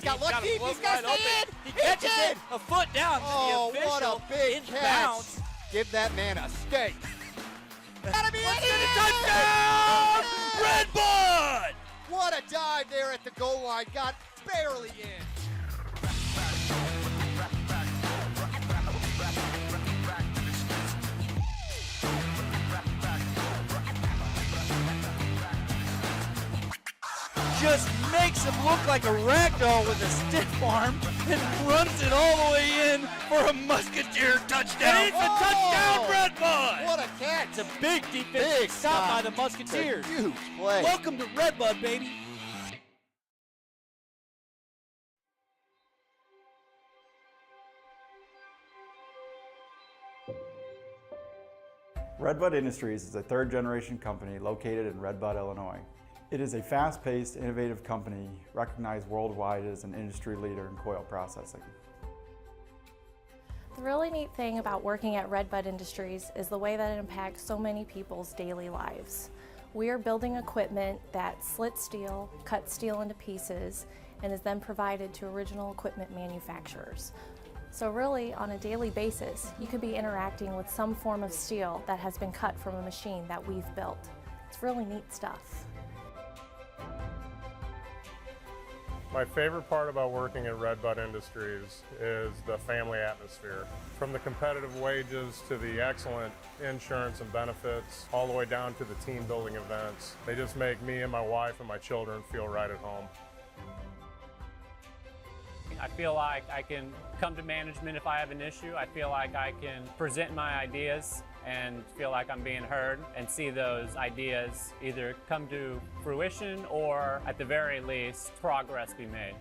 got lucky. He's got to stay in. He catches it a foot down. Oh, the official what a big catch. bounds. Give that man a steak. Gotta be a touchdown! Red Bud! What a dive there at the goal line. Got barely in. Just makes him look like a ragdoll with a stiff arm and runs it all the way in for a Musketeer touchdown. And it's a touchdown, Red Bud! What a catch! It's a big defensive stop by the Musketeers. It's a huge play. Welcome to Red Bud, baby. Redbud Industries is a third-generation company located in Red Bud, Illinois. It is a fast-paced, innovative company recognized worldwide as an industry leader in coil processing. The really neat thing about working at Redbud Industries is the way that it impacts so many people's daily lives. We are building equipment that slits steel, cuts steel into pieces, and is then provided to original equipment manufacturers. So really, on a daily basis, you could be interacting with some form of steel that has been cut from a machine that we've built. It's really neat stuff. My favorite part about working at Redbud Industries is the family atmosphere. From the competitive wages to the excellent insurance and benefits, all the way down to the team building events. They just make me and my wife and my children feel right at home. I feel like I can come to management if I have an issue. I feel like I can present my ideas and feel like I'm being heard and see those ideas either come to fruition or, at the very least, progress be made.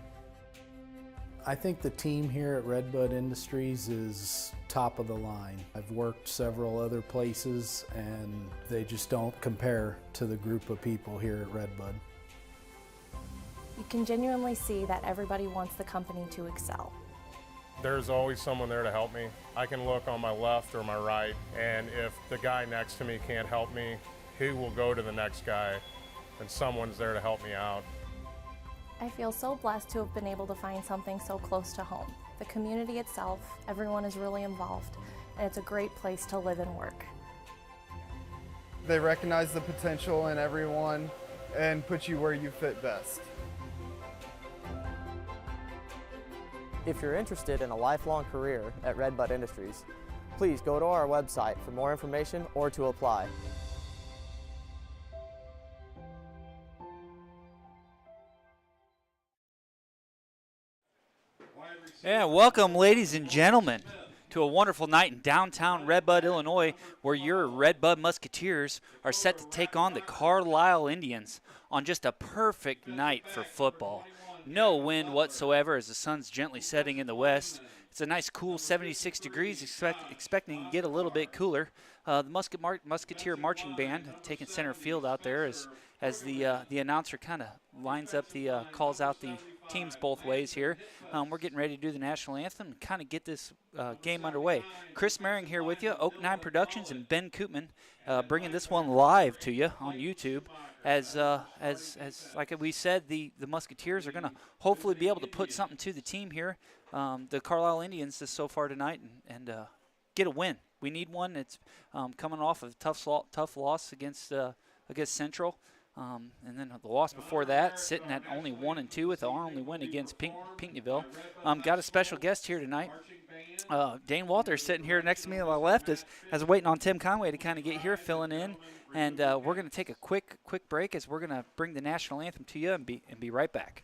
I think the team here at Redbud Industries is top of the line. I've worked several other places and they just don't compare to the group of people here at Redbud. You can genuinely see that everybody wants the company to excel. There's always someone there to help me. I can look on my left or my right, and if the guy next to me can't help me, he will go to the next guy, and someone's there to help me out. I feel so blessed to have been able to find something so close to home. The community itself, everyone is really involved, and it's a great place to live and work. They recognize the potential in everyone and put you where you fit best. If you're interested in a lifelong career at Redbud Industries, please go to our website for more information or to apply. Yeah, welcome, ladies and gentlemen, to a wonderful night in downtown Redbud, Illinois, where your Redbud Musketeers are set to take on the Carlyle Indians on just a perfect night for football. No wind whatsoever as the sun's gently setting in the west. It's a nice cool 76 degrees, expecting to get a little bit cooler. The Musketeer Marching Band taking center field out there as the announcer kind of lines up calls out the teams both ways here. We're getting ready to do the national anthem and kind of get this game underway. Chris Mehring here with you, Oak 9 Productions, and Ben Koopman bringing this one live to you on YouTube. As like we said, the Musketeers are going to hopefully be able to put something to the team here, the Carlyle Indians, so far tonight, and get a win. We need one. It's coming off of a tough loss against Central, and then the loss before that, sitting at only 1-2 with our only win against Pinckneyville. Got a special guest here tonight. Dane Walters sitting here next to me on my left as waiting on Tim Conway to kind of get here, filling in. And we're going to take a quick break as we're going to bring the national anthem to you and be right back.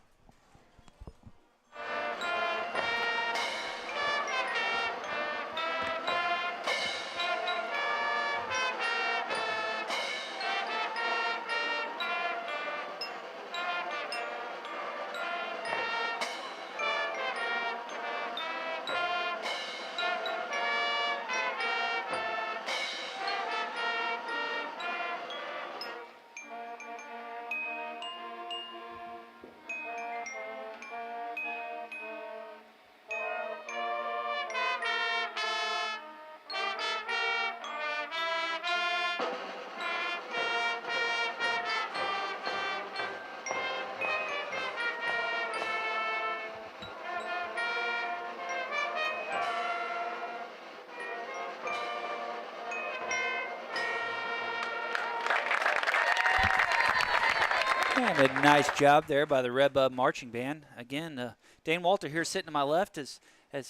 And a nice job there by the Redbud Marching Band. Again, Dane Walter here sitting to my left as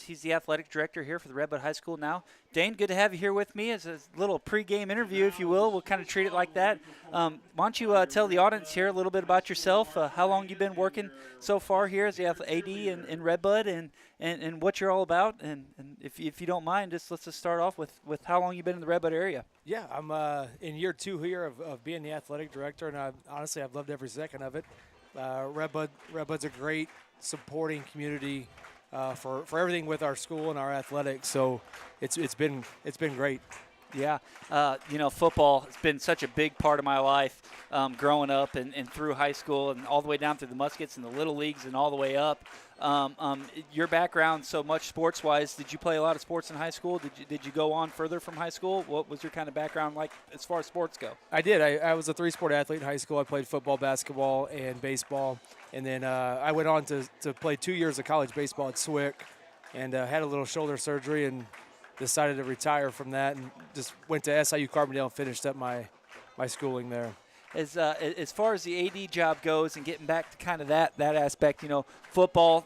he's the athletic director here for the Redbud High School now. Dane, good to have you here with me as a little pregame interview, if you will. We'll kind of treat it like that. Why don't you tell the audience here a little bit about yourself, how long you've been working so far here as the AD in Redbud, and what you're all about. And if you don't mind, let's just start off with how long you've been in the Redbud area. Yeah, I'm in year 2 here of being the athletic director, and I've loved every second of it. Redbud's a great supporting community for everything with our school and our athletics. So it's been great. Yeah, football has been such a big part of my life growing up and through high school and all the way down through the Muskets and the Little Leagues and all the way up. Your background so much sports-wise, did you play a lot of sports in high school? Did you go on further from high school? What was your kind of background like as far as sports go? I did. I was a 3-sport athlete in high school. I played football, basketball, and baseball. And then I went on to play 2 years of college baseball at SWIC and had a little shoulder surgery and decided to retire from that and just went to SIU Carbondale and finished up my schooling there. As far as the AD job goes and getting back to kind of that aspect, football,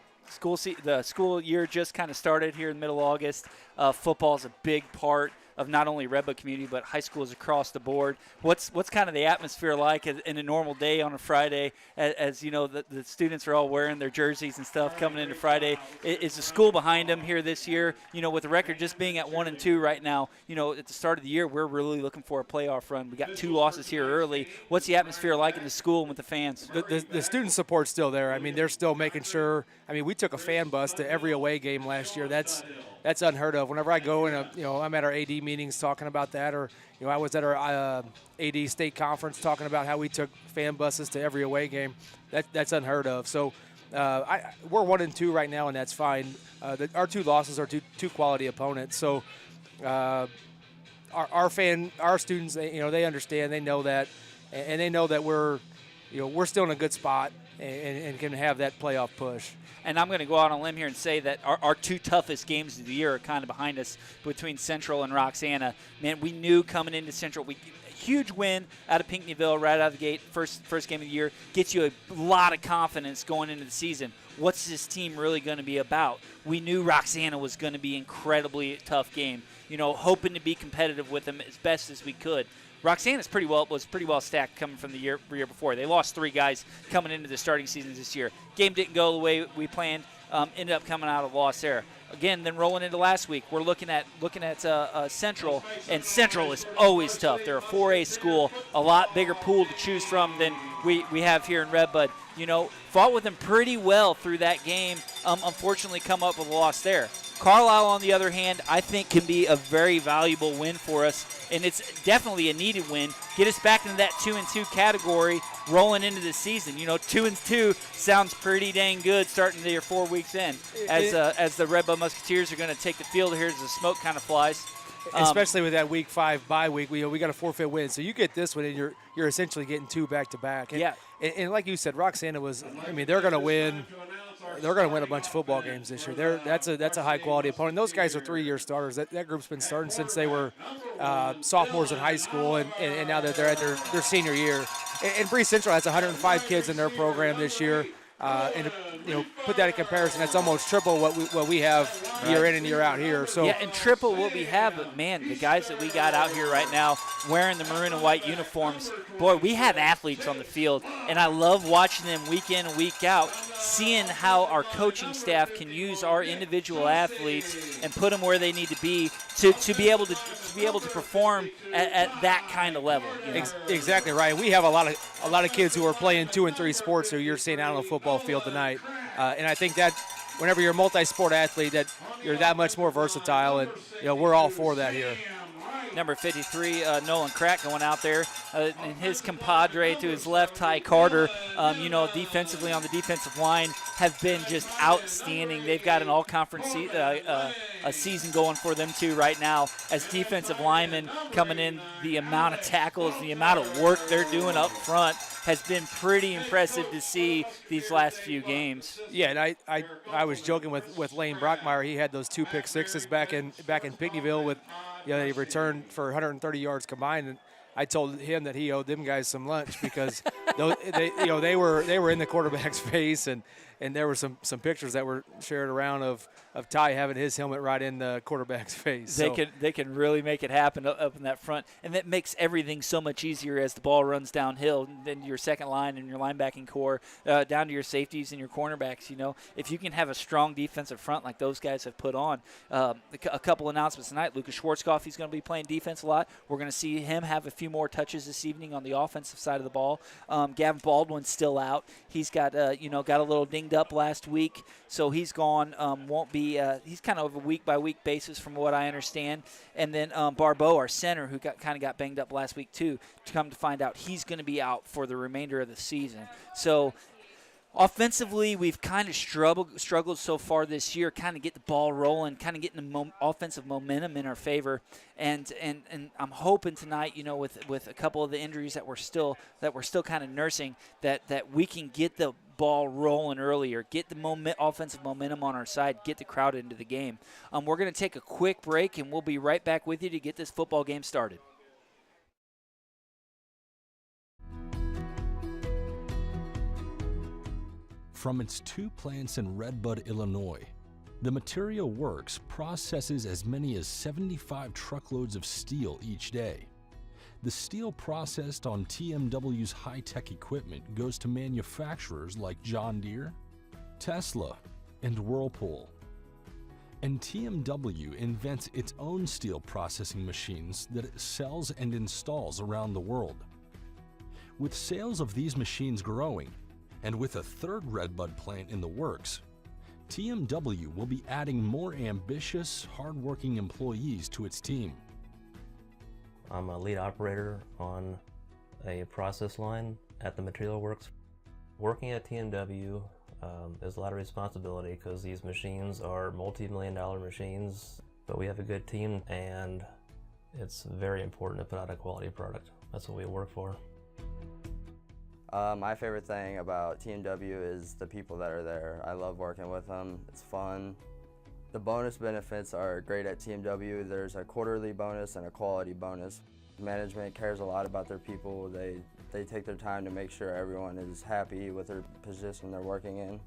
the school year just kind of started here in middle August. Football is a big part of not only Redbud community but high schools across the board. What's kind of the atmosphere like in a normal day on a Friday as the students are all wearing their jerseys and stuff coming into Friday? Is the school behind them here this year? With the record just being at 1-2 right now, at the start of the year we're really looking for a playoff run. We got 2 losses here early. What's the atmosphere like in the school and with the fans? The student support's still there. I mean, they're still making sure. I mean, we took a fan bus to every away game last year. That's unheard of. Whenever I go I'm at our AD meetings talking about that, or I was at our AD state conference talking about how we took fan buses to every away game. That's unheard of. So we're 1-2 right now, and that's fine. Our 2 losses are two quality opponents. So our students, they understand, they know that, and they know that we're still in a good spot and can have that playoff push. And I'm going to go out on a limb here and say that our 2 toughest games of the year are kind of behind us between Central and Roxana. Man, we knew coming into Central, huge win out of Pinckneyville right out of the gate, first game of the year, gets you a lot of confidence going into the season. What's this team really going to be about? We knew Roxana was going to be an incredibly tough game, hoping to be competitive with them as best as we could. Roxana was pretty well stacked coming from the year before. They lost 3 guys coming into the starting seasons this year. Game didn't go the way we planned. Ended up coming out of loss there. Again, then rolling into last week, we're looking at Central, and Central is always tough. They're a 4A school, a lot bigger pool to choose from than we have here in Redbud. Fought with them pretty well through that game. Unfortunately, come up with a loss there. Carlyle, on the other hand, I think can be a very valuable win for us, and it's definitely a needed win. Get us back into that 2-2 category rolling into the season. 2-2 sounds pretty dang good starting your 4 weeks in as the Redbud Musketeers are going to take the field here as the smoke kind of flies. Especially with that week 5 bye week, we got a forfeit win. So you get this one, and you're essentially getting 2 back-to-back. And like you said, Roxana they're going to win. They're going to win a bunch of football games this year. That's a high-quality opponent. Those guys are 3-year starters. That group's been starting since they were sophomores in high school, and now that they're at their senior year. And Bree Central has 105 kids in their program this year. And put that in comparison, that's almost triple what we have year in and year out here. So and triple what we have. But man, the guys that we got out here right now wearing the maroon and white uniforms, boy, we have athletes on the field, and I love watching them week in and week out, seeing how our coaching staff can use our individual athletes and put them where they need to be to be able to perform at that kind of level. Exactly right. We have a lot of kids who are playing 2 and 3 sports who you're seeing out on the football field tonight, and I think that whenever you're a multi-sport athlete, that you're that much more versatile, and we're all for that here. Number 53, Nolan Crack going out there, and his compadre to his left, Ty Carter, defensively on the defensive line have been just outstanding. They've got an all-conference a season going for them too right now as defensive linemen coming in. The amount of tackles, the amount of work they're doing up front has been pretty impressive to see these last few games. Yeah, and I was joking with Lane Brockmeyer. He had those 2 pick sixes back in Pinckneyville with, they returned for 130 yards combined. And I told him that he owed them guys some lunch because they were in the quarterback's face, and there were some pictures that were shared around of Ty having his helmet right in the quarterback's face. They can really make it happen up in that front, and that makes everything so much easier as the ball runs downhill. Then your second line and your linebacking core, down to your safeties and your cornerbacks. If you can have a strong defensive front like those guys have put on, a couple announcements tonight. Lucas Schwarzkopf, he's going to be playing defense a lot. We're going to see him have a few more touches this evening on the offensive side of the ball. Gavin Baldwin's still out. He's got got a little dinged up last week, so he's gone. Won't be. He's kind of a week-by-week basis from what I understand. And then Barbeau, our center, who got banged up last week too, to come to find out he's going to be out for the remainder of the season. So offensively, we've kind of struggled so far this year, kind of get the ball rolling, kind of getting the offensive momentum in our favor. And I'm hoping tonight, with a couple of the injuries that we're still kind of nursing, that we can get the ball rolling earlier, get the offensive momentum on our side, get the crowd into the game. We're going to take a quick break, and we'll be right back with you to get this football game started. From its 2 plants in Red Bud, Illinois, the Material Works processes as many as 75 truckloads of steel each day. The steel processed on TMW's high-tech equipment goes to manufacturers like John Deere, Tesla, and Whirlpool. And TMW invents its own steel processing machines that it sells and installs around the world. With sales of these machines growing, and with a 3rd Red Bud plant in the works, TMW will be adding more ambitious, hard-working employees to its team. I'm a lead operator on a process line at the Material Works. Working at TMW is a lot of responsibility because these machines are multi-million-dollar machines, but we have a good team, and it's very important to put out a quality product. That's what we work for. My favorite thing about TMW is the people that are there. I love working with them. It's fun. The bonus benefits are great at TMW. There's a quarterly bonus and a quality bonus. Management cares a lot about their people. They take their time to make sure everyone is happy with their position they're working in.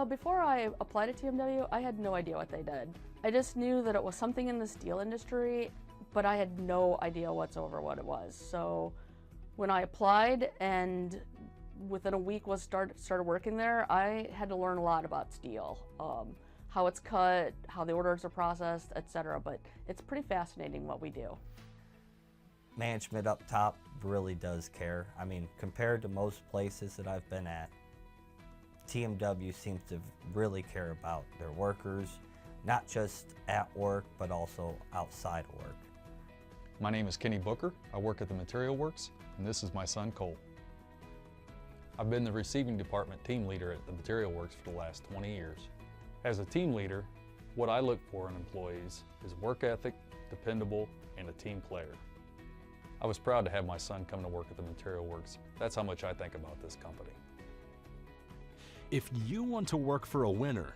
Before I applied to TMW, I had no idea what they did. I just knew that it was something in the steel industry, but I had no idea whatsoever what it was. So when I applied and within a week started working there, I had to learn a lot about steel, how it's cut, how the orders are processed, etc. But it's pretty fascinating what we do. Management up top really does care. I mean, compared to most places that I've been at, TMW seems to really care about their workers, not just at work, but also outside of work. My name is Kenny Booker. I work at the Material Works, and this is my son, Cole. I've been the receiving department team leader at the Material Works for the last 20 years. As a team leader, what I look for in employees is work ethic, dependable, and a team player. I was proud to have my son come to work at the Material Works. That's how much I think about this company. If you want to work for a winner,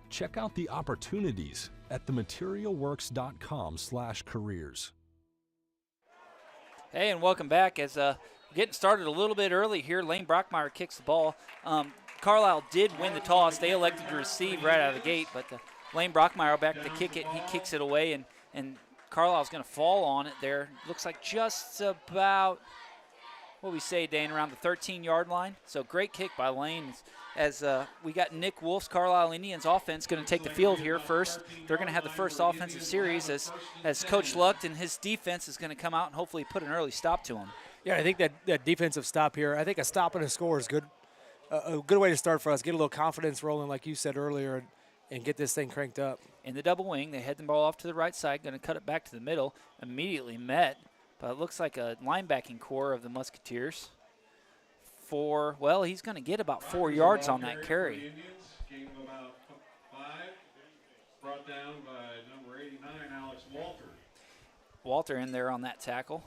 check out the opportunities at thematerialworks.com/careers. Hey, and welcome back. As getting started a little bit early here, Lane Brockmeyer kicks the ball. Carlyle did win the toss. They elected to receive right out of the gate, but Lane Brockmeyer back to kick it. He kicks it away, and Carlisle's going to fall on it there. Looks like just about, what we say, Dane, around the 13-yard line. So great kick by Lane. As we got Nick Wolf's Carlyle Indians offense going to take the field here first. They're going to have the first offensive series as Coach Lucht and his defense is going to come out and hopefully put an early stop to him. Yeah, I think that defensive stop here, I think a stop and a score is good. A good way to start for us, get a little confidence rolling like you said earlier and get this thing cranked up. In the double wing, they head the ball off to the right side, going to cut it back to the middle, immediately met, but it looks like a linebacking core of the Musketeers. He's going to get about 4 yards on that carry. Indians came about 5, brought down by number 89, Alex Walter. Walter in there on that tackle.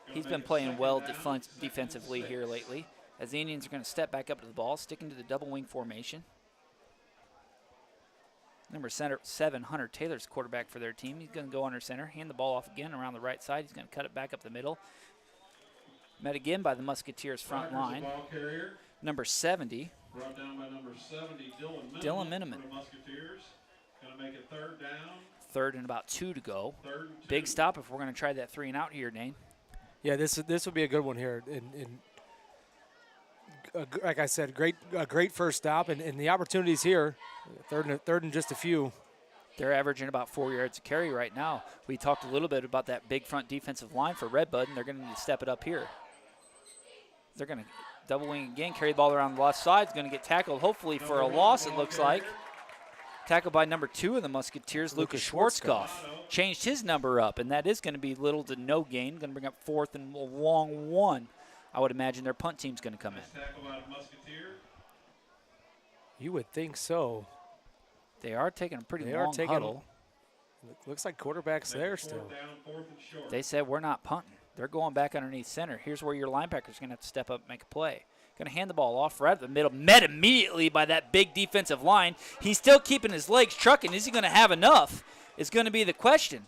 He's been playing well defensively here lately, as the Indians are going to step back up to the ball, sticking to the double wing formation. Number 7, Hunter Taylor's quarterback for their team. He's going to go under center, hand the ball off again around the right side. He's going to cut it back up the middle. Met again by the Musketeers front line. Number 70. Brought down by number 70, Dylan Miniman. For the Musketeers. Going to make it third down. Third and about 2 to go. Big stop if we're going to try that 3 and out here, Dane. Yeah, this would be a good one here. Like I said, a great first stop, and the opportunities here. Third and just a few. They're averaging about 4 yards a carry right now. We talked a little bit about that big front defensive line for Redbud, and they're going to need to step it up here. They're going to double wing again, carry the ball around the left side. It's going to get tackled, hopefully for a loss, it looks like. Tackled by number 2 of the Musketeers, Lucas Schwarzkopf. Changed his number up, and that is going to be little to no gain. Going to bring up 4th and a long 1. I would imagine their punt team's going to come in. You would think so. They are taking a pretty long huddle. Looks like quarterback's there still. They said we're not punting. They're going back underneath center. Here's where your linebacker's going to have to step up and make a play. Going to hand the ball off right at the middle. Met immediately by that big defensive line. He's still keeping his legs trucking. Is he going to have enough is going to be the question.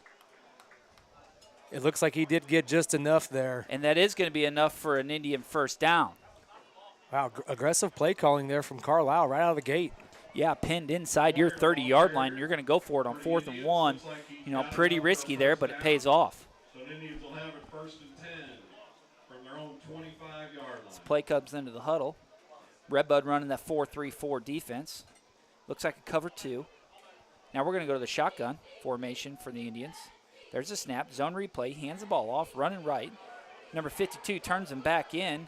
It looks like he did get just enough there. And that is going to be enough for an Indian first down. Wow, aggressive play calling there from Carlyle right out of the gate. Yeah, pinned inside your 30-yard line. You're going to go for it on 4th and 1. You know, pretty risky there, but it pays off. So the Indians will have it 1st and 10 from their own 25-yard line. This play comes into the huddle. Redbud running that 4-3-4 defense. Looks like a cover 2. Now we're going to go to the shotgun formation for the Indians. There's a snap, zone replay, hands the ball off, running right. Number 52 turns him back in.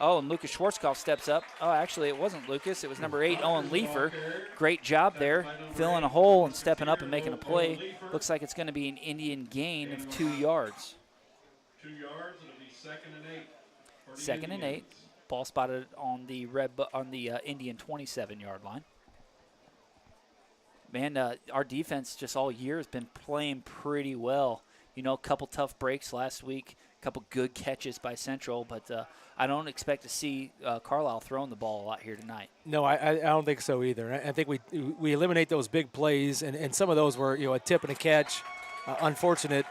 Oh, and Lucas Schwarzkopf steps up. Oh, actually, it wasn't Lucas. It was number 8, Owen Leifer. Great job there, filling a hole and stepping up and making a play. Looks like it's going to be an Indian gain of 2 yards. 2 yards, it'll be 2nd and 8. 2nd and 8. Ball spotted on the Indian 27-yard line. Man, our defense just all year has been playing pretty well. You know, a couple tough breaks last week, a couple good catches by Central, but I don't expect to see Carlyle throwing the ball a lot here tonight. No, I don't think so either. I think we eliminate those big plays, and some of those were, you know, a tip and a catch. Unfortunate.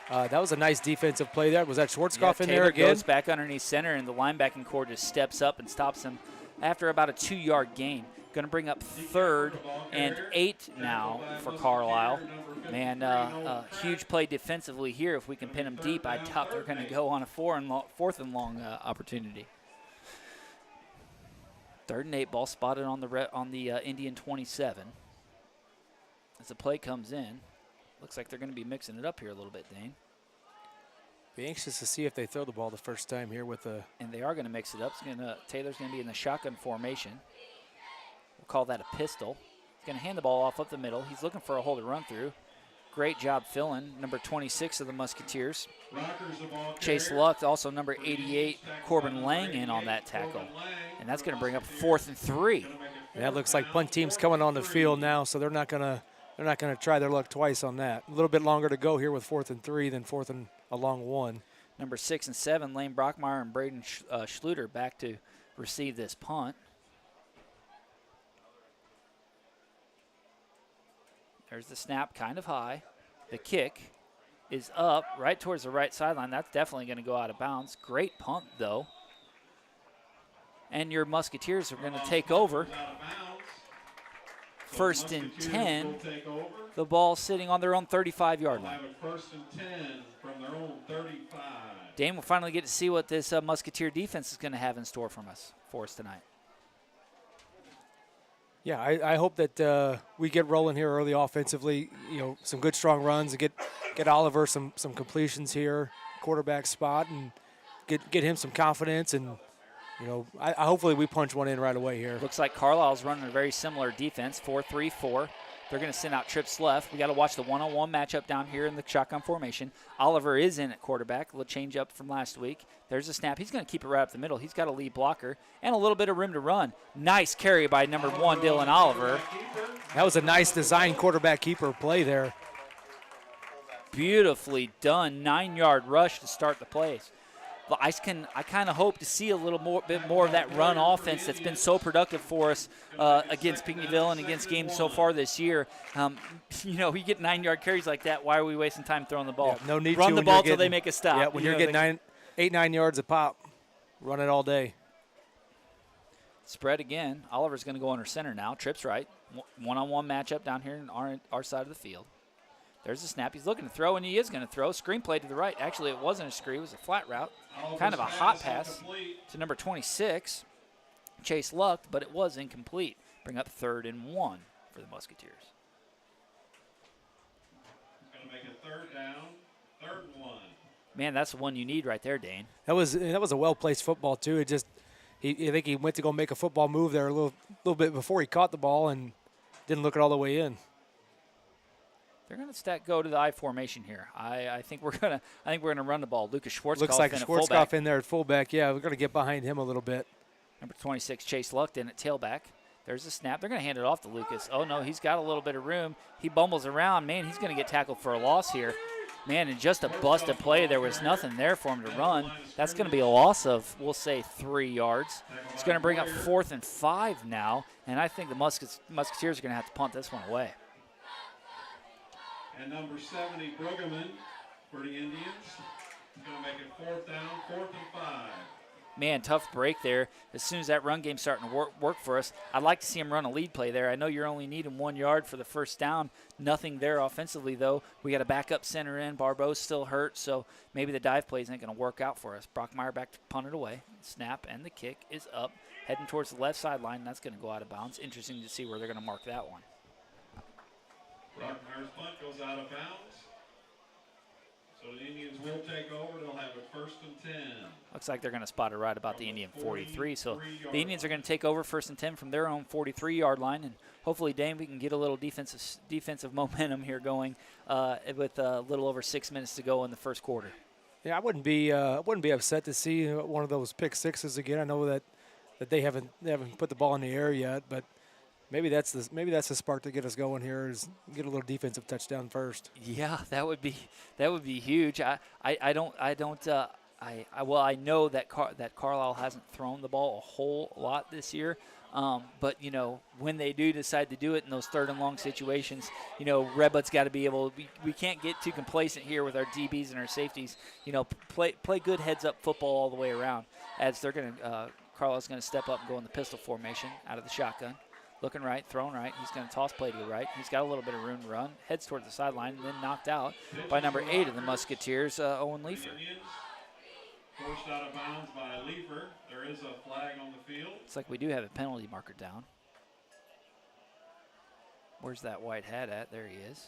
That was a nice defensive play there. Was that Schwarzkopf in there again? Goes back underneath center, and the linebacking core just steps up and stops him after about a 2-yard gain. Going to bring up 3rd and 8 now for Carlyle. Man, huge play defensively here. If we can pin them deep, I doubt they're going to go on a 4th and long opportunity. 3rd and 8, ball spotted on the Indian 27. As the play comes in, looks like they're going to be mixing it up here a little bit, Dane. Be anxious to see if they throw the ball the first time here with a. And they are going to mix it up. Taylor's going to be in the shotgun formation. We'll call that a pistol. He's going to hand the ball off up the middle. He's looking for a hole to run through. Great job filling. Number 26 of the Musketeers. Chase Lucht, also number 88, Corbin Lang in on that tackle. And that's going to bring up 4th and 3. And that looks like punt team's coming on the field now, so they're not going to try their luck twice on that. A little bit longer to go here with 4th and 3 than 4th and a long 1. Number 6 and 7, Lane Brockmeyer and Braden Schluter back to receive this punt. There's the snap, kind of high. The kick is up right towards the right sideline. That's definitely going to go out of bounds. Great punt, though. And your Musketeers are going to take over. 1st and 10. The ball sitting on their own 35-yard line. 1st and 10 from their own 35. Dane will finally get to see what this Musketeer defense is going to have in store for us tonight. Yeah, I hope that we get rolling here early offensively. You know, some good strong runs and get Oliver some completions here, quarterback spot, and get him some confidence. And you know, I hopefully we punch one in right away here. Looks like Carlisle's running a very similar defense, 4-3-4. They're going to send out trips left. We got to watch the one-on-one matchup down here in the shotgun formation. Oliver is in at quarterback. A little change up from last week. There's a snap. He's going to keep it right up the middle. He's got a lead blocker and a little bit of room to run. Nice carry by number 1, Dylan Oliver. That was a nice design quarterback keeper play there. Beautifully done. 9-yard rush to start the plays. I kind of hope to see a bit more of that run offense that's been so productive for us against Pinckneyville and against games so far this year. You know, we get 9-yard carries like that. Why are we wasting time throwing the ball? Yeah, no need run to the ball till they make a stop. Yeah, when you're getting 8-9 yards a pop. Run it all day. Spread again. Oliver's going to go under center now. Trips right. One-on-one matchup down here in our side of the field. There's the snap. He's looking to throw, and he is going to throw. Screen play to the right. Actually, it wasn't a screen. It was a flat route. Kind of a hot pass to number 26, Chase Lucht, but it was incomplete. Bring up 3rd and 1 for the Musketeers. Going to make it 3rd down, 3rd and 1. Man, that's the one you need right there, Dane. That was a well-placed football, too. It just I think he went to go make a football move there a little bit before he caught the ball and didn't look it all the way in. They're going to go to the I formation here. I think we're gonna run the ball. Lucas Schwarzkopf. Looks like Schwarzkopf in there at fullback. Yeah, we're going to get behind him a little bit. Number 26, Chase Lucht in at tailback. There's a snap. They're going to hand it off to Lucas. Oh no, he's got a little bit of room. He bumbles around. Man, he's going to get tackled for a loss here. Man, and just a busted play. There was nothing there for him to run. That's going to be a loss of, we'll say, 3 yards. It's going to bring up 4th and 5 now, and I think the Musketeers are going to have to punt this one away. And number 70, Pregame for the Indians. He's going to make it 4th down, 4th and 5. Man, tough break there. As soon as that run game's starting to work for us, I'd like to see him run a lead play there. I know you're only needing 1 yard for the first down. Nothing there offensively, though. We got a backup center in. Barbeau's still hurt, so maybe the dive play isn't going to work out for us. Brockmeyer back to punt it away. Snap, and the kick is up, heading towards the left sideline. And that's going to go out of bounds. Interesting to see where they're going to mark that one. Brockmeyer's punt goes out of bounds. So the Indians will take over. They'll have it 1st and 10. Looks like they're going to spot it right about the Indian 43. So the Indians are going to take over 1st and 10 from their own 43-yard line. And hopefully, Dane, we can get a little defensive momentum here going with a little over 6 minutes to go in the first quarter. Yeah, I wouldn't be upset to see one of those pick sixes again. I know that they haven't put the ball in the air yet, but maybe that's the spark to get us going here, is get a little defensive touchdown first. Yeah, that would be huge. I know that Carlyle hasn't thrown the ball a whole lot this year, but when they do decide to do it in those 3rd and long situations, Redbud's got to be able. We can't get too complacent here with our DBs and our safeties. Play good heads up football all the way around. As they're going to Carlyle's going to step up and go in the pistol formation out of the shotgun. Looking right, throwing right. He's going to toss play to the right. He's got a little bit of room to run. Heads toward the sideline and then knocked out by number 8 of the Musketeers, Owen Leifer. Forced out of bounds by Leifer. There is a flag on the field. Looks like we do have a penalty marker down. Where's that white hat at? There he is.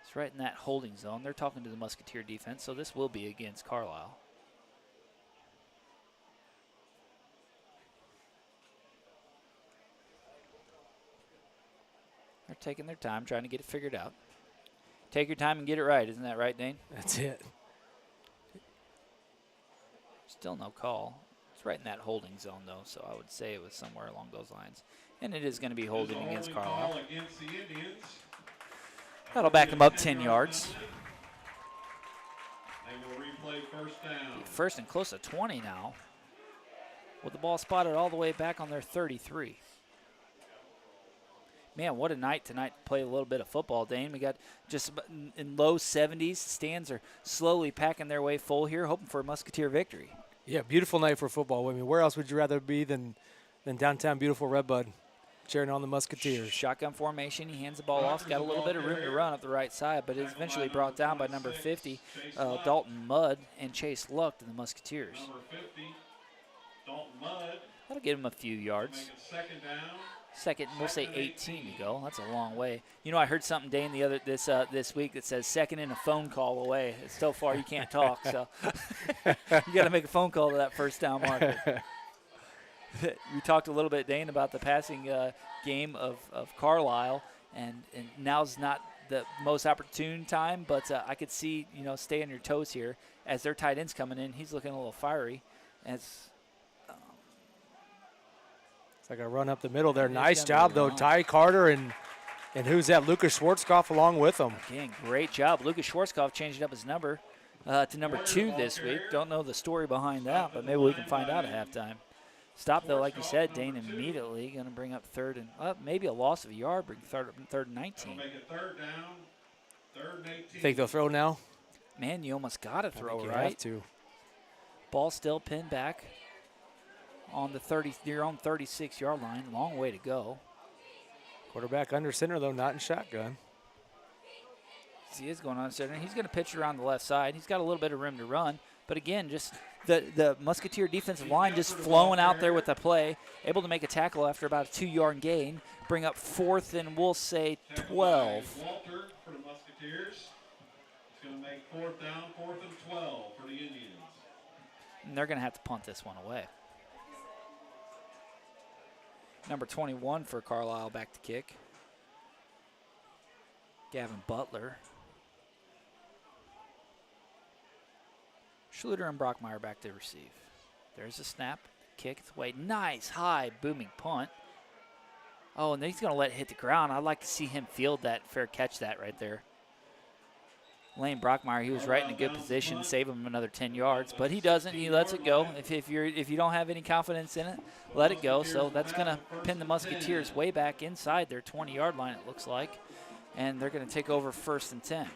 It's right in that holding zone. They're talking to the Musketeer defense, so this will be against Carlyle. They're taking their time, trying to get it figured out. Take your time and get it right. Isn't that right, Dane? That's it. Still no call. It's right in that holding zone, though, so I would say it was somewhere along those lines. And it is going to be holding against Carlyle. Against the Indians. That'll back them up 10 yards. They will replay 1st down. First and close to 20 now, with the ball spotted all the way back on their 33. Man, what a night tonight to play a little bit of football, Dane. We got just in low 70s. Stands are slowly packing their way full here, hoping for a Musketeer victory. Yeah, beautiful night for football. I mean, where else would you rather be than downtown beautiful Redbud, cheering on the Musketeers? Shotgun formation. He hands the ball off. Got a little bit of room to run up the right side, but is eventually brought down by number 50, Dalton Mudd, and Chase Lucht in the Musketeers. Number 50, Dalton Mudd. That'll get him a few yards. Make it 2nd down. Second, we'll say 18 to go. That's a long way. I heard something, Dane, this week that says second and a phone call away. It's so far you can't talk, so you got to make a phone call to that first down marker. We talked a little bit, Dane, about the passing game of Carlyle, and now's not the most opportune time, but I could see, stay on your toes here as their tight end's coming in. He's looking a little fiery. It's like a run up the middle there. Nice job, though. Ty Carter and who's that? Lucas Schwarzkopf along with him. Again, great job. Lucas Schwarzkopf changed up his number to number 2 this week. Don't know the story behind that, but maybe we can find out at halftime. Stop, though, like you said, Dane, immediately going to bring up 3rd and maybe a loss of a yard, bring 3rd and 19. Make it 3rd down, 3rd and 18. Think they'll throw now? Man, you almost got to throw, you right? have to. Ball still pinned back on the your own 36-yard line. Long way to go. Quarterback under center, though, not in shotgun. He is going on center. He's going to pitch around the left side. He's got a little bit of room to run. But again, just the Musketeer defensive line just flowing out there with the play, able to make a tackle after about a 2-yard gain, bring up 4th and we'll say 12. Walter for the Musketeers. It's going to make 4th down, 4th and 12 for the Indians. And they're going to have to punt this one away. Number 21 for Carlyle back to kick. Gavin Butler. Schluter and Brockmeyer back to receive. There's a snap. Kick. It's away. Nice, high, booming punt. Oh, and then he's going to let it hit the ground. I'd like to see him field that, fair catch that right there. Lane Brockmeyer, he was right in a good position, save him another 10 yards, but he doesn't. He lets it go. If you don't have any confidence in it, let it go. So that's going to pin the Musketeers way back inside their 20-yard line, it looks like, and they're going to take over 1st and 10.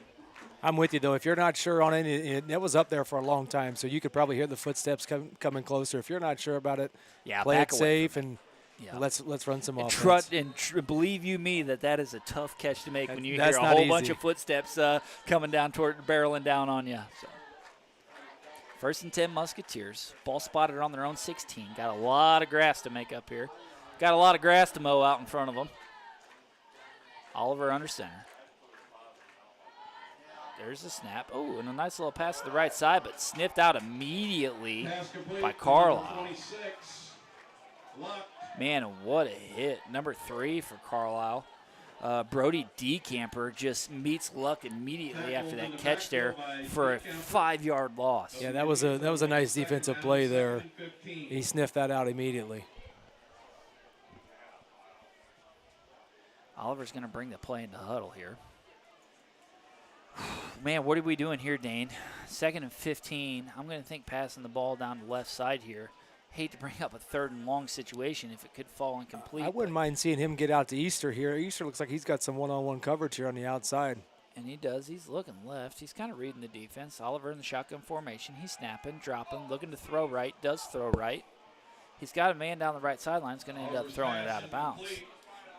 I'm with you, though. If you're not sure on it, it was up there for a long time, so you could probably hear the footsteps coming closer. If you're not sure about it, play it safe and let's run some offense. Believe you me that is a tough catch to make when you hear a whole bunch of footsteps coming down barreling down on you. So. 1st and 10 Musketeers. Ball spotted on their own 16. Got a lot of grass to make up here. Got a lot of grass to mow out in front of them. Oliver under center. There's the snap. Oh, and a nice little pass to the right side, but sniffed out immediately by Carlyle. Man, what a hit. Number 3 for Carlyle. Brody Decamper just meets Luck immediately after that catch there for a 5-yard loss. Yeah, that was a nice defensive play there. He sniffed that out immediately. Oliver's going to bring the play into huddle here. Man, what are we doing here, Dane? 2nd and 15. I'm going to think passing the ball down the left side here. Hate to bring up a 3rd and long situation if it could fall incomplete. I wouldn't mind seeing him get out to Easter here. Easter looks like he's got some one-on-one coverage here on the outside. And he does. He's looking left. He's kind of reading the defense. Oliver in the shotgun formation. He's snapping, dropping, looking to throw right. Does throw right. He's got a man down the right sideline. He's going to end up throwing it out of bounds.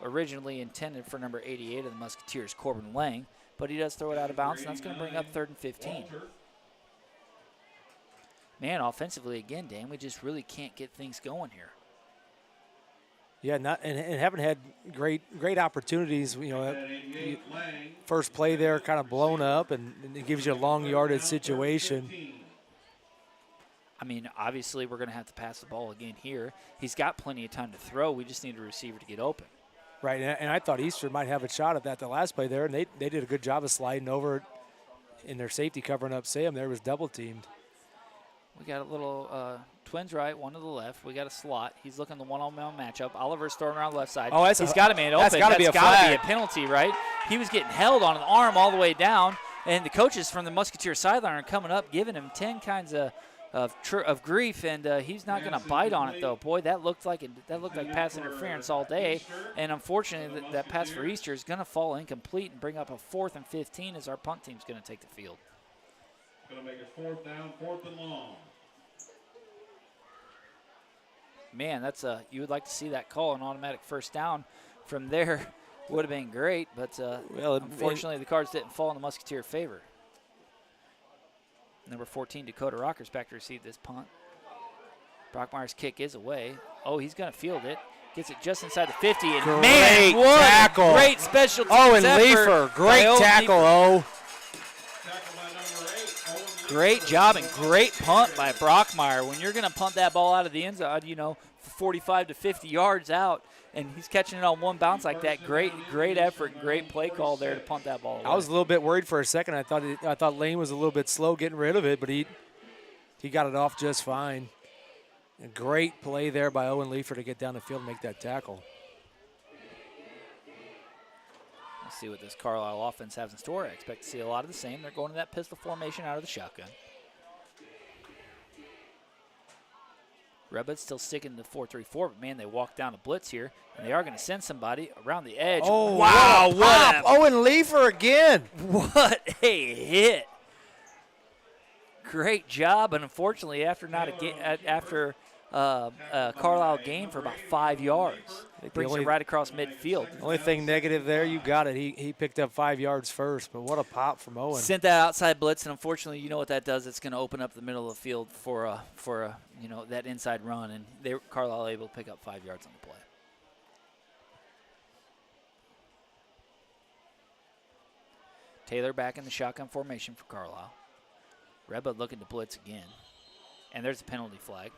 Originally intended for number 88 of the Musketeers, Corbin Lang. But he does throw it out of bounds, and that's going to bring up 3rd and 15. Man, offensively, again, Dan, we just really can't get things going here. Yeah, and haven't had great opportunities. First play there kind of blown up, and it gives you a long yardage situation. I mean, obviously, we're going to have to pass the ball again here. He's got plenty of time to throw. We just need a receiver to get open. Right, and I thought Easter might have a shot at that the last play there, and they did a good job of sliding over in their safety covering up Sam. There was double-teamed. We got a little twins right, one to the left. We got a slot. He's looking the one-on-one matchup. Oliver's throwing around the left side. Oh, he's got a man open. That's got to be a flag. Penalty, right? He was getting held on an arm all the way down, and the coaches from the Musketeer sideline are coming up, giving him 10 kinds of grief, and he's not going to bite on it though. Boy, that looked like pass interference all day, and unfortunately, that pass for Easter is going to fall incomplete and bring up a 4th and 15 as our punt team's going to take the field. Going to make it 4th down, 4th and long. Man, you would like to see that call an automatic 1st down from there. Would have been great, but unfortunately, the cards didn't fall in the Musketeer favor. Number 14, Dakota Rockers back to receive this punt. Brockmeyer's kick is away. Oh, he's going to field it. Gets it just inside the 50. And great man, what tackle. A great special teams Owen effort. Leifer, great tackle, O. Great job and great punt by Brockmeyer. When you're going to punt that ball out of the end zone, 45 to 50 yards out, and he's catching it on one bounce like that. Great effort, great play call there to punt that ball away. I was a little bit worried for a second. I thought Lane was a little bit slow getting rid of it, but he got it off just fine. A great play there by Owen Leifer to get down the field and make that tackle. Let's see what this Carlyle offense has in store. I expect to see a lot of the same. They're going to that pistol formation out of the shotgun. Redbud's still sticking to 4-3-4, but man, they walk down the blitz here, and they are going to send somebody around the edge. Oh, wow, what Owen Leifer again. What a hit. great job, and unfortunately, after Carlyle gained for about 5 yards. It brings it right across midfield. The only thing negative there, you got it. He picked up 5 yards first, but what a pop from Owen. Sent that outside blitz, and unfortunately, you know what that does? It's going to open up the middle of the field for a that inside run, and Carlyle able to pick up 5 yards on the play. Taylor back in the shotgun formation for Carlyle. Redbud looking to blitz again, and there's a penalty flag.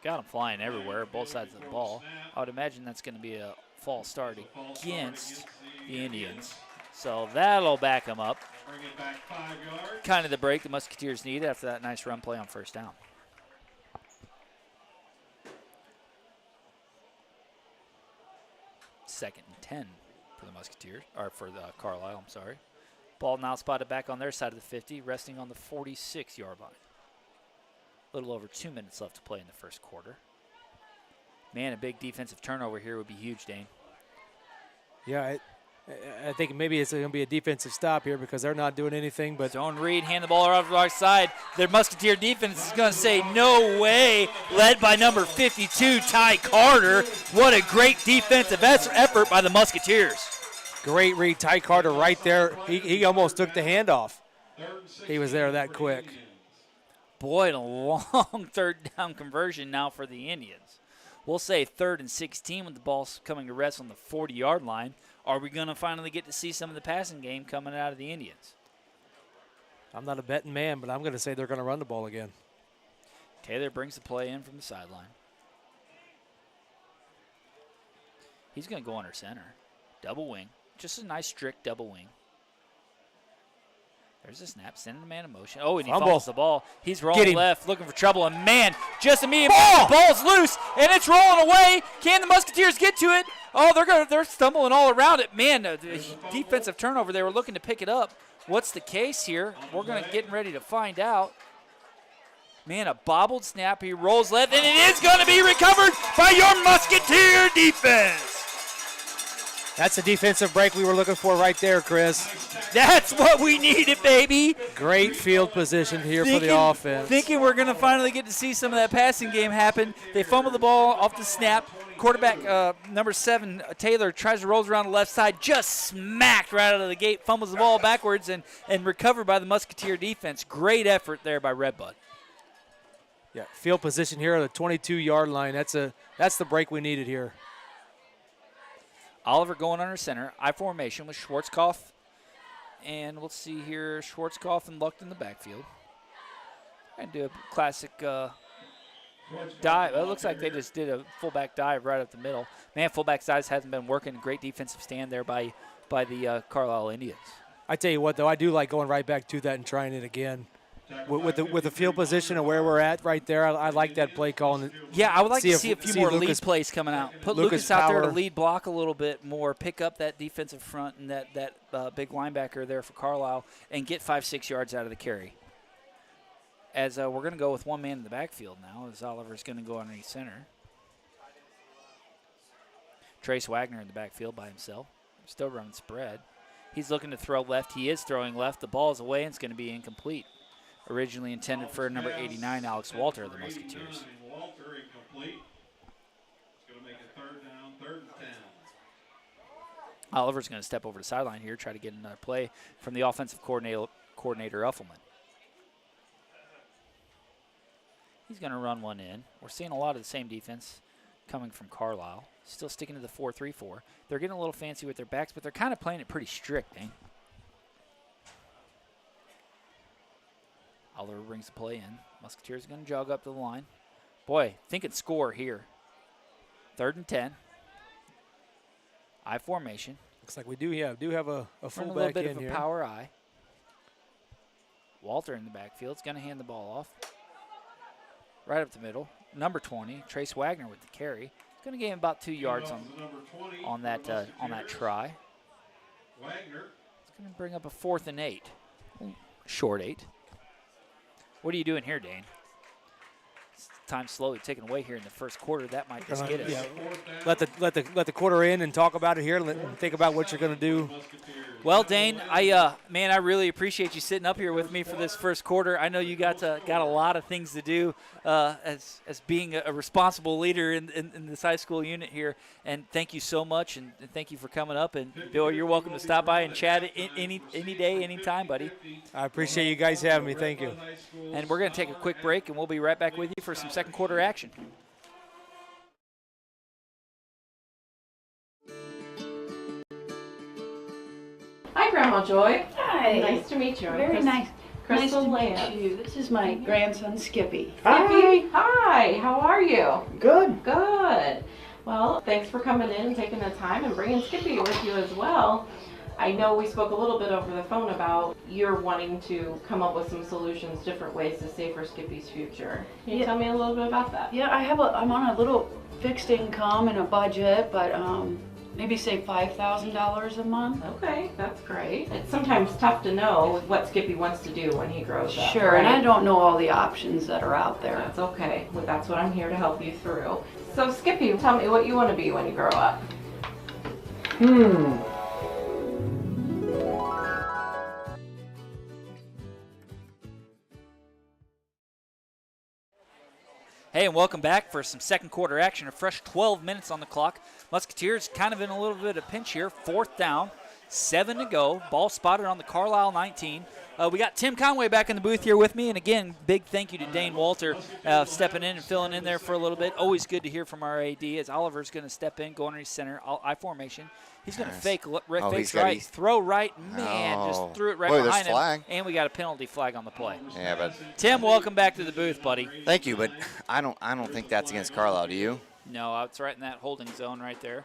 Got him flying everywhere, both sides of the ball. I would imagine that's going to be a false start against the Indians. So that'll back them up. Kind of the break the Musketeers need after that nice run play on first down. Second and 10 for the Musketeers, or for the Carlyle, I'm sorry. Ball now spotted back on their side of the 50, resting on the 46-yard line. A little over 2 minutes left to play in the first quarter. Man, a big defensive turnover here would be huge, Dane. Yeah, I think maybe it's going to be a defensive stop here because they're not doing anything but. Zone read, hand the ball off the right side. Their Musketeer defense is going to say no way, led by number 52, Ty Carter. What a great defensive effort by the Musketeers. Great read, Ty Carter right there. He almost took the handoff. He was there that quick. Boy, a long third down conversion now for the Indians. We'll say 3rd and 16 with the ball coming to rest on the 40-yard line. Are we going to finally get to see some of the passing game coming out of the Indians? I'm not a betting man, but I'm going to say they're going to run the ball again. Taylor brings the play in from the sideline. He's going to go under center. Double wing. Just a nice strict double wing. There's a snap, sending the man in motion. Oh, and he fumbles the ball. He's rolling left, looking for trouble. And, man, just immediately, the ball's loose, and it's rolling away. Can the Musketeers get to it? Oh, they're stumbling all around it. Man, the defensive turnover, they were looking to pick it up. What's the case here? We're getting ready to find out. Man, a bobbled snap. He rolls left, and it is going to be recovered by your Musketeer defense. That's the defensive break we were looking for right there, Chris. That's what we needed, baby. Great field position here for the offense. Thinking we're going to finally get to see some of that passing game happen. They fumble the ball off the snap. Quarterback number 7, Taylor, tries to roll around the left side, just smacked right out of the gate, fumbles the ball backwards, and recovered by the Musketeer defense. Great effort there by Redbud. Yeah, field position here at the 22-yard line. That's the break we needed here. Oliver going under center. I formation with Schwarzkopf. And we'll see here, Schwarzkopf and Lucht in the backfield. And do a classic dive. It looks like they just did a fullback dive right up the middle. Man, fullback dives hasn't been working. Great defensive stand there by the Carlyle Indians. I tell you what, though, I do like going right back to that and trying it again. With the field position and where we're at right there, I like that play call. Yeah, I would like to see a few more lead plays coming out. Put Lucas out there to lead block a little bit more, pick up that defensive front and that big linebacker there for Carlyle, and get 5-6 yards out of the carry. As we're going to go with one man in the backfield now, as Oliver's going to go underneath center. Trace Wagner in the backfield by himself. Still running spread. He's looking to throw left. He is throwing left. The ball is away, and it's going to be incomplete. Originally intended for number 89, Alex Walter of the Musketeers. Walter incomplete. It's going to make it 3rd down, 3rd and 10. Oliver's going to step over the sideline here, try to get another play from the offensive coordinator Uffelman. He's going to run one in. We're seeing a lot of the same defense coming from Carlyle. Still sticking to the 4-3-4. They're getting a little fancy with their backs, but they're kind of playing it pretty strict, eh? Oliver brings the play in. Musketeers going to jog up to the line. Boy, think it score here. 3rd and 10. I formation. Looks like we do have a fullback in here. A little bit of a power I. Walter in the backfield is going to hand the ball off. Right up the middle. Number 20, Trace Wagner with the carry. Going to gain about 2 yards on that try. Wagner. It's going to bring up a 4th and 8. Short 8. What are you doing here, Dane? time slowly ticking away here in the first quarter. That might just get us. Yeah, let the quarter in and talk about it here and think about what you're going to do. Well, Dane, I really appreciate you sitting up here with me for this first quarter. I know you got a lot of things to do as being a responsible leader in this high school unit here. And thank you so much, and thank you for coming up. And Bill, you're welcome to stop by and chat any day, anytime, buddy. I appreciate you guys having me. Thank you. And we're going to take a quick break, and we'll be right back with you for some second quarter action. Hi, Grandma Joy. Hi. Nice to meet you. Very nice. Crystal nice to Lamb. meet you. This is my grandson, Skippy. Skippy, hi. How are you? Good. Good. Well, thanks for coming in and taking the time and bringing Skippy with you as well. I know we spoke a little bit over the phone about you're wanting to come up with some solutions, different ways to save for Skippy's future. Can you tell me a little bit about that? Yeah, I'm on a little fixed income and a budget, but maybe say $5,000 a month. Okay, that's great. It's sometimes tough to know what Skippy wants to do when he grows up. Sure, right? and I don't know all the options that are out there. That's okay. Well, that's what I'm here to help you through. So Skippy, tell me what you want to be when you grow up. Hey, and welcome back for some second quarter action. A fresh 12 minutes on the clock. Musketeers kind of in a little bit of pinch here. 4th down, 7 to go. Ball spotted on the Carlyle 19. We got Tim Conway back in the booth here with me. And again, big thank you to Dane Walter stepping in and filling in there for a little bit. Always good to hear from our AD as Oliver's going to step in, go underneath center, I formation. He's going to fake right, throw right. Man, just threw it right behind him. Flag. And we got a penalty flag on the play. Yeah, but Tim, welcome back to the booth, buddy. Thank you, but I don't think that's against Carlyle. Do you? No, it's right in that holding zone right there.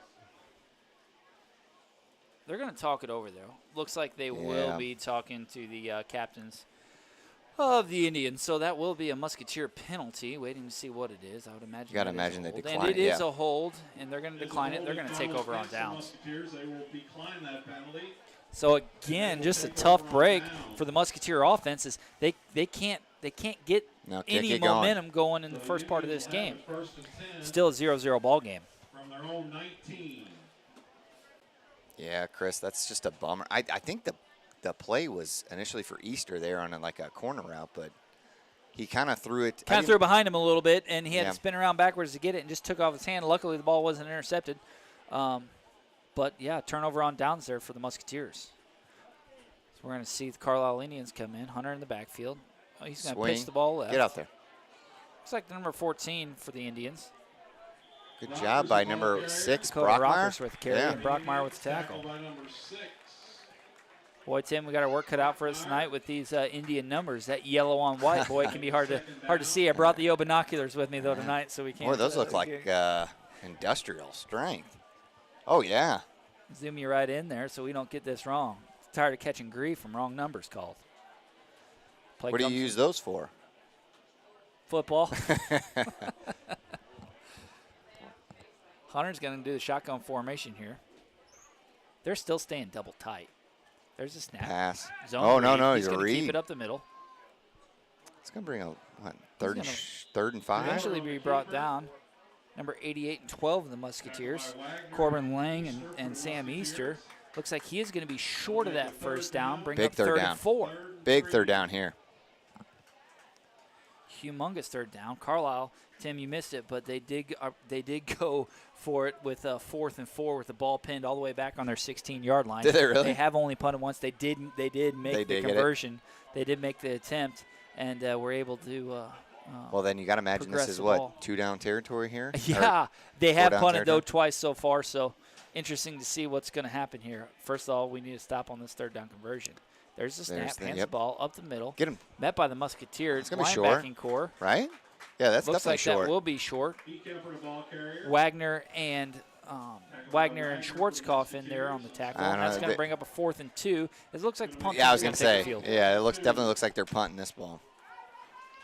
They're going to talk it over, though. Looks like they will be talking to the captains of the Indians, so that will be a Musketeer penalty. Waiting to see what it is. I would imagine. You got to imagine they decline. And it is a hold, and they're going to decline it. They're going to take over on downs. They will decline that penalty. So again, just a tough break for the Musketeer offenses. They can't get any momentum going in the first part of this game. Still a 0-0 ball game. From their own 19. Yeah, Chris, that's just a bummer. I think the play was initially for Easter there on like a corner route, but he kind of threw it. Kind of threw behind him a little bit, and he had to spin around backwards to get it and just took off his hand. Luckily, the ball wasn't intercepted. But, yeah, turnover on downs there for the Musketeers. So we're going to see the Carlyle Indians come in. Hunter in the backfield. Oh, he's going to pitch the ball left. Get out there. Looks like the number 14 for the Indians. Good job by number 6, Brockmeyer. Brockmeyer. With the carry and Brockmeyer with the tackle. Boy, Tim, we got our work cut out for us tonight with these Indian numbers. That yellow on white, boy, it can be hard to see. I brought the binoculars with me, though, tonight, so we can't. Boy, those look like industrial strength. Oh, yeah. Zoom you right in there so we don't get this wrong. Tired of catching grief from wrong numbers called. What do you use those for? Football. Hunter's going to do the shotgun formation here. They're still staying double tight. There's a snap. Pass. Zone oh, read. no, He's going to keep read. it up the middle. It's going to bring a third and 5. Eventually be brought down. Number 88 and 12 of the Musketeers, Corbin Lang and Sam Easter. Looks like he is going to be short of that first down. Bring Big up third down. and 4. Big third down here. Humongous third down. Carlyle, Tim, you missed it, but they did go for it with 4th and 4 with the ball pinned all the way back on their 16-yard line. Did they really? They have only punted once. They did make the conversion. They did make the attempt, and were able to. Well, then you got to imagine this is what, 2-down territory here? Yeah, they have punted though twice so far. So interesting to see what's going to happen here. First of all, we need to stop on this third down conversion. There's the snap, hands the ball up the middle. Get him. Met by the Musketeers. It's going to be short. Core. Right? Yeah, that's Looks definitely like short. That will be short. Wagner and Schwarzkopf in there on the tackle. That's going to bring up a 4th and 2. It looks like the punt. Yeah, I was going to say. Yeah, it definitely looks like they're punting this ball.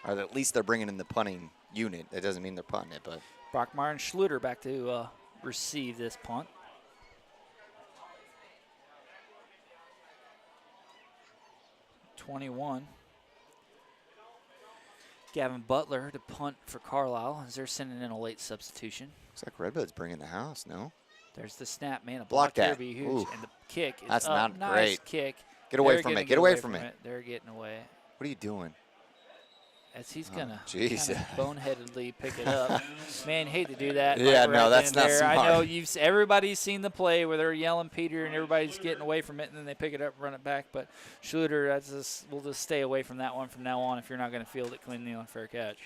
Or at least they're bringing in the punting unit. That doesn't mean they're punting it, but. Brockmeyer and Schluter back to receive this punt. Gavin Butler to punt for Carlyle as they're sending in a late substitution. Looks like Redbud's bringing the house, no? There's the snap, man. A Block block there that. would be huge. Ooh. And the kick is That's up. not Nice great. kick. Get away They're from gonna it. Get away from it. They're getting away. What are you doing? As he's going to jeez. boneheadedly pick it up. Man, hate to do that. Yeah, like no, right that's then and not there. smart. I know everybody's seen the play where they're yelling Peter and everybody's getting away from it, and then they pick it up and run it back. But Schluter, we'll just stay away from that one from now on if you're not going to field it cleanly on fair catch.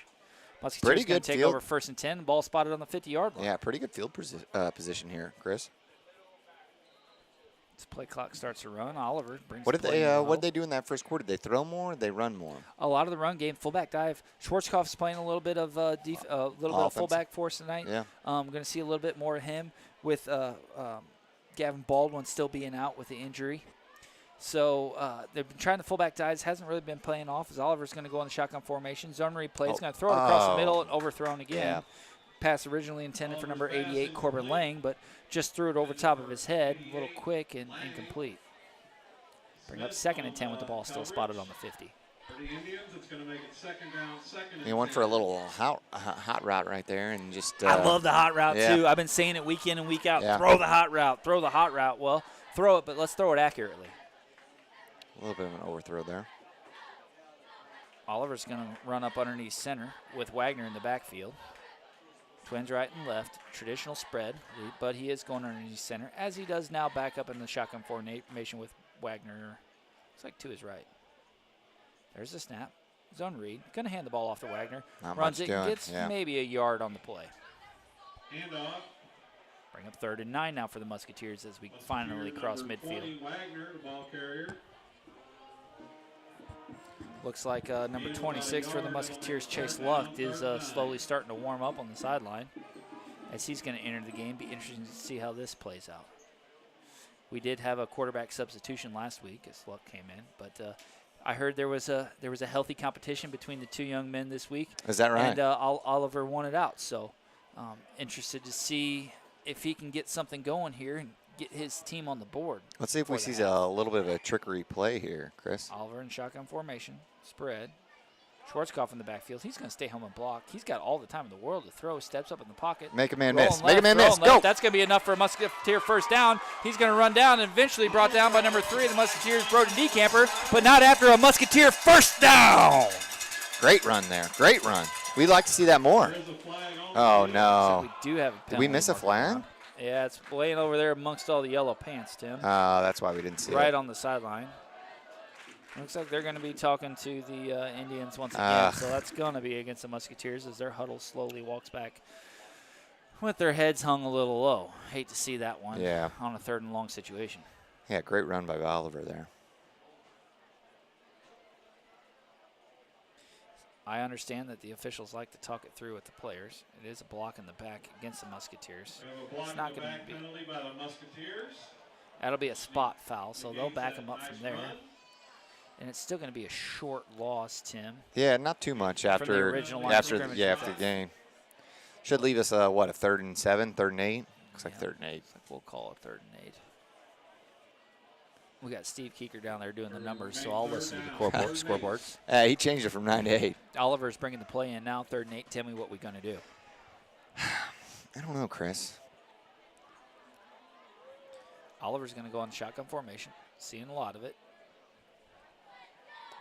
Musketeers Pretty going good to take field. over 1st and 10. Ball spotted on the 50-yard line. Yeah, pretty good field position here, Chris. This play clock starts to run. Oliver brings What the did play they in what low. did they do in that first quarter? Did they throw more? Or did they run more? A lot of the run game, fullback dive. Schwarzkopf's playing a little bit of bit of fullback for us tonight. Yeah. Going to see a little bit more of him with Gavin Baldwin still being out with the injury. So they've been trying the fullback dives. Hasn't really been playing off as Oliver's going to go in the shotgun formation. Zone replay. He's going to throw it across the middle and overthrown again. Yeah. Pass originally intended for number 88, Corbin Lang, but just threw it over top of his head. A little quick and incomplete. Bring up 2nd and 10 with the ball still spotted on the 50. For the Indians, it's going to make it 2nd down, 2nd and He went for a little hot route right there and just. I love the hot route, yeah. too. I've been saying it week in and week out. Yeah. Throw the hot route. Throw the hot route. Well, throw it, but let's throw it accurately. A little bit of an overthrow there. Oliver's going to run up underneath center with Wagner in the backfield. Twins right and left. Traditional spread, but he is going underneath center, as he does now back up in the shotgun formation with Wagner. Looks like to his right. There's the snap. Zone read. Going to hand the ball off to Wagner. Not Runs much it, doing, gets yeah. maybe a yard on the play. handoff. Bring up 3rd and 9 now for the Musketeers as we finally cross midfield. 20, Wagner, the ball carrier. Looks like number 26 for the Musketeers, Chase Lucht, is slowly starting to warm up on the sideline as he's going to enter the game. Be interesting to see how this plays out. We did have a quarterback substitution last week as Lucht came in, but I heard there was a healthy competition between the two young men this week. Is that right? And Oliver won it out, so interested to see if he can get something going here and get his team on the board. Let's see if we see a little bit of a trickery play here, Chris. Oliver in shotgun formation, spread. Schwarzkopf in the backfield. He's going to stay home and block. He's got all the time in the world to throw. Steps up in the pocket. Make a man Rolling miss. left, Make a man rolling miss. left. Go. That's going to be enough for a Musketeer first down. He's going to run down and eventually brought down by number 3 of the Musketeers, Broden Decamper, but not after a Musketeer first down. Great run there. Great run. We'd like to see that more. Oh, no. So we do have a penalty. Did we miss a flag? Yeah, it's laying over there amongst all the yellow pants, Tim. That's why we didn't see it. Right on the sideline. Looks like they're going to be talking to the Indians once again, so that's going to be against the Musketeers as their huddle slowly walks back with their heads hung a little low. Hate to see that one on a 3rd and long situation. Yeah, great run by Oliver there. I understand that the officials like to talk it through with the players. It is a block in the back against the Musketeers. It's not going to be. Penalty by the Musketeers. That'll be a spot foul, so they'll back them up from there. And it's still going to be a short loss, Tim. Yeah, not too much after the original line of scrimmage. after the game. Should leave us a 3rd and 7, 3rd and 8. Looks like 3rd and 8. We'll call it 3rd and 8. We got Steve Keeker down there doing the numbers, so I'll listen to the scoreboards. He changed it from 9 to 8. Oliver's bringing the play in now, 3rd and 8. Tell me what we're going to do. I don't know, Chris. Oliver's going to go on shotgun formation. Seeing a lot of it.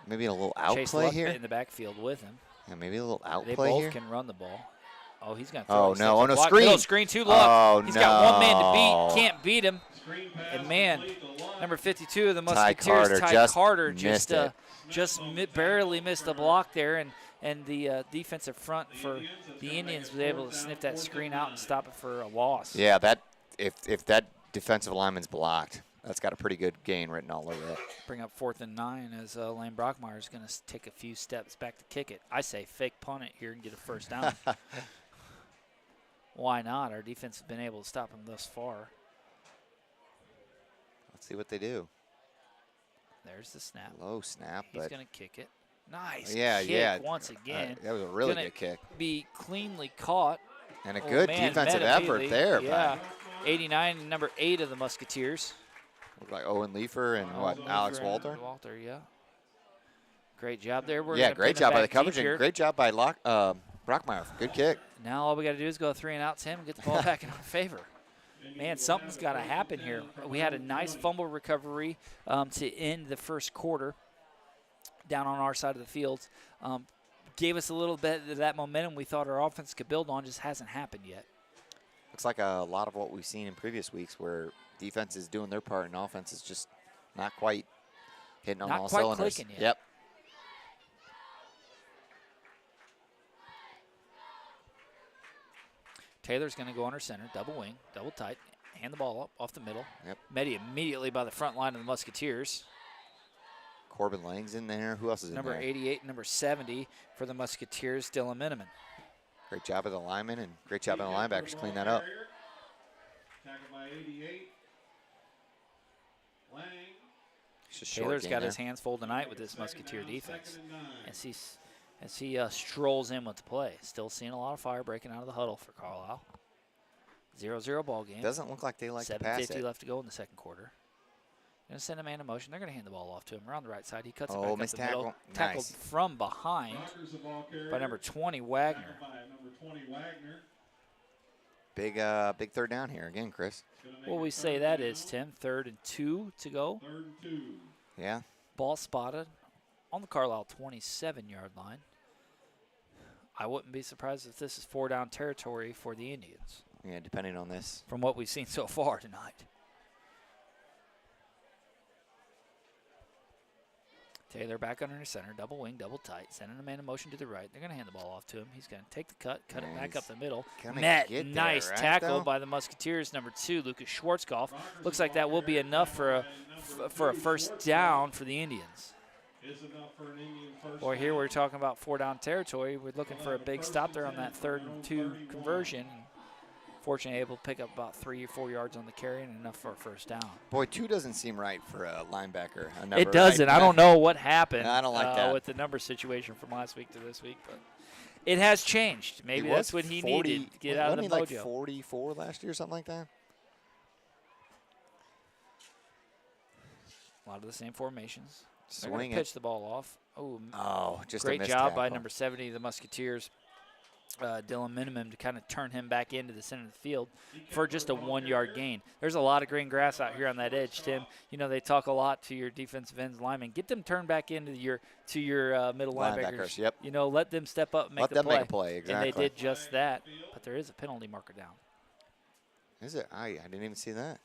Maybe a little Chase outplay Luck here. in the backfield with him. Yeah, maybe a little outplay They both here. can run the ball. Oh, he's going to throw. Oh, no. Oh, no, block. screen. Middle screen, 2 Luck. Oh, He's got one man to no. beat. Can't beat him. And, man, number 52 of the Ty Musketeers, Carter, Carter, missed it. barely missed a block there. And the defensive front for the Indians was able to sniff that screen out and stop it for a loss. Yeah, that if that defensive lineman's blocked, that's got a pretty good gain written all over it. Bring up 4th and 9 as Lane Brockmeyer is going to take a few steps back to kick it. I say fake punt it here and get a first down. Why not? Our defense has been able to stop him thus far. Let's see what they do. There's the snap. Low snap, He's but going to kick it. Nice yeah, once again. That was a really Gonna good kick. Be cleanly caught. And a good defensive effort there. Yeah, 89 and number 8 of the Musketeers. Looked like Owen Leifer and Alex Walter. Walter, yeah. Great job there. We're Yeah, gonna great pin job him by the back coverage deep here. and great job by Brockmeyer. Good kick. Now all we got to do is go 3 and out, Tim, and get the ball back in our favor. Man, something's got to happen here. We had a nice fumble recovery to end the first quarter down on our side of the field. Gave us a little bit of that momentum we thought our offense could build on. Just hasn't happened yet. Looks like a lot of what we've seen in previous weeks where defense is doing their part and offense is just not quite hitting on all cylinders. Not quite clicking yet. Yep. Taylor's going to go under center, double wing, double tight, hand the ball up off the middle. Yep. Met immediately by the front line of the Musketeers. Corbin Lang's in there. Who else is in there? Number 88, number 70 for the Musketeers, Dylan Miniman. Great job of the linemen and great job of the linebackers clean that up. Tackled by 88. Lang. Taylor's got his hands full tonight with this Musketeer defense as he strolls in with the play. Still seeing a lot of fire breaking out of the huddle for Carlyle. 0-0 ball game. Doesn't look like they like to pass it. 7:50 left to go in the second quarter. Going to send a man in motion. They're going to hand the ball off to him around the right side. He cuts it back up the middle. Tackled from behind by number 20, Wagner. Big third down here again, Chris. What we say that is, Tim, 3rd and 2 to go. Yeah. Ball spotted on the Carlyle 27-yard line. I wouldn't be surprised if this is 4-down territory for the Indians. Yeah, depending on this. From what we've seen so far tonight. Taylor back under center, double wing, double tight, sending a man in motion to the right. They're going to hand the ball off to him. He's going to take the cut it back up the middle. Nice tackle by the Musketeers, number 2, Lucas Schwarzkopf. Looks like that will be enough for a first down for the Indians. Boy, here we're talking about 4-down territory. We're looking for a big stop there on that 3rd and 2 conversion. Fortunately, able to pick up about 3 or 4 yards on the carry and enough for a first down. Boy, 2 doesn't seem right for a linebacker. It doesn't. I don't know what happened I don't like that. with the number situation from last week to this week, but it has changed. Maybe that's what he needed to get out of the mojo. Wasn't he like 44 last year or something like that? A lot of the same formations. Swing pitch the ball off. Oh, just a great missed job by tackle. number 70, the Musketeers. Dylan Minimum to kind of turn him back into the center of the field for just a 1-yard gain. There's a lot of green grass out here on that edge, Tim. You know, they talk a lot to your defensive ends linemen. Get them turned back into your middle linebackers. Yep. You know, let them step up and make Let the them play. make a play, exactly. And they did just that. But there is a penalty marker down. Is it? I didn't even see that.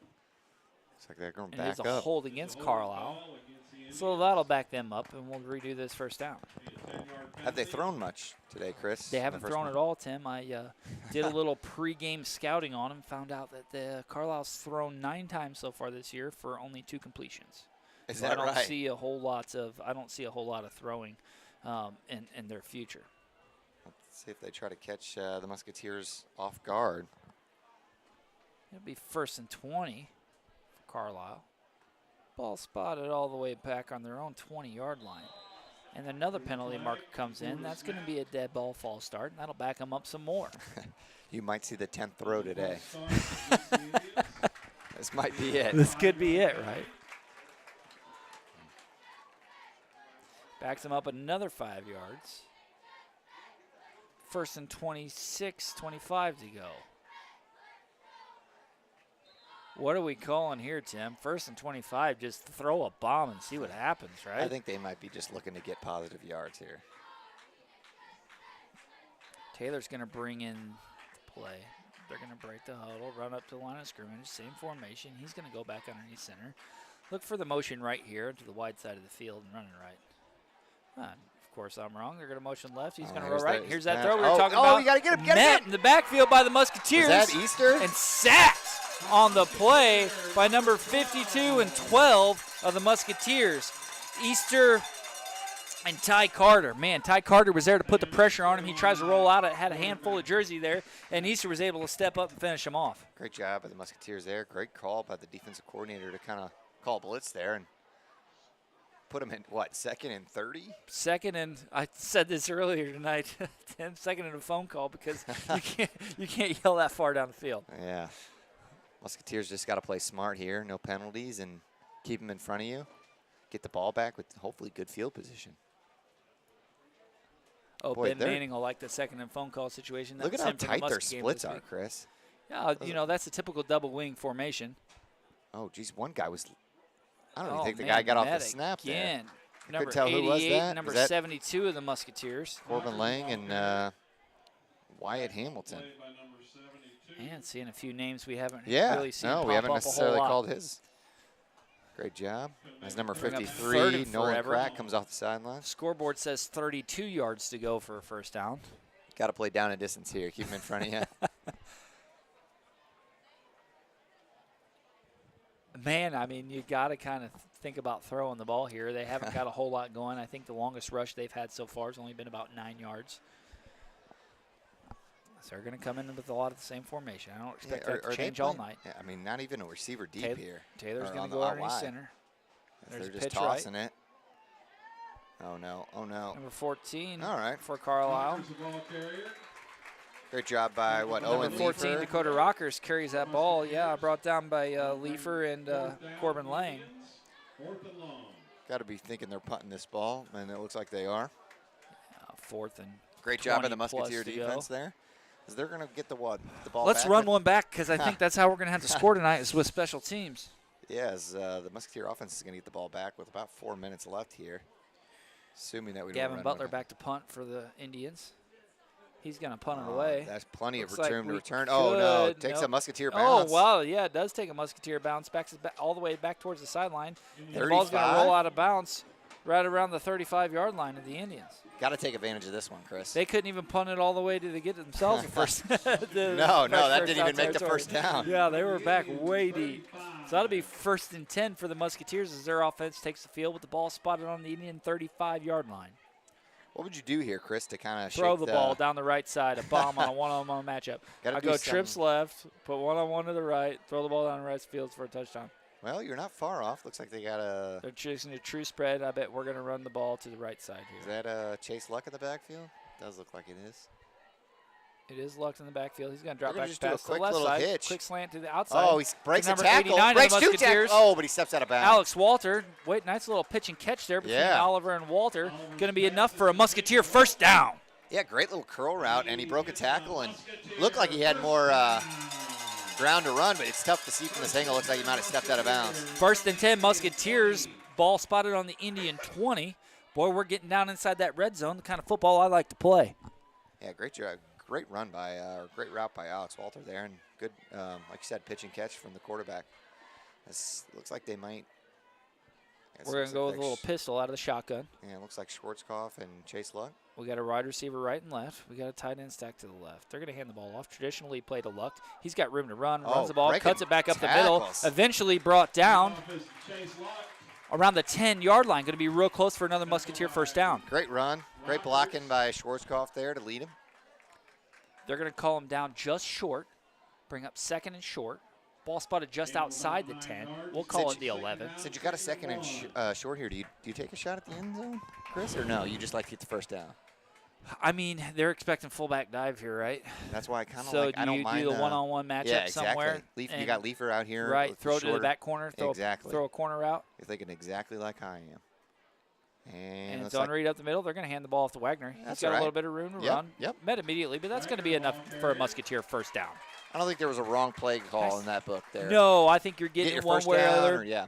Looks like they're going And back it is a up. hold against Carlyle. So that'll back them up, and we'll redo this first down. Have they thrown much today, Chris? They haven't thrown at all, Tim. I did a little pregame scouting on them, found out that the Carlisle's thrown 9 times so far this year for only 2 completions. Is So that I don't right? see a whole lot of throwing in their future. Let's see if they try to catch the Musketeers off guard. It'll be 1st and 20 for Carlisle. Ball spotted all the way back on their own 20-yard line. And another penalty marker comes in. That's going to be a dead ball false start, and that'll back them up some more. You might see the 10th throw today. This might be it. This could be it, right? Backs them up another 5 yards. 1st and 26, 25 to go. What are we calling here, Tim? 1st and 25, just throw a bomb and see what happens, right? I think they might be just looking to get positive yards here. Taylor's going to bring in the play. They're going to break the huddle, run up to the line of scrimmage, same formation. He's going to go back underneath center. Look for the motion right here to the wide side of the field and running right. Of course, I'm wrong. They're going to motion left. He's going to roll right. Here's that throw we were talking about. You got to get him. Met in the backfield by the Musketeers. Is that Easter? And sacked on the play by number 52 and 12 of the Musketeers. Easter and Ty Carter. Man, Ty Carter was there to put the pressure on him. He tries to roll out. It had a handful of jersey there, and Easter was able to step up and finish him off. Great job by the Musketeers there. Great call by the defensive coordinator to kind of call blitz there and put him in, what, 2nd and 30? Second, and I said this earlier tonight, Tim, second in a phone call because you can't yell that far down the field. Yeah. Musketeers just got to play smart here. No penalties and keep them in front of you. get the ball back with hopefully good field position. Oh, Boy, Ben Manning will like the second and phone call situation. Look at That's how him from the tight their Musket game splits this are, week. Chris. Yeah, you know, that's a typical double wing formation. Oh, geez, one guy was – I don't even Oh, think the man, guy got off met the snap there. again. I Number couldn't tell who was 88, that. number Was that 72 of the Musketeers. Corbin Lang and Wyatt Hamilton. And seeing a few names we haven't Yeah, really seen no, pop we haven't up necessarily a whole lot. called his. Great job. As number Bring up 53, third and Nolan forever. Crack comes off the sideline. Scoreboard says 32 yards to go for a first down. Got to play down and distance here. Keep him in front of you. Man, I mean, you got to kind of think about throwing the ball here. They haven't got a whole lot going. I think the longest rush they've had so far has only been about 9 yards. So they're going to come in with a lot of the same formation. I don't expect that to change all night. Yeah, I mean, not even a receiver deep here. Taylor's Or going on to the go out underneath wide. center. If There's they're a just pitch tossing it. Oh, no. Oh, no. Number 14 All right. for Carlyle. Great job by, what, Number Owen 14, Leifer. Dakota Rockers carries that ball. Yeah, brought down by Leifer and Corbin Lang. Got to be thinking they're punting this ball, and it looks like they are. Fourth and Great job by the 20 plus Musketeer to defense go. there. Because they're going to get the ball Let's back. run one back because I think that's how we're going to have to score tonight is with special teams. Yes, the Musketeer offense is going to get the ball back with about 4 minutes left here. Assuming that we don't Gavin run Butler one. back to punt for the Indians. He's going to punt it away. That's plenty of Looks like room to we return. Oh, no. could- Takes nope. a Musketeer bounce. Oh, wow. Yeah, it does take a Musketeer bounce. Backs it back all the way back towards the sideline. And the ball's going to 35? roll out of bounds right around the 35-yard line of the Indians. Got to take advantage of this one, Chris. They couldn't even punt it all the way to get themselves the first. No, that didn't even make the first down. Yeah, they were back way deep. So that'll be 1st and 10 for the Musketeers as their offense takes the field with the ball spotted on the Indian 35-yard line. What would you do here, Chris, to kind of Throw the ball down the right side, a bomb on a one-on-one matchup. Gotta I do go something. trips left, put one-on-one to the right, throw the ball down the right field for a touchdown. Well, you're not far off. Looks like they got a. They're choosing a true spread. I bet we're going to run the ball to the right side here. Is that Chase Luck in the backfield? Does look like it is. It is Lucht in the backfield. He's going to drop They're gonna back just do a pass to the quick left little side. hitch. Quick slant to the outside. Oh, he breaks to a number tackle. 89 of the Breaks two Musketeers. tackles. Oh, but he steps out of bounds. Alex Walter. Wait, nice little pitch and catch there between Yeah. Oliver and Walter. Going to be enough for a Musketeer first down. Yeah, great little curl route, and he broke a tackle and looked like he had more ground to run, but it's tough to see from this angle. Looks like he might have stepped out of bounds. 1st and 10, Musketeers. Ball spotted on the Indian 20. Boy, we're getting down inside that red zone, the kind of football I like to play. Yeah, great job. Great run by, or great route by Alex Walter there, and good, like you said, pitch and catch from the quarterback. This looks like they might. We're going to go with a little pistol out of the shotgun. Yeah, it looks like Schwarzkopf and Chase Luck. We got a wide receiver right and left. We got a tight end stack to the left. They're going to hand the ball off. Traditionally play to Lucht. He's got room to run, runs the ball, cuts it back up the middle. Eventually brought down around the 10-yard line. Going to be real close for another Musketeer first down. Great run. Great blocking by Schwarzkopf there to lead him. They're going to call him down just short, bring up 2nd and short. Ball spotted just outside the 10. We'll call it the 11. Since you got a 2nd and short here, do you take a shot at the end zone, Chris, or no? You just like to get the first down? I mean, they're expecting fullback dive here, right? That's why I kind of so like. I don't mind. So do the one-on-one matchup yeah, exactly. somewhere. You got Leifer out here. Right, with throw it shorter. to the back corner. Throw a corner route. You're thinking exactly like I am. And it's on read up the middle. They're going to hand the ball off to Wagner. He's got a little bit of room to run. Yep. Met immediately, but that's going to be enough for a Musketeer first down. I don't think there was a wrong play call in that book there. No, I think you're getting your one first way or down, other. yeah.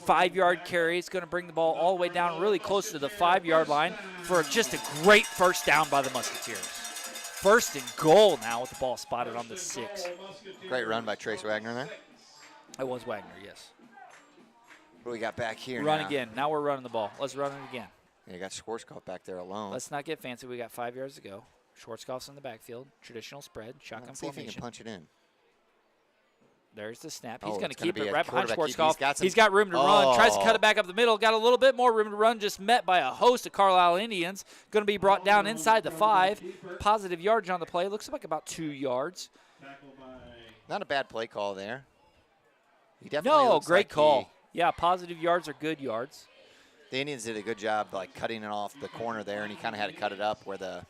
5-yard carry. It's going to bring the ball all the way down really close to the 5-yard line for just a great first down by the Musketeers. 1st and goal now with the ball spotted on the 6. Great run by Trace Wagner there. It was Wagner, yes. What do we got back here Run now? again. Now we're running the ball. Let's run it again. Yeah, you got Schwarzkopf back there alone. Let's not get fancy. We got 5 yards to go. Schwarzkopf's in the backfield. Traditional spread. Shotgun Let's see if he formation. can punch it in. There's the snap. Oh, He's going it's to keep gonna it be a right behind quarterback keep. Schwarzkopf. He's got room to run. Tries to cut it back up the middle. Got a little bit more room to run. Just met by a host of Carlyle Indians. Going to be brought down inside the 5. Positive yardage on the play. Looks like about 2 yards. Not a bad play call there. He definitely No, looks great like call. Yeah, positive yards are good yards. The Indians did a good job like cutting it off the corner there, and he kind of had to cut it up where the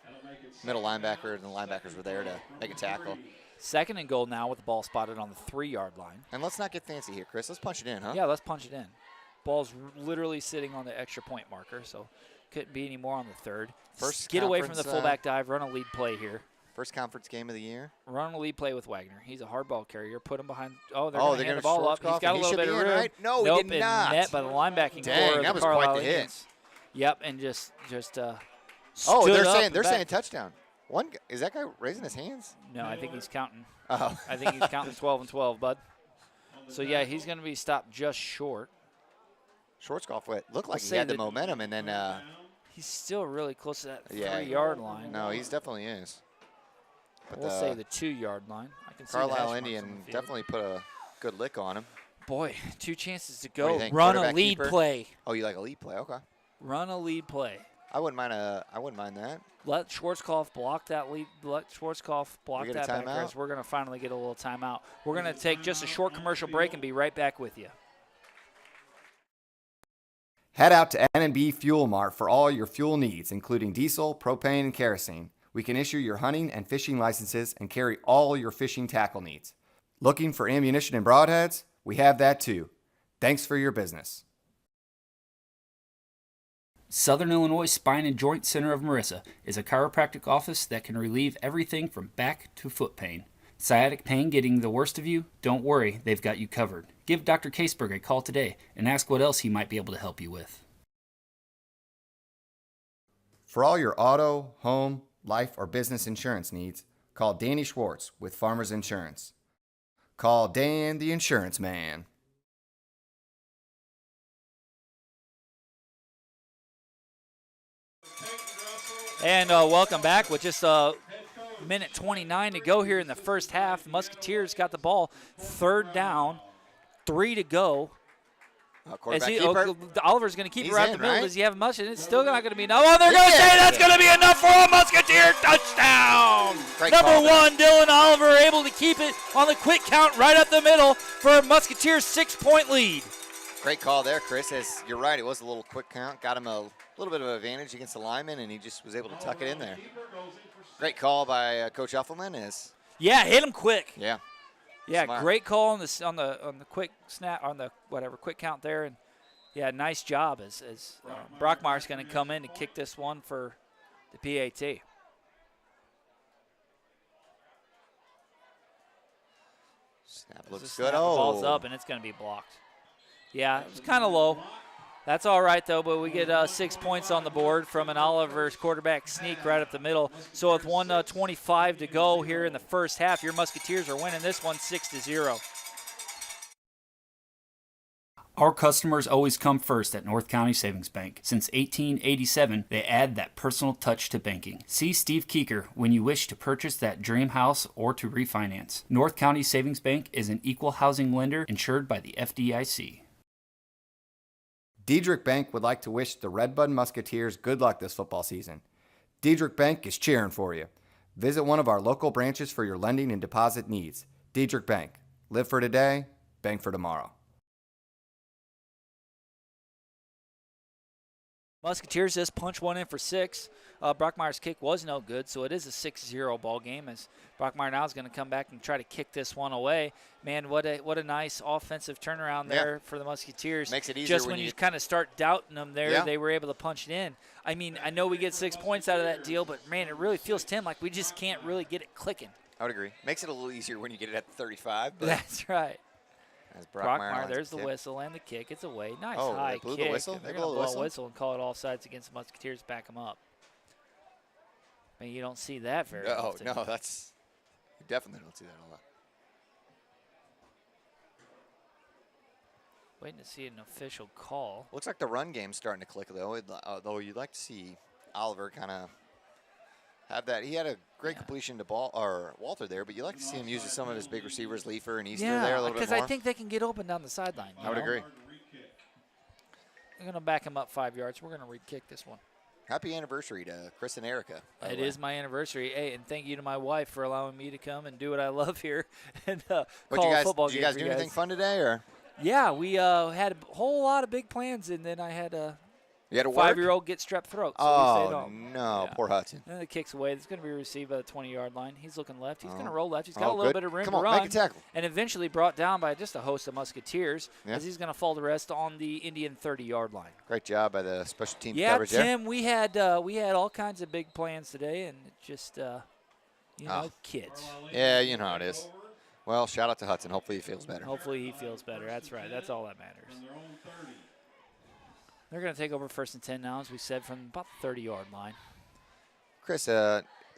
middle linebacker and the linebackers were there to make a tackle. 2nd and goal now with the ball spotted on the 3-yard line. And let's not get fancy here, Chris. Let's punch it in, huh? Yeah, let's punch it in. Ball's literally sitting on the extra point marker, so couldn't be any more on the third. First Get away from the conference, fullback dive, run a lead play here. First conference game of the year. Run a lead play with Wagner. He's a hard ball carrier. Put him behind. Oh, they're Oh, going they're to hand gonna the ball up. Schwarzkopf, He's got a and he little should bit be of in, room. right? No, he nope, did and not. net by the linebacking Dang, core of that the was quite Carlyle the hit. Indians. Yep, and just Oh, stood they're up saying and they're back. saying touchdown. Is that guy raising his hands? No, I think he's counting. Oh. I think he's counting 12 and 12, bud. So, yeah, he's going to be stopped just short. Schwarzkopf looked like We'll he had say the momentum, and then he's still really close to that yeah, 3-yard line. No, he's definitely is. But We'll say the 2-yard line. I can see the hash Carlyle marks Indian on the field. definitely put a good lick on him. Boy, 2 chances to What do you go. think, Run a quarterback lead keeper? play. Oh, you like a lead play? Okay. Run a lead play. I wouldn't mind that. Let Schwarzkopf block that lead. Let Schwarzkopf block We get a that back. timeout? As we're going to finally get a little timeout. We're going to take just a short commercial break and be right back with you. Head out to N&B Fuel Mart for all your fuel needs, including diesel, propane, and kerosene. We can issue your hunting and fishing licenses and carry all your fishing tackle needs. Looking for ammunition and broadheads? We have that too. Thanks for your business. Southern Illinois Spine and Joint Center of Marissa is a chiropractic office that can relieve everything from back to foot pain. Sciatic pain getting the worst of you? Don't worry, they've got you covered. Give Dr. Caseberg a call today and ask what else he might be able to help you with. For all your auto, home, life, or business insurance needs, call Danny Schwartz with Farmers Insurance. Call Dan the Insurance Man. And welcome back with just a minute 29 to go here in the first half. The Musketeers got the ball, 3rd down, 3 to go. Oliver's going to keep it right in the middle. Right? Does he have much? And it's still not going to be enough. Oh, they're going to say that's going to be enough for a Musketeer touchdown. Number 1, Dylan Oliver, able to keep it on the quick count right up the middle for a Musketeers 6-point lead. Great call there, Chris. As you're right, it was a little quick count. Got him a little bit of an advantage against the lineman, and he just was able to tuck it in there. Great call by Coach Uffelman. Yeah, hit him quick. Yeah. Yeah, Smart. great call on the quick snap, on the quick count there, and yeah, nice job as Brockmeyer's going to come in to kick this one for the PAT. Snap looks Snap, good. the ball's up, and it's going to be blocked. Yeah, it was kind of low. That's all right, though, but we get 6 points on the board from an Oliver's quarterback sneak right up the middle. So with 1:25 to go here in the first half, your Musketeers are winning this one 6-0. Our customers always come first at North County Savings Bank. Since 1887, they add that personal touch to banking. See Steve Keeker when you wish to purchase that dream house or to refinance. North County Savings Bank is an equal housing lender insured by the FDIC. Diedrich Bank would like to wish the Redbud Musketeers good luck this football season. Diedrich Bank is cheering for you. Visit one of our local branches for your lending and deposit needs. Diedrich Bank. Live for today, bank for tomorrow. Musketeers just punch one in for 6. Brockmeyer's kick was no good, so it is a 6-0 ball game as Brockmeyer now is going to come back and try to kick this one away. Man, what a nice offensive turnaround there for the Musketeers. Makes it easier just when you kind of start doubting them there, they were able to punch it in. I mean, I know we get 6 points out of that deal, but man, it really feels, Tim, like we just can't really get it clicking. I would agree. Makes it a little easier when you get it at the 35. But that's right. As Brockmeyer, there's the whistle and the kick. It's away. Nice high they blew kick. the whistle? They're They going to blow blow the a whistle and call it offsides against the Musketeers, back them up. I mean, you don't see that very often. No, that's – you definitely don't see that a lot. Waiting to see an official call. Looks like the run game's starting to click, though. Though you'd like to see Oliver kind of have that. He had a great completion to Walter there, but you like to see him use some of his big receivers, Leifer and Easter there a little bit more. because I think they can get open down the sideline. I would agree. We're going to back him up 5 yards. We're going to re-kick this one. Happy anniversary to Chris and Erica. It is my anniversary. Hey, and thank you to my wife for allowing me to come and do what I love here and call a football game. Did you guys do anything fun today? Or? Yeah, we had a whole lot of big plans, and then I had You had to work? 5-year-old gets strep throat. So oh, he stayed home. No. Yeah. Poor Hudson. And the kick's away. It's going to be received by the 20-yard line. He's looking left. He's going to Oh. roll left. He's got a Oh, little good. bit of room Come to on, run. make a tackle. And eventually brought down by just a host of Musketeers Yeah. as he's going to fall to rest on the Indian 30-yard line. Great job by the special team Yeah, coverage there. Tim, we had all kinds of big plans today, and it just, kids. Yeah, you know how it is. Well, shout out to Hudson. Hopefully he feels better. Hopefully he feels better. That's right. That's all that matters. They're going to take over 1st and 10 now, as we said, from about the 30-yard line. Chris,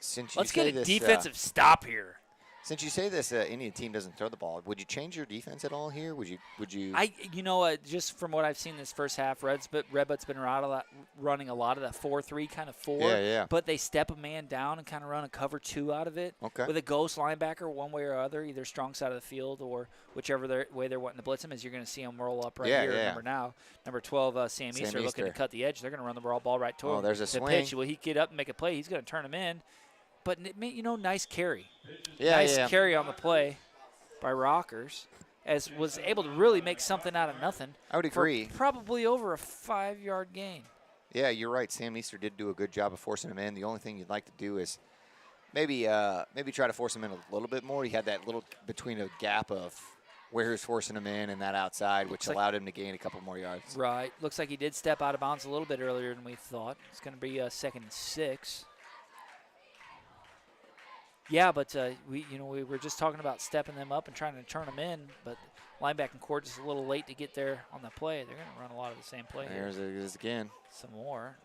since you Let's say get a this, defensive stop here. Since you say this Indian team doesn't throw the ball, would you change your defense at all here? Would you? Just from what I've seen this first half, Redbud's been running a lot of that 4-3 kind of 4. Yeah. But they step a man down and kind of run a cover 2 out of it. Okay. With a ghost linebacker one way or other, either strong side of the field or whichever way they're wanting to blitz him, as you're going to see them roll up right here. Number 12, Sam Easter looking to cut the edge. They're going to run the ball right to him. Oh, there's a the swing. pitch. Will he get up and make a play? He's going to turn him in. But, nice carry. Yeah, nice carry on the play by Rockers, as was able to really make something out of nothing. I would agree. For probably over a 5-yard gain. Yeah, you're right. Sam Easter did do a good job of forcing him in. The only thing you'd like to do is maybe try to force him in a little bit more. He had that little between a gap of where he was forcing him in and that outside, which allowed him to gain a couple more yards. Right. Looks like he did step out of bounds a little bit earlier than we thought. It's going to be 2nd and 6. Yeah, but we were just talking about stepping them up and trying to turn them in, but linebacking core just a little late to get there on the play. They're going to run a lot of the same play There's here. it is again. Some more.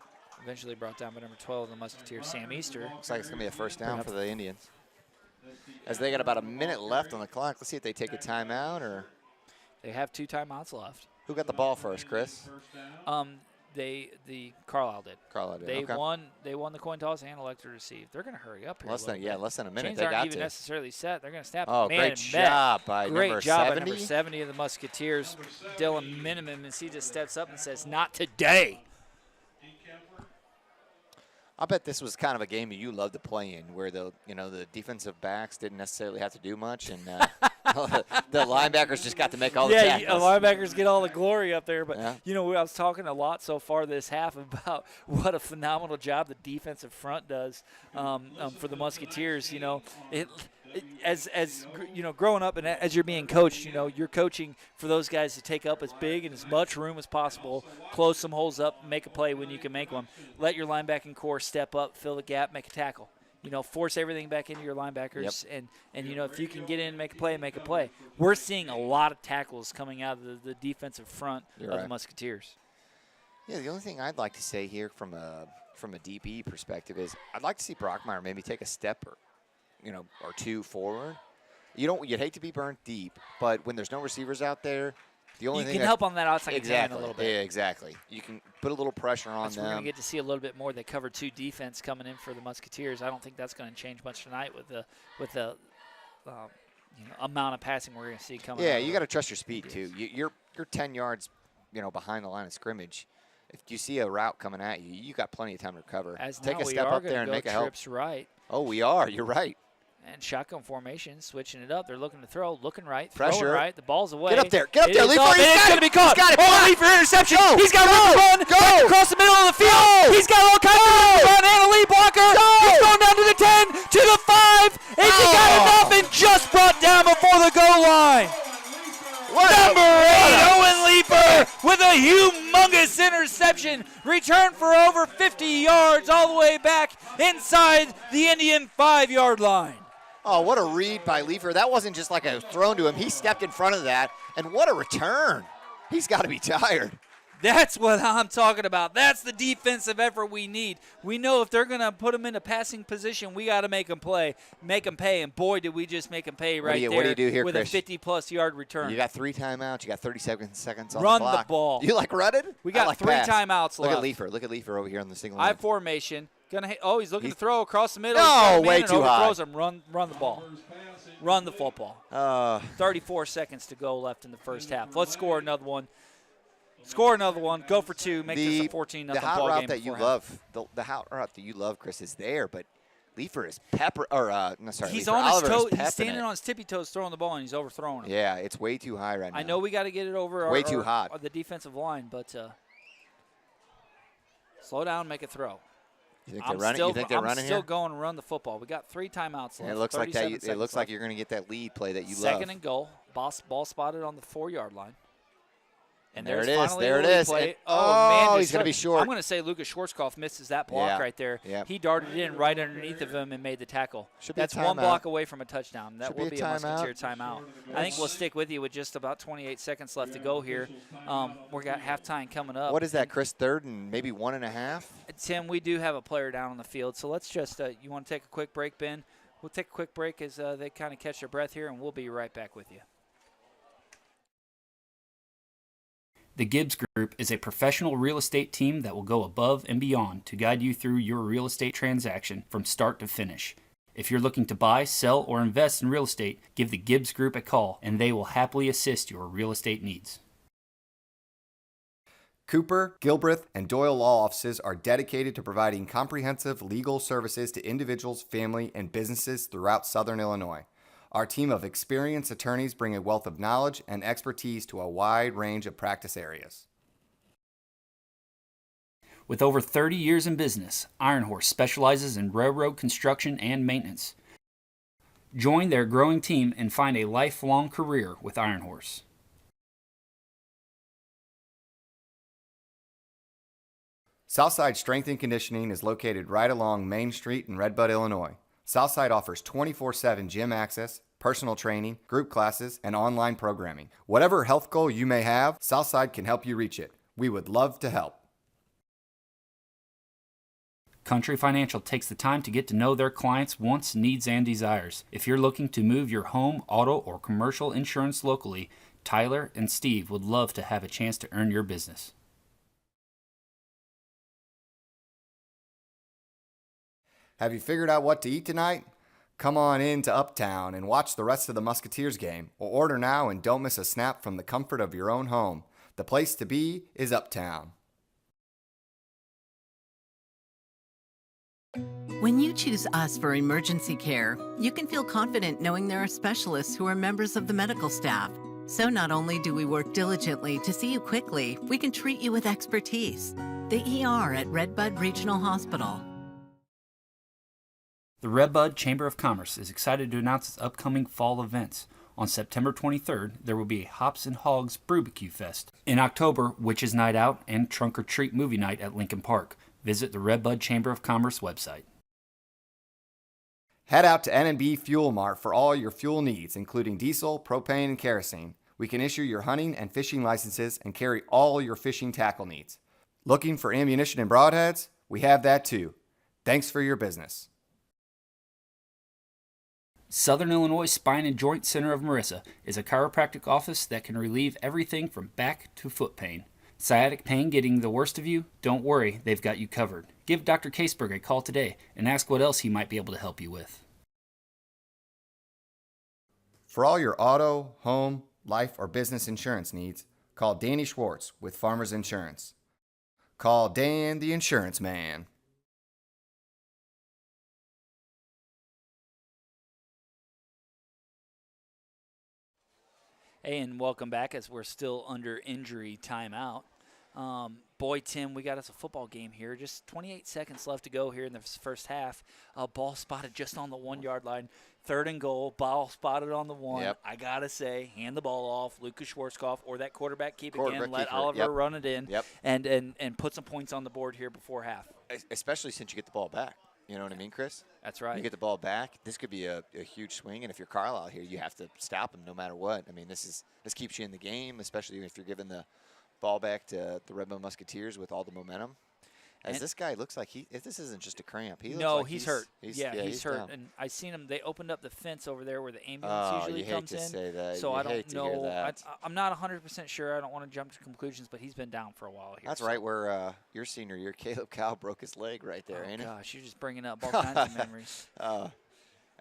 Eventually brought down by number 12, the Musketeers, Sam Easter. Looks like it's going to be a first down for the Indians. As they got about a minute left on the clock. Let's see if they take a timeout or. They have 2 timeouts left. Who got the ball first, Chris? The Carlyle did. Carlyle did. They okay. won. They won the coin toss and elected to receive. They're going to hurry up here. Less than a minute. Chains they aren't got even to. necessarily set. They're going to snap. Oh, Man great job by great number job 70. by number 70 of the Musketeers, Dylan Miniman, as he just steps up and says, "Not today." I bet this was kind of a game that you loved to play in, where the defensive backs didn't necessarily have to do much, and the linebackers just got to make all the tackles. Yeah, linebackers get all the glory up there. But Yeah. I was talking a lot so far this half about what a phenomenal job the defensive front does for the Musketeers. As growing up and as you're being coached, you're coaching for those guys to take up as big and as much room as possible, close some holes up, make a play when you can make one. Let your linebacking core step up, fill the gap, make a tackle. Force everything back into your linebackers, and if you can get in and make a play. We're seeing a lot of tackles coming out of the defensive front of the Musketeers. Yeah, the only thing I'd like to say here from a DB perspective is I'd like to see Brockmeyer maybe take a step or 2 forward. You'd hate to be burnt deep, but when there's no receivers out there, the only you thing can help on that outside hand a little bit. Yeah, exactly. You can put a little pressure on them. We're going to get to see a little bit more. They cover 2 defense coming in for the Musketeers. I don't think that's going to change much tonight with the amount of passing we're going to see coming. Yeah, you got to trust your speed too. You're 10 yards, behind the line of scrimmage. If you see a route coming at you, you got plenty of time to recover. Take a step up there and make a help. Right. Oh, we are. You're right. And shotgun formation, switching it up. They're looking to throw, looking right, Pressure. throwing right. The ball's away. Get up there, Leaper. It's going to be caught. He's got it. Oh, Leaper interception. Go. He's got room to run. Go. Across the middle of the field. Go. He's got all kinds of room to run. And a lead blocker. Go. He's going down to the 10, to the 5. And he got enough and just brought down before the goal line. Number 8, Owen Leaper with a humongous interception. Return for over 50 yards all the way back inside the Indian 5-yard line. Oh, what a read by Leaper. That wasn't just like a thrown to him. He stepped in front of that, and what a return. He's got to be tired. That's what I'm talking about. That's the defensive effort we need. We know if they're going to put them in a passing position, we got to make them play, make them pay. And, boy, did we just make them pay right there what do you do here, with Chris? a 50-plus yard return. You got 3 timeouts. You got 30 seconds on Run the clock. the ball. You like running? We got like 3 pass. timeouts Look left. Look at Leaper over here on the single line. I formation. He's looking to throw across the middle. No, way too high. Throws him. Run the ball. Run the football. 34 seconds to go left in the first half. Let's score another one. Score another one. Go for 2. Make this a 14-0 ball game. The hot route that you love, the hot route that you love, Chris, is there, but Leaper is He's on his toes. He's standing on his tippy toes throwing the ball, and he's overthrowing him. Yeah, it's way too high right now. I know we got to get it over way too hot. The defensive line, but Slow down, make a throw. You think they're running? You think they're running I'm still here? going to run the football. We got 3 timeouts left. And it looks like that. It looks like you're going to get that lead play that you love. 2nd and goal. Ball spotted on the 4-yard line. And there it is. There it is. Man, he's going to be short. I'm going to say Lucas Schwarzkopf misses that block right there. Yeah. He darted in right underneath of him and made the tackle. That's 1 block away from a touchdown. That will be a Musketeer timeout. I think we'll stick with you with just about 28 seconds left to go here. We got halftime coming up. What is that, Chris? 3rd and maybe 1.5? Tim, we do have a player down on the field, so let's just you want to take a quick break, Ben? We'll take a quick break as they kind of catch their breath here, and we'll be right back with you. The Gibbs Group is a professional real estate team that will go above and beyond to guide you through your real estate transaction from start to finish. If you're looking to buy, sell, or invest in real estate, give the Gibbs Group a call, and they will happily assist your real estate needs. Cooper, Gilbreth, and Doyle law offices are dedicated to providing comprehensive legal services to individuals, family, and businesses throughout Southern Illinois. Our team of experienced attorneys bring a wealth of knowledge and expertise to a wide range of practice areas. With over 30 years in business, Iron Horse specializes in railroad construction and maintenance. Join their growing team and find a lifelong career with Iron Horse. Southside Strength and Conditioning is located right along Main Street in Red Bud, Illinois. Southside offers 24/7 gym access, personal training, group classes, and online programming. Whatever health goal you may have, Southside can help you reach it. We would love to help. Country Financial takes the time to get to know their clients' wants, needs, and desires. If you're looking to move your home, auto, or commercial insurance locally, Tyler and Steve would love to have a chance to earn your business. Have you figured out what to eat tonight? Come on in to Uptown and watch the rest of the Musketeers game, or order now and don't miss a snap from the comfort of your own home. The place to be is Uptown. When you choose us for emergency care, you can feel confident knowing there are specialists who are members of the medical staff. So not only do we work diligently to see you quickly, we can treat you with expertise. The ER at Red Bud Regional Hospital. The Redbud Chamber of Commerce is excited to announce its upcoming fall events. On September 23rd, there will be a Hops and Hogs Barbecue Fest. In October, Witches Night Out and Trunk or Treat Movie Night at Lincoln Park. Visit the Redbud Chamber of Commerce website. Head out to N&B Fuel Mart for all your fuel needs, including diesel, propane, and kerosene. We can issue your hunting and fishing licenses and carry all your fishing tackle needs. Looking for ammunition and broadheads? We have that too. Thanks for your business. Southern Illinois Spine and Joint Center of Marissa is a chiropractic office that can relieve everything from back to foot pain. Sciatic pain getting the worst of you? Don't worry, they've got you covered. Give Dr. Caseberg a call today and ask what else he might be able to help you with. For all your auto, home, life, or business insurance needs, call Danny Schwartz with Farmers Insurance. Call Dan the Insurance Man. Hey, and welcome back as we're still under injury timeout. Boy, Tim, we got us a football game here. Just 28 seconds left to go here in the first half. Ball spotted just on the 1-yard line. 3rd and goal. Ball spotted on the 1. Yep. I got to say, hand the ball off. Lucas Schwarzkopf or that quarterback keep Quarterback again. Let keeper. Oliver Yep. run it in Yep. and put some points on the board here before half. Especially since you get the ball back. You know what I mean, Chris? That's right. You get the ball back. This could be a huge swing, and if you're Carlyle here, you have to stop him no matter what. I mean, this keeps you in the game, especially if you're giving the ball back to the Red Bud Musketeers with all the momentum. As this guy looks like this isn't just a cramp. He looks like he's hurt. He's hurt. down. And I seen him. They opened up the fence over there where the ambulance usually comes in. You hate to say that. So you I don't hate to know. hear that. I'm not 100% sure. I don't want to jump to conclusions, but he's been down for a while here. That's right where your senior year, Caleb Cow broke his leg right there, ain't it? Gosh, you're just bringing up all kinds of memories.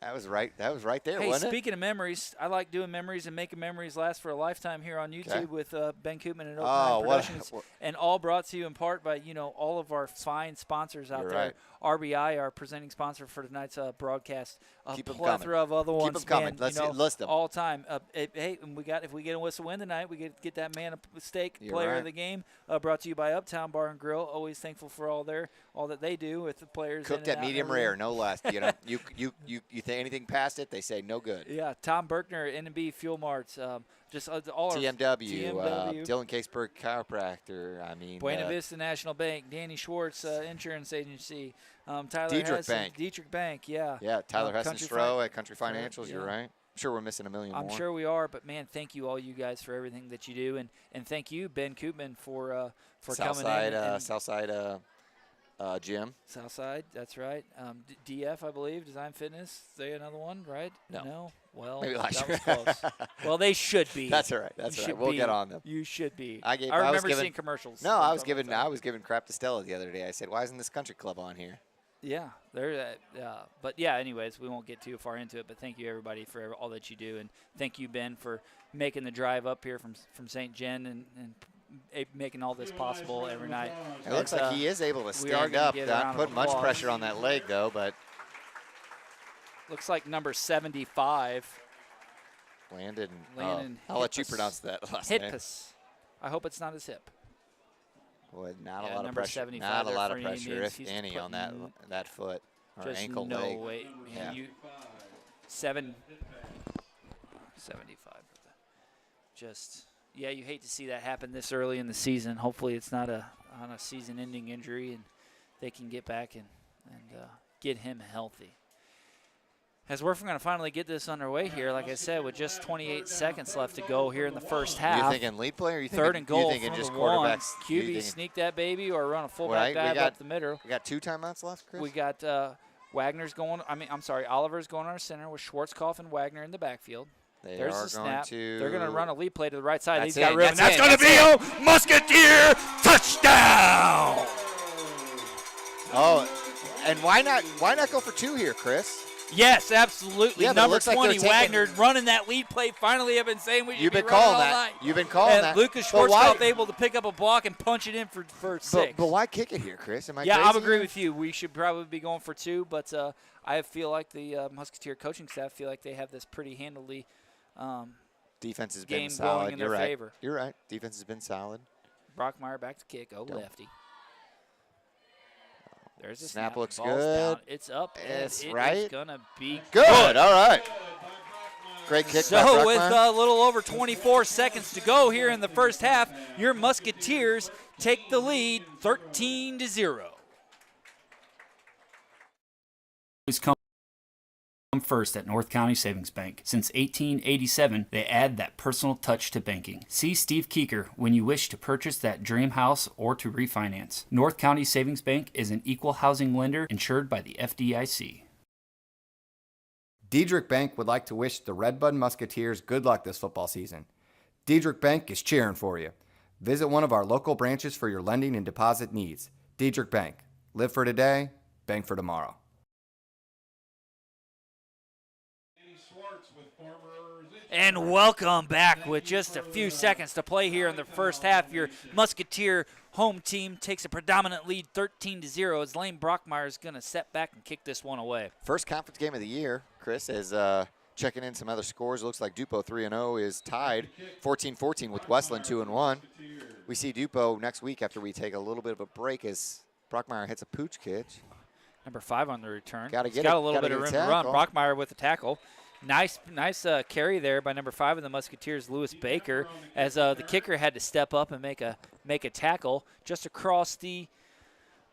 That was right there, Hey, wasn't it? speaking of memories, I like doing memories and making memories last for a lifetime here on YouTube Okay. with Ben Koopman and Open Eye Productions, what- and all brought to you in part by all of our fine sponsors out You're there. right. RBI, our presenting sponsor for tonight's broadcast. A Keep 'em plethora coming. of other Keep ones. 'em coming. Man, Let's you know, list 'em. all time. Hey, and if we get a whistle win tonight, we get that man a steak You're player right. of the game. Brought to you by Uptown Bar and Grill. Always thankful for all that they do with the players. Cooked in at and out medium and everything. rare, no less. You know, you think anything past it, they say no good. Yeah, Tom Berkner, N&B Fuel Marts, just all TMW, TMW. Dylan Caseberg Chiropractor. I mean, Buena Vista National Bank, Danny Schwartz Insurance Agency, Tyler Dietrich Hesson, Bank. Dietrich Bank, yeah. Yeah, Tyler Hesson Country Stroh at Country Financials. yeah. You're right. I'm sure we're missing a million I'm more. sure we are, but man, thank you all you guys for everything that you do, and thank you Ben Koopman for coming in. And Southside Gym. Southside, that's right. DF, I believe, Design Fitness. Say another one, right? No. Well, Maybe last that year. was close. Well, they should be. That's all right. You That's all right. should We'll be. get on them. You should be. I remember was giving, seeing commercials. No, I was giving crap to Stella the other day. I said, "Why isn't this country club on here?" Yeah, but yeah. Anyways, we won't get too far into it. But thank you everybody for all that you do, and thank you Ben for making the drive up here from St. Jen and making all this possible every night. It looks like he is able to stand up. Not putting much pressure on that leg though, but looks like number 75. Landon. I'll Hippus. let you pronounce that last name. Hippus. I hope it's not his hip. Boy, not a lot of number pressure. 75 Not a there lot for of pressure, Indians. if He's any, on that foot or Just ankle no leg. way. Yeah. Man, 75. Just you hate to see that happen this early in the season. Hopefully, it's not on a season-ending injury, and they can get back and get him healthy. As we're going to finally get this underway here, like I said, with just 28 seconds left to go here in the first half. You thinking lead play, or you third thinking, and goal you thinking from just the one. quarterbacks? QB sneak that baby or run a fullback dive up the middle. We got 2 timeouts left, Chris. We got Wagner's going. Oliver's going on our center with Schwarzkopf and Wagner in the backfield. There's the snap. to. They're going to run a lead play to the right side. That's He's got it, rhythm. that's That's it, going to that's be a Musketeer touchdown. Oh, and why not go for 2 here, Chris? Yes, absolutely. Yeah, but it Number looks like 20, they're taking- Wagner running that lead play. Finally, I've been saying we should You've be been running calling all that. night. You've been calling and that. Lucas But why- Schwarzkopf able to pick up a block and punch it in for 6. But why kick it here, Chris? Am I Yeah, crazy? I agree with you. We should probably be going for 2, but I feel like the Musketeer coaching staff feel like they have this pretty handily. Defense has been game solid. going in You're their right. favor. You're right. Defense has been solid. Brockmeyer back to kick. Oh, Don't- lefty. There's a Snap looks Ball's good. Down. It's up. It's and it right. is gonna be Good. All right. Great kick by So with Brockmeyer. a little over 24 seconds to go here in the first half, your Musketeers take the lead 13-0. Always come first at North County Savings Bank. Since 1887, they add that personal touch to banking. See Steve Keeker when you wish to purchase that dream house or to refinance. North County Savings Bank is an equal housing lender insured by the FDIC. Dietrich Bank would like to wish the Redbud Musketeers good luck this football season. Dietrich Bank is cheering for you. Visit one of our local branches for your lending and deposit needs. Dietrich Bank. Live for today, bank for tomorrow. And welcome back with just a few seconds to play here in the first half. Your Musketeer home team takes a predominant lead 13-0 as Lane Brockmeyer is going to step back and kick this one away. First conference game of the year, Chris, is checking in some other scores. It looks like Dupo 3-0 is tied 14-14 with Westland 2-1. We see Dupo next week after we take a little bit of a break as Brockmeyer hits a pooch catch. Number 5 on the return. Got a little bit of room to run. Brockmeyer with the tackle. Nice carry there by number 5 of the Musketeers, Lewis Baker, as the kicker had to step up and make a tackle just across the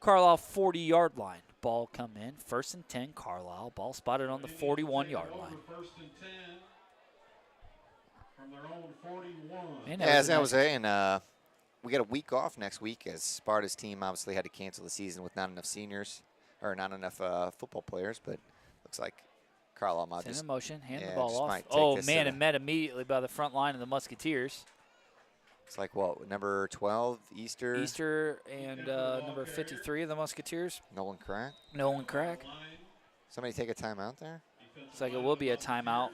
Carlyle 40-yard line. Ball come in, 1st and 10, Carlyle. Ball spotted on the 41-yard line. As I was saying, we got a week off next week as Sparta's team obviously had to cancel the season with not enough seniors or not enough football players, but looks like Carlyle might in motion, hand the just ball off. might take Oh, this man, and met immediately by the front line of the Musketeers. It's like, what, number 12, Easter? Easter and number 53 of the Musketeers. Nolan Crack. Nolan Crack. Somebody take a timeout there? Looks like it will be a timeout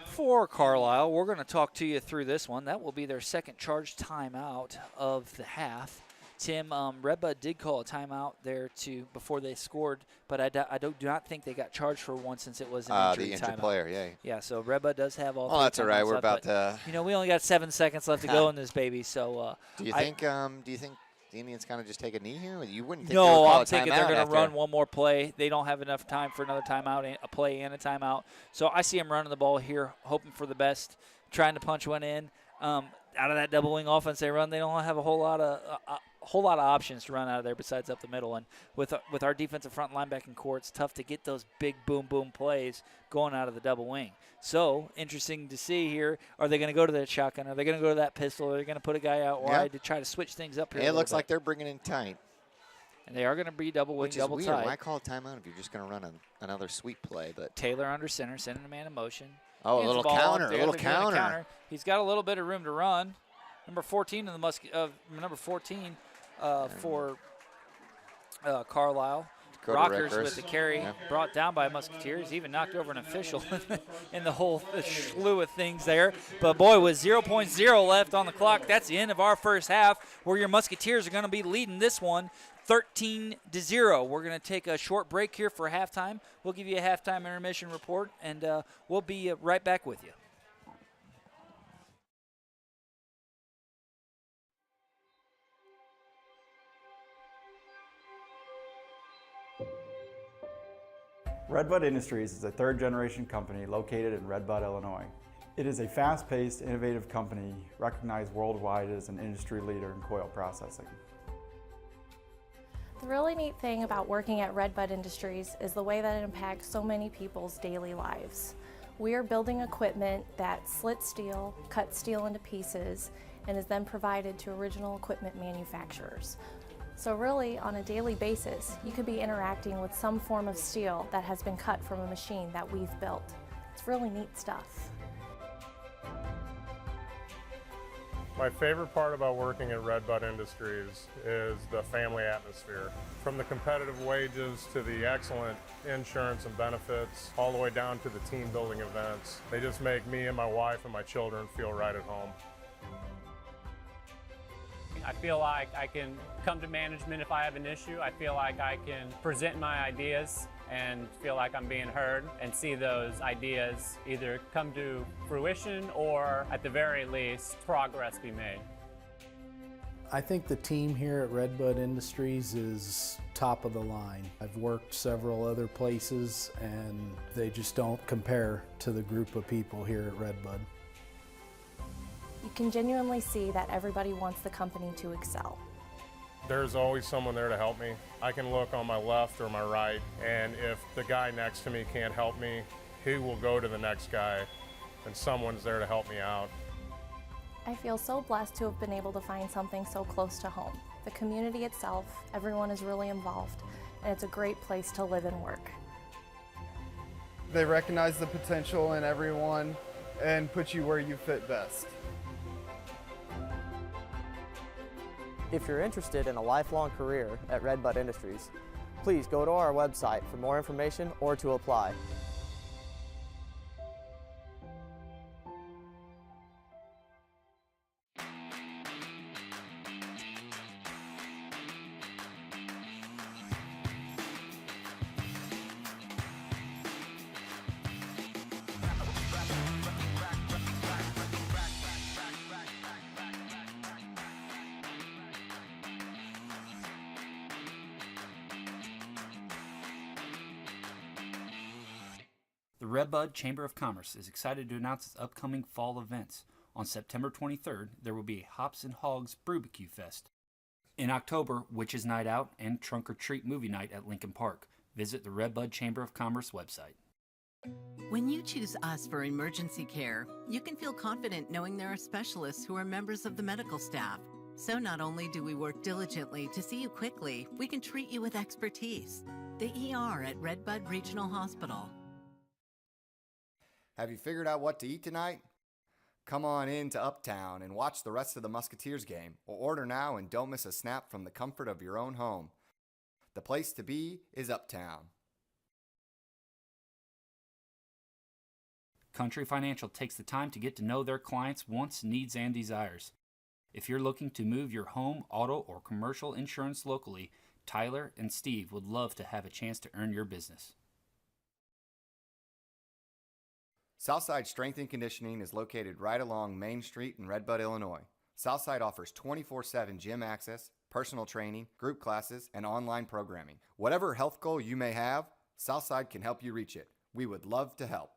for Carlyle. We're going to talk to you through this one. That will be their second charge timeout of the half. Tim, Redbud did call a timeout there before they scored, but I do not think they got charged for one since it was an injury the injured timeout. player, yeah. Yeah, so Redbud does have all. Oh, that's all right. We're about to. You know, we only got 7 seconds left to go in this baby. So. Do you think the Indians kind of just take a knee here? You wouldn't think. No, I'm thinking they're going to run one more play. They don't have enough time for another timeout, a play and a timeout. So I see them running the ball here, hoping for the best, trying to punch one in. Out of that double wing offense they run, they don't have a whole lot of options to run out of there besides up the middle. And with our defensive front linebacking core, it's tough to get those big boom plays going out of the double wing. So interesting to see here. Are they going to go to that shotgun? Are they going to go to that pistol? Are they going to put a guy out wide to try to switch things up here? It looks like they're bringing in tight. And they are going to be double wing, double weird. tight. Why call a timeout if you're just going to run another sweep play? But Taylor under center, sending a man in motion. Oh, a little counter. He's got a little bit of room to run. Number 14 in the number 14 for Carlyle. Rockers with the carry, brought down by Musketeers, even knocked over an official in the whole slew of things there. But boy, with 0.0 left on the clock, that's the end of our first half, where your Musketeers are going to be leading this one 13-0. We're going to take a short break here for halftime. We'll give you a halftime intermission report, and we'll be right back with you. Redbud Industries is a third-generation company located in Red Bud, Illinois. It is a fast-paced, innovative company recognized worldwide as an industry leader in coil processing. The really neat thing about working at Red Bud Industries is the way that it impacts so many people's daily lives. We are building equipment that slits steel, cuts steel into pieces, and is then provided to original equipment manufacturers. So really, on a daily basis, you could be interacting with some form of steel that has been cut from a machine that we've built. It's really neat stuff. My favorite part about working at Red Bud Industries is the family atmosphere. From the competitive wages to the excellent insurance and benefits, all the way down to the team building events. They just make me and my wife and my children feel right at home. I feel like I can come to management if I have an issue. I feel like I can present my ideas and feel like I'm being heard and see those ideas either come to fruition or, at the very least, progress be made. I think the team here at Red Bud Industries is top of the line. I've worked several other places and they just don't compare to the group of people here at Red Bud. You can genuinely see that everybody wants the company to excel. There's always someone there to help me. I can look on my left or my right, and if the guy next to me can't help me, he will go to the next guy, and someone's there to help me out. I feel so blessed to have been able to find something so close to home. The community itself, everyone is really involved, and it's a great place to live and work. They recognize the potential in everyone and put you where you fit best. If you're interested in a lifelong career at Redbud Industries, please go to our website for more information or to apply. The Redbud Chamber of Commerce is excited to announce its upcoming fall events. On September 23rd, there will be a Hops and Hogs Barbecue Fest. In October, Witches Night Out and Trunk or Treat Movie Night at Lincoln Park. Visit the Redbud Chamber of Commerce website. When you choose us for emergency care, you can feel confident knowing there are specialists who are members of the medical staff. So not only do we work diligently to see you quickly, we can treat you with expertise. The ER at Redbud Regional Hospital. Have you figured out what to eat tonight? Come on in to Uptown and watch the rest of the Musketeers game, or order now and don't miss a snap from the comfort of your own home. The place to be is Uptown. Country Financial takes the time to get to know their clients' wants, needs, and desires. If you're looking to move your home, auto, or commercial insurance locally, Tyler and Steve would love to have a chance to earn your business. Southside Strength and Conditioning is located right along Main Street in Red Bud, Illinois. Southside offers 24/7 gym access, personal training, group classes, and online programming. Whatever health goal you may have, Southside can help you reach it. We would love to help.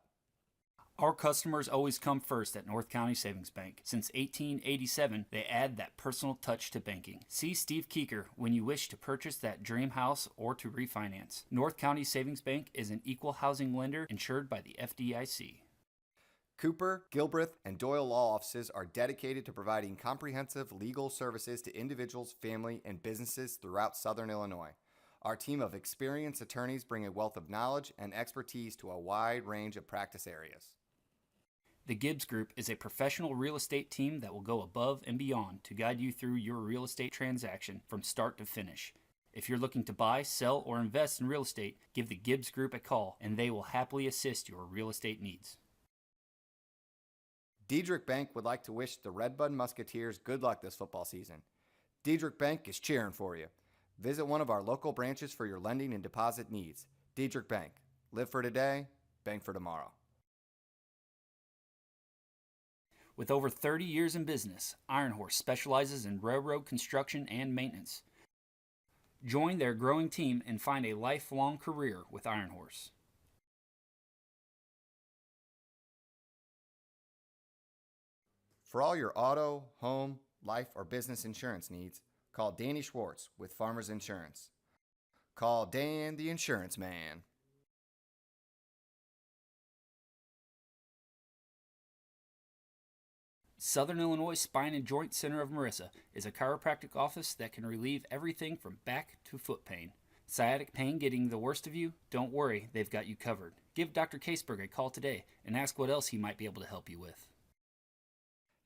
Our customers always come first at North County Savings Bank. Since 1887, they add that personal touch to banking. See Steve Keeker when you wish to purchase that dream house or to refinance. North County Savings Bank is an equal housing lender insured by the FDIC. Cooper, Gilbreth, and Doyle law offices are dedicated to providing comprehensive legal services to individuals, family, and businesses throughout Southern Illinois. Our team of experienced attorneys bring a wealth of knowledge and expertise to a wide range of practice areas. The Gibbs Group is a professional real estate team that will go above and beyond to guide you through your real estate transaction from start to finish. If you're looking to buy, sell, or invest in real estate, give the Gibbs Group a call and they will happily assist your real estate needs. Diedrich Bank would like to wish the Red Bud Musketeers good luck this football season. Diedrich Bank is cheering for you. Visit one of our local branches for your lending and deposit needs. Diedrich Bank. Live for today, bank for tomorrow. With over 30 years in business, Iron Horse specializes in railroad construction and maintenance. Join their growing team and find a lifelong career with Iron Horse. For all your auto, home, life, or business insurance needs, call Danny Schwartz with Farmers Insurance. Call Dan the Insurance Man. Southern Illinois Spine and Joint Center of Marissa is a chiropractic office that can relieve everything from back to foot pain. Sciatic pain getting the worst of you? Don't worry, they've got you covered. Give Dr. Caseberg a call today and ask what else he might be able to help you with.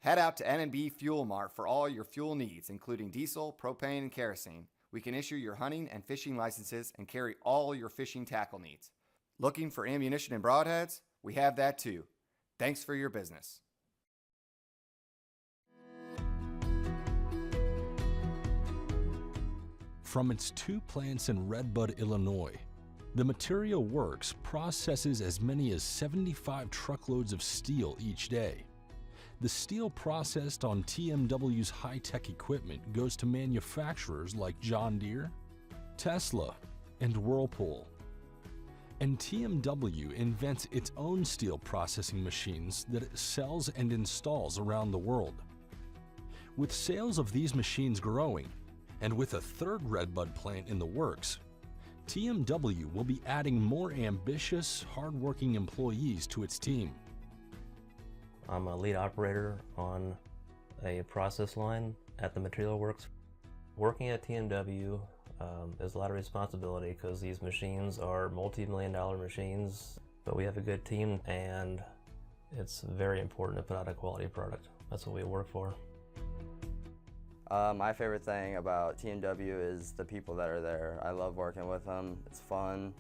Head out to N&B Fuel Mart for all your fuel needs, including diesel, propane, and kerosene. We can issue your hunting and fishing licenses and carry all your fishing tackle needs. Looking for ammunition and broadheads? We have that too. Thanks for your business. From its 2 plants in Red Bud, Illinois, the Material Works processes as many as 75 truckloads of steel each day. The steel processed on TMW's high-tech equipment goes to manufacturers like John Deere, Tesla, and Whirlpool. And TMW invents its own steel processing machines that it sells and installs around the world. With sales of these machines growing, and with a 3rd Red Bud plant in the works, TMW will be adding more ambitious, hard-working employees to its team. I'm a lead operator on a process line at the Material Works. Working at TMW is a lot of responsibility because these machines are multi-million-dollar machines, but we have a good team and it's very important to put out a quality product. That's what we work for. My favorite thing about TMW is the people that are there. I love working with them. It's fun.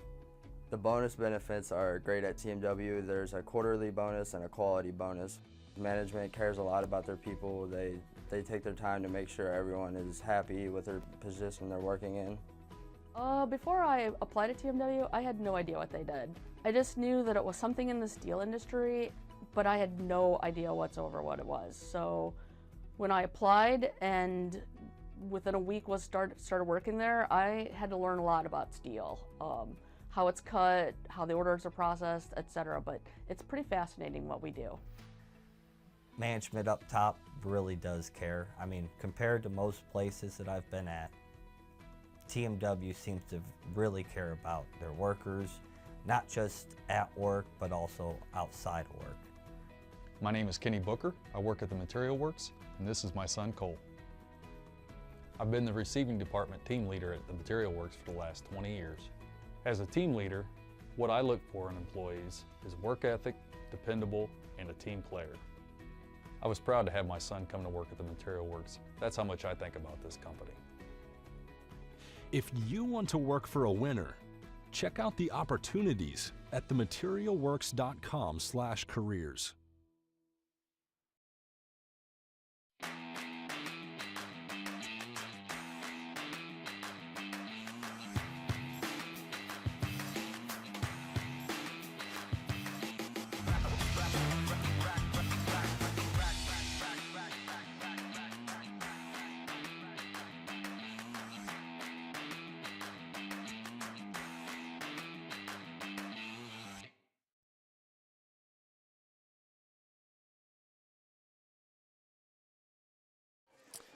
The bonus benefits are great at TMW. There's a quarterly bonus and a quality bonus. Management cares a lot about their people. They take their time to make sure everyone is happy with their position they're working in. Before I applied to TMW, I had no idea what they did. I just knew that it was something in the steel industry, but I had no idea whatsoever what it was. So when I applied and within a week started working there, I had to learn a lot about steel, how it's cut, how the orders are processed, etc. But it's pretty fascinating what we do. Management up top really does care. I mean, compared to most places that I've been at, TMW seems to really care about their workers, not just at work, but also outside work. My name is Kenny Booker. I work at the Material Works, and this is my son, Cole. I've been the receiving department team leader at the Material Works for the last 20 years. As a team leader, what I look for in employees is work ethic, dependable, and a team player. I was proud to have my son come to work at the Material Works. That's how much I think about this company. If you want to work for a winner, check out the opportunities at thematerialworks.com/careers.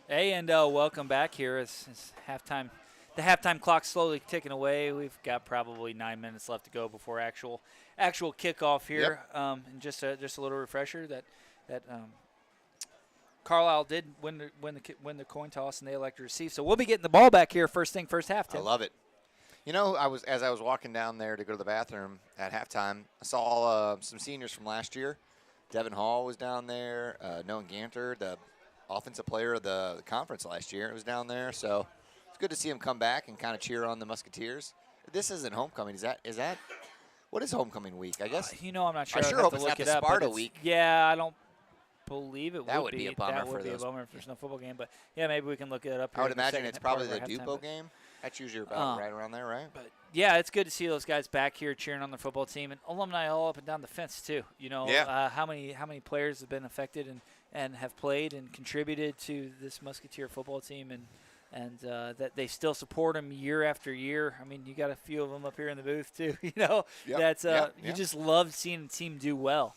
Hey, and welcome back here. It's halftime. The halftime clock's slowly ticking away. We've got probably 9 minutes left to go before actual kickoff here. And just a little refresher that Carlyle did win the coin toss and they elected to receive. So we'll be getting the ball back here first half. Tim. I love it. You know, as I was walking down there to go to the bathroom at halftime, I saw some seniors from last year. Devin Hall was down there. Noah Ganter, the offensive player of the conference last year, was down there. So it's good to see him come back and kind of cheer on the Musketeers. This isn't homecoming. Is that what is homecoming week? I guess. I'm not sure. I sure hope it's not the Sparta week. Yeah, I don't believe it that would be a bummer that for would be a bummer if there's no football game. But yeah, maybe we can look it up. I would imagine it's probably the Dupo game. That's usually about right around there, right? But yeah, it's good to see those guys back here cheering on their football team and alumni all up and down the fence too. How many players have been affected and have played and contributed to this Musketeer football team and that they still support them year after year. I mean, you got a few of them up here in the booth too. You just love seeing the team do well.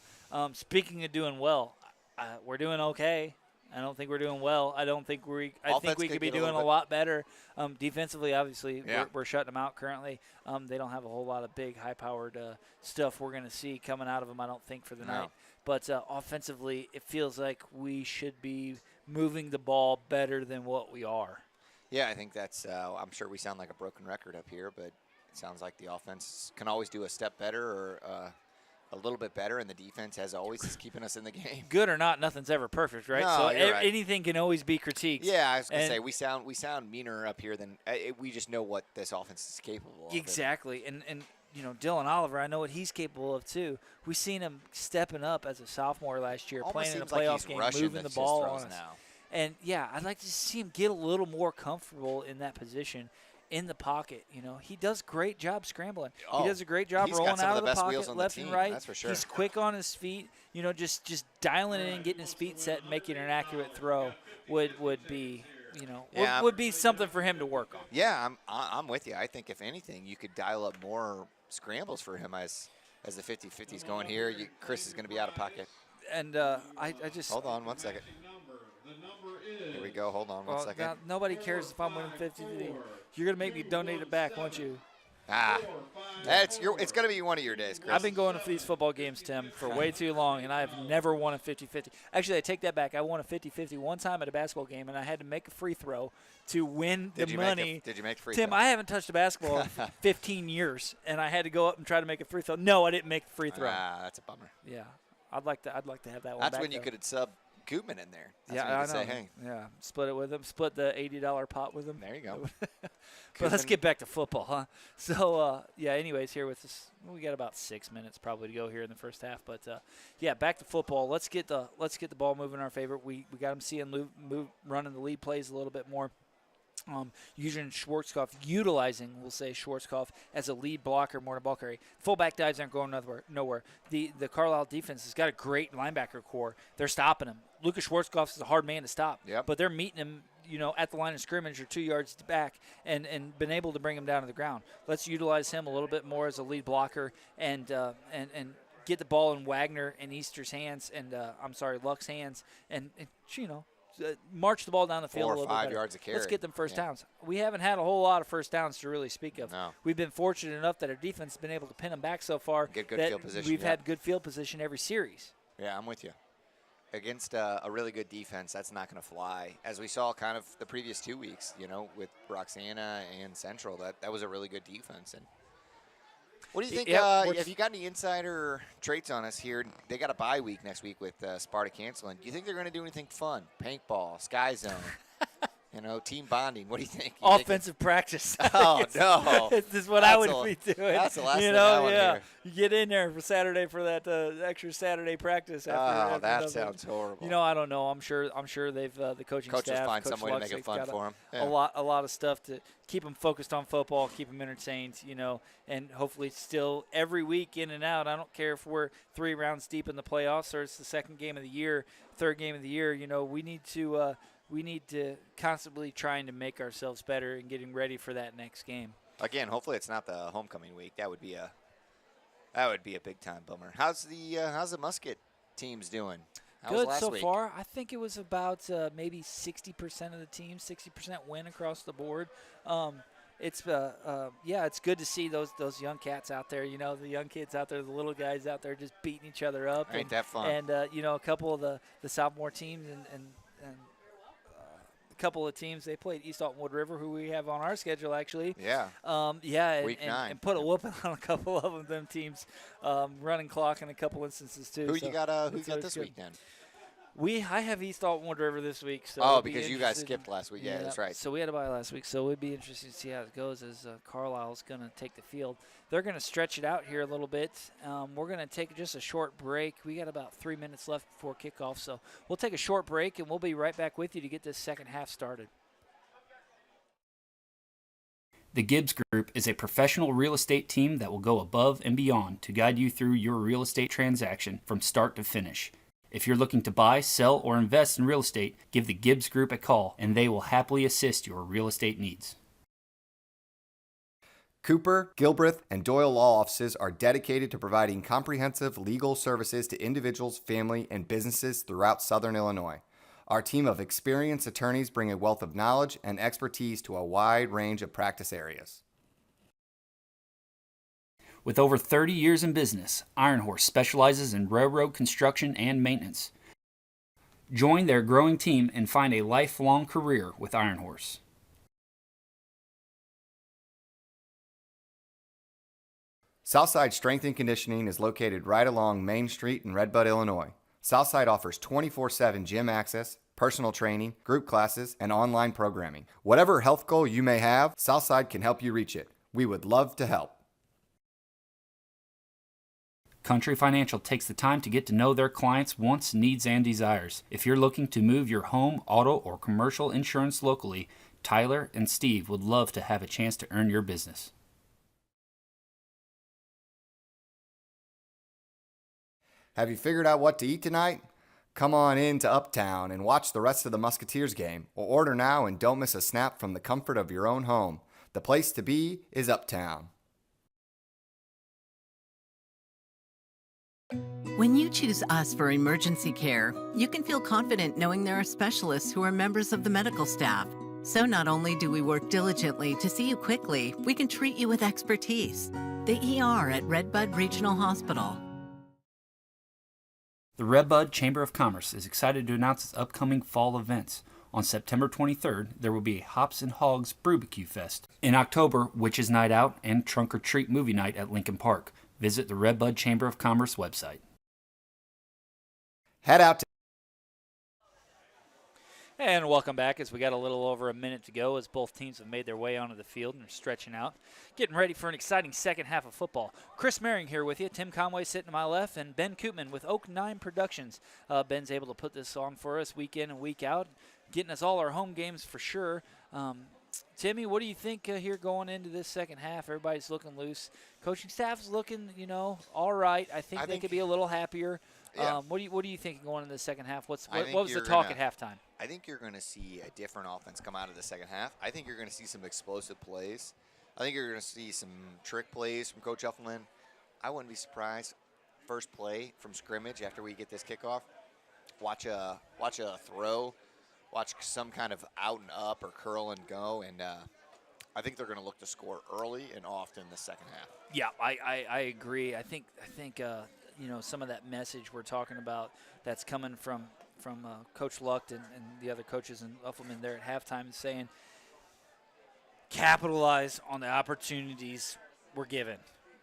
Speaking of doing well, we're doing okay. I don't think we're doing well. I think we could be doing a lot better. Defensively, obviously, we're shutting them out currently. They don't have a whole lot of big, high-powered stuff we're going to see coming out of them, I don't think, for the night. But offensively, it feels like we should be moving the ball better than what we are. Yeah, I think that's I'm sure we sound like a broken record up here, but it sounds like the offense can always do a step better or a little bit better, and the defense, as always, is keeping us in the game. Good or not, nothing's ever perfect, right? No, so anything can always be critiqued. Yeah, I was going to say, we sound meaner up here than we just know what this offense is capable of. Exactly, and Dylan Oliver, I know what he's capable of too. We've seen him stepping up as a sophomore last year, playing in a playoff game, moving the ball on us. Now. And yeah, I'd like to see him get a little more comfortable in that position. In the pocket, he does a great job scrambling. He does a great job rolling out of the pocket, left and right. That's for sure. He's quick on his feet. Just dialing it in, getting his feet set, and making an accurate throw would be, would be something for him to work on. Yeah, I'm with you. I think if anything, you could dial up more scrambles for him as the 50-50's going here. Chris is going to be out of pocket. And I just hold on 1 second. Here we go. Hold on 1 second. Now, nobody cares if I'm winning 50. You're going to make me donate it back, won't you? It's going to be one of your days, Chris. I've been going to these football games, Tim, for way too long, and I've never won a 50-50. Actually, I take that back. I won a 50-50 one time at a basketball game, and I had to make a free throw to win the money. Did you make a free Tim, throw? I haven't touched a basketball in 15 years, and I had to go up and try to make a free throw. No, I didn't make the free throw. That's a bummer. Yeah, I'd like to have that one. That's back, when you though. could have subbed Koopman in there. That's yeah, when you I could know. say, hey. Yeah, split it with him. Split the $80 pot with him. There you go. But let's get back to football, huh? So, anyways, here with this, we got about 6 minutes probably to go here in the first half. But, back to football. Let's get the ball moving in our favor. We got them seeing running the lead plays a little bit more. Using Schwarzkopf, we'll say Schwarzkopf as a lead blocker more than ball carry. Fullback dives aren't going nowhere. The Carlyle defense has got a great linebacker core. They're stopping him. Lucas Schwarzkopf is a hard man to stop. Yep. But they're meeting him, at the line of scrimmage or 2 yards back and been able to bring him down to the ground. Let's utilize him a little bit more as a lead blocker and get the ball in Wagner and Easter's hands Lucht's hands and march the ball down the field 4 a or little 5 bit better. yards of carry. Let's get them first downs. We haven't had a whole lot of first downs to really speak of. No. We've been fortunate enough that our defense has been able to pin them back so far. Get good field position. We've had good field position every series. Yeah, I'm with you. Against a really good defense, that's not going to fly. As we saw kind of the previous 2 weeks, with Roxana and Central, that was a really good defense. And what do you think? Have you got any insider traits on us here? They got a bye week next week with Sparta canceling. Do you think they're going to do anything fun? Paintball, Sky Zone, Team bonding. What do you think? Offensive practice. Oh, no. This is what I would be doing. That's the last thing I want to hear. You get in there for Saturday for that extra Saturday practice. After that sounds horrible. I don't know. I'm sure they've the coaching Coaches staff. find Coach some way to Lucht, make it fun for them. Yeah. A lot of stuff to keep them focused on football, keep them entertained. And hopefully still every week in and out. I don't care if we're 3 rounds deep in the playoffs or it's the second game of the year, third game of the year. We need to constantly trying to make ourselves better and getting ready for that next game. Again, hopefully it's not the homecoming week. That would be a big time bummer. How's the Musket teams doing? How was Good last so week? far. I think it was about maybe 60% of the team, 60% win across the board. It's good to see those young cats out there. The young kids out there, the little guys out there, just beating each other up. Ain't that fun? And a couple of the sophomore teams and couple of teams. They played East Alton Wood River, who we have on our schedule actually. Yeah. Week 9. And put a whooping on a couple of them teams, running clock in a couple instances too. Who you got this week then? I have East Alton Wood River this week. So because you guys skipped last week. Yeah, that's right. So we had a bye last week. So it would be interesting to see how it goes as Carlisle's going to take the field. They're going to stretch it out here a little bit. We're going to take just a short break. We got about 3 minutes left before kickoff. So we'll take a short break, and we'll be right back with you to get this second half started. The Gibbs Group is a professional real estate team that will go above and beyond to guide you through your real estate transaction from start to finish. If you're looking to buy, sell, or invest in real estate, give the Gibbs Group a call, and they will happily assist your real estate needs. Cooper, Gilbreth, and Doyle law offices are dedicated to providing comprehensive legal services to individuals, family, and businesses throughout Southern Illinois. Our team of experienced attorneys bring a wealth of knowledge and expertise to a wide range of practice areas. With over 30 years in business, Iron Horse specializes in railroad construction and maintenance. Join their growing team and find a lifelong career with Iron Horse. Southside Strength and Conditioning is located right along Main Street in Red Bud, Illinois. Southside offers 24/7 gym access, personal training, group classes, and online programming. Whatever health goal you may have, Southside can help you reach it. We would love to help. Country Financial takes the time to get to know their clients' wants, needs, and desires. If you're looking to move your home, auto, or commercial insurance locally, Tyler and Steve would love to have a chance to earn your business. Have you figured out what to eat tonight? Come on in to Uptown and watch the rest of the Musketeers game, or order now and don't miss a snap from the comfort of your own home. The place to be is Uptown. When you choose us for emergency care, you can feel confident knowing there are specialists who are members of the medical staff. So not only do we work diligently to see you quickly, we can treat you with expertise. The ER at Redbud Regional Hospital. The Redbud Chamber of Commerce is excited to announce its upcoming fall events. On September 23rd, there will be a Hops and Hogs Barbecue Fest. In October, Witches Night Out and Trunk or Treat Movie Night at Lincoln Park. Visit the Redbud Chamber of Commerce website. Head out to And welcome back as we got a little over a minute to go as both teams have made their way onto the field and are stretching out. Getting ready for an exciting second half of football. Chris Mehring here with you. Tim Conway sitting to my left and Ben Koopman with Oak 9 Productions. Ben's able to put this on for us week in and week out, getting us all our home games for sure. Timmy, what do you think here going into this second half? Everybody's looking loose. Coaching staff's looking, all right. I think they could be a little happier. Yeah. What do you think going into the second half? What I think was the you're talk gonna- at halftime? I think you're going to see a different offense come out of the second half. I think you're going to see some explosive plays. I think you're going to see some trick plays from Coach Effelman. I wouldn't be surprised. First play from scrimmage after we get this kickoff, watch a throw, watch some kind of out and up or curl and go, and I think they're going to look to score early and often in the second half. Yeah, I agree. I think some of that message we're talking about that's coming from Coach Lucht and the other coaches and Effelman there at halftime saying capitalize on the opportunities we're given,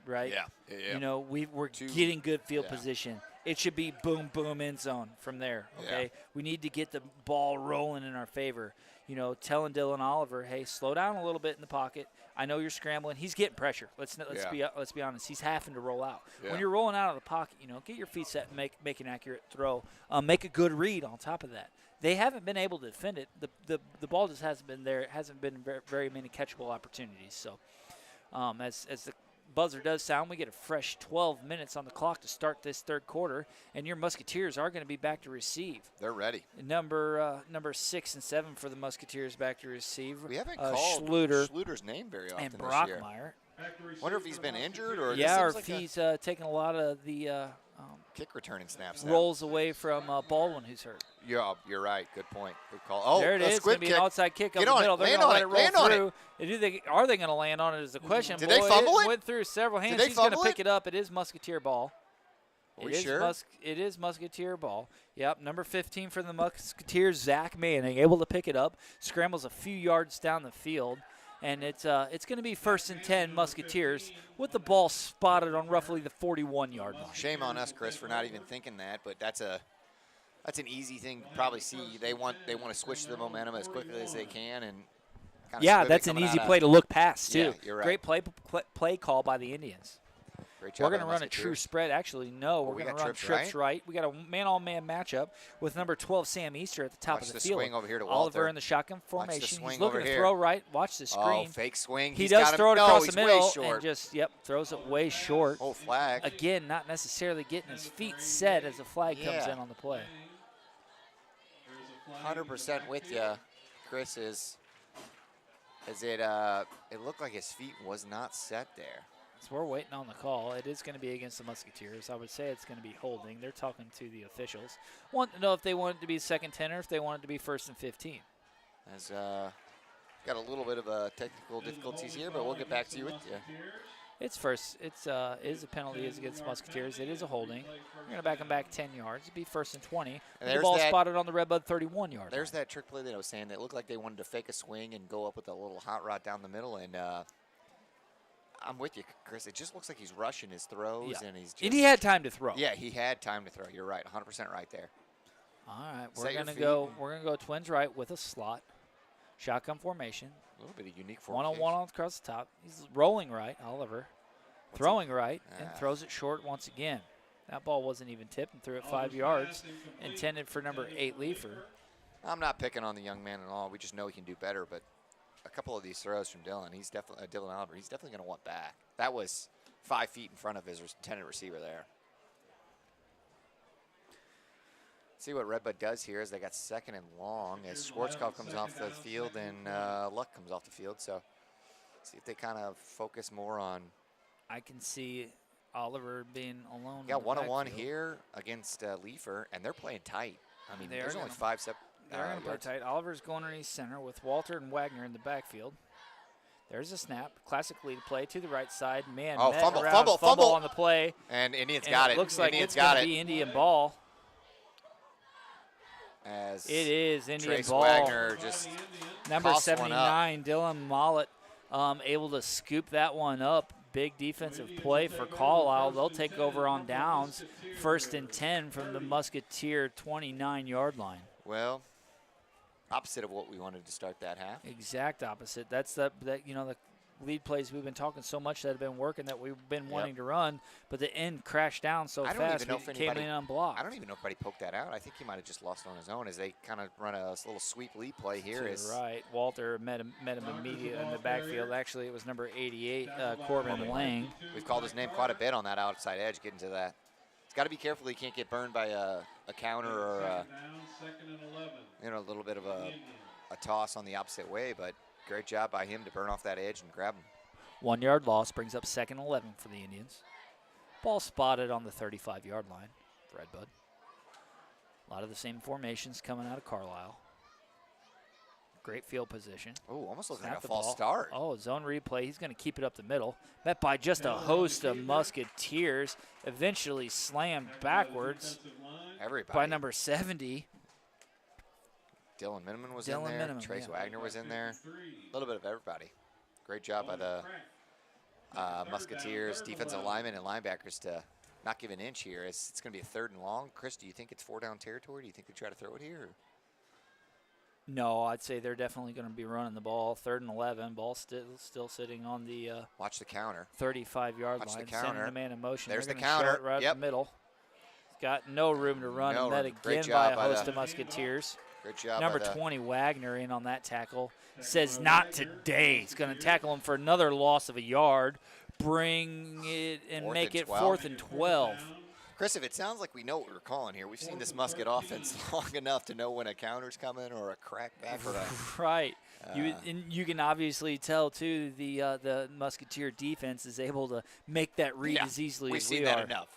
right? Yeah. We're getting good field position, it should be boom, boom, end zone from there, okay? Yeah. We need to get the ball rolling in our favor. You know, telling Dylan Oliver, hey, slow down a little bit in the pocket. I know you're scrambling. He's getting pressure. Let's be honest. He's having to roll out. Yeah. When you're rolling out of the pocket, you know, get your feet set and make an accurate throw. Make a good read on top of that. They haven't been able to defend it. The ball just hasn't been there. It hasn't been very many catchable opportunities. So as the buzzer does sound, we get a fresh 12 minutes on the clock to start this third quarter, and your Musketeers are going to be back to receive. They're ready. Number 6 and 7 for the Musketeers back to receive. We haven't called Schluter's name very often and this year. Brockmeyer. Wonder if he's been injured or if he's taking a lot of the kick returning snaps now. rolls away from Baldwin, who's hurt. Yeah, you're right. Good point. Good call. Oh, there it is. It's going to be an outside kick up the middle. They're going to let it roll through. Are they going to land on it is the question. Did they fumble it? Went through several hands. Did they He's going to fumble pick it up. It is Musketeer ball. Are we sure? It is Musketeer ball. Yep, number 15 for the Musketeers, Zach Manning, able to pick it up. Scrambles a few yards down the field. And it's going to be 1st and 10 Musketeers with the ball spotted on roughly the 41-yard line. Shame on us, Chris, for not even thinking that, but that's an easy thing to probably see. They want to switch the momentum as quickly as they can and kind of that's an easy play to look past too. Yeah, you're right. Great play call by the Indians. Great job. We're going to run a true spread. Actually, no, we're going to run trips right. We got a man-on-man matchup with number 12 Sam Easter at the top of the field. Swing over here to Oliver Walter. in the shotgun formation. He's looking to throw right. Watch the screen. Oh, fake swing. He does throw it across the middle and just throws it way short. Oh, flag. Again, not necessarily getting his feet set as the flag comes in on the play. 100% with you, Chris. It looked like his feet was not set there. So we're waiting on the call. It is going to be against the Musketeers. I would say it's going to be holding. They're talking to the officials. Want to know if they want it to be 2nd 10 or if they want it to be 1st and 15. As got a little bit of technical difficulties here, but we'll get back to you with you. It's first. It is a penalty against the Musketeers. It is a holding. We're going to back them back 10 yards. It'd be 1st and 20. And the ball spotted on the Redbud 31-yard. There's that trick play that I was saying that looked like they wanted to fake a swing and go up with a little hot rod down the middle, and I'm with you, Chris. It just looks like he's rushing his throws, and he's just. And he had time to throw. Yeah, he had time to throw. You're right, 100% right there. All right, we're gonna go. We're gonna go twins right with a slot, shotgun formation. A little bit of unique formation. One-on-one across the top. He's rolling right, Oliver, throwing right, and throws it short once again. That ball wasn't even tipped and threw it 5 yards, intended for number 8 Leifer. I'm not picking on the young man at all. We just know he can do better, but. A couple of these throws from Dylan, Dylan Oliver, he's definitely going to want back. That was 5 feet in front of his intended receiver there. See what Redbud does here is they got 2nd and long as Schwarzkopf comes off the field and Lucht comes off the field. So see if they kind of focus more on. I can see Oliver being alone. Yeah, one-on-one here against Leifer, and they're playing tight. I mean, there's only 5 yards. They're going to play tight. Oliver's going underneath center with Walter and Wagner in the backfield. There's a snap. Classic lead play to the right side. Man, fumble on the play. And Indians got it. Looks like it's going to be Indian ball. As it is Indian Trace ball. Wagner just number 79, Dylan Mollett, able to scoop that one up. Big defensive play for Carlyle. They'll take over on downs. 1st and 10 from the Musketeer 29-yard line. Well, opposite of what we wanted to start that half. Exact opposite. That's the lead plays we've been talking so much that have been working that we've been wanting to run, but the end crashed down so fast we came in unblocked. I don't even know if anybody poked that out. I think he might have just lost on his own as they kind of run a little sweep lead play here. Right. Walter met him immediately in the backfield. Actually, it was number 88, Corbin Lang. We've called his name quite a bit on that outside edge, getting to that. He's got to be careful he can't get burned by a counter or a little bit of a toss on the opposite way, but great job by him to burn off that edge and grab him. 1 yard loss brings up 2nd and 11 for the Indians. Ball spotted on the 35-yard line for Redbud. A lot of the same formations coming out of Carlyle. Great field position. Oh, almost looks like a false start. Oh, zone replay. He's going to keep it up the middle. Met by just a host of Musketeers. Eventually slammed backwards by number 70. Dylan Miniman was in there. Trace Wagner was in there. A little bit of everybody. Great job by the Musketeers defensive linemen and linebackers to not give an inch here. It's going to be a 3rd and long. Chris, do you think it's 4-down territory? Do you think they try to throw it here? No, I'd say they're definitely going to be running the ball. 3rd and 11. Ball still sitting on the watch the counter. 35-yard Watch line. the counter. Sending the man in motion. There's They're the gonna show counter. it right Yep. up the middle. He's got no room to run. No and met room. Great again job by a by host the- of Musketeers. Great job Number by the- 20, Wagner, in on that tackle. Says not today. He's going to tackle him for another loss of a yard. Bring it and 4th make and it 12. 4th and 12. Chris, if it sounds like we know what we're calling here, we've seen this Musket offense long enough to know when a counter's coming or a crackback or a Right. And you can obviously tell, too, the Musketeer defense is able to make that read as easily we've as we seen that are. enough.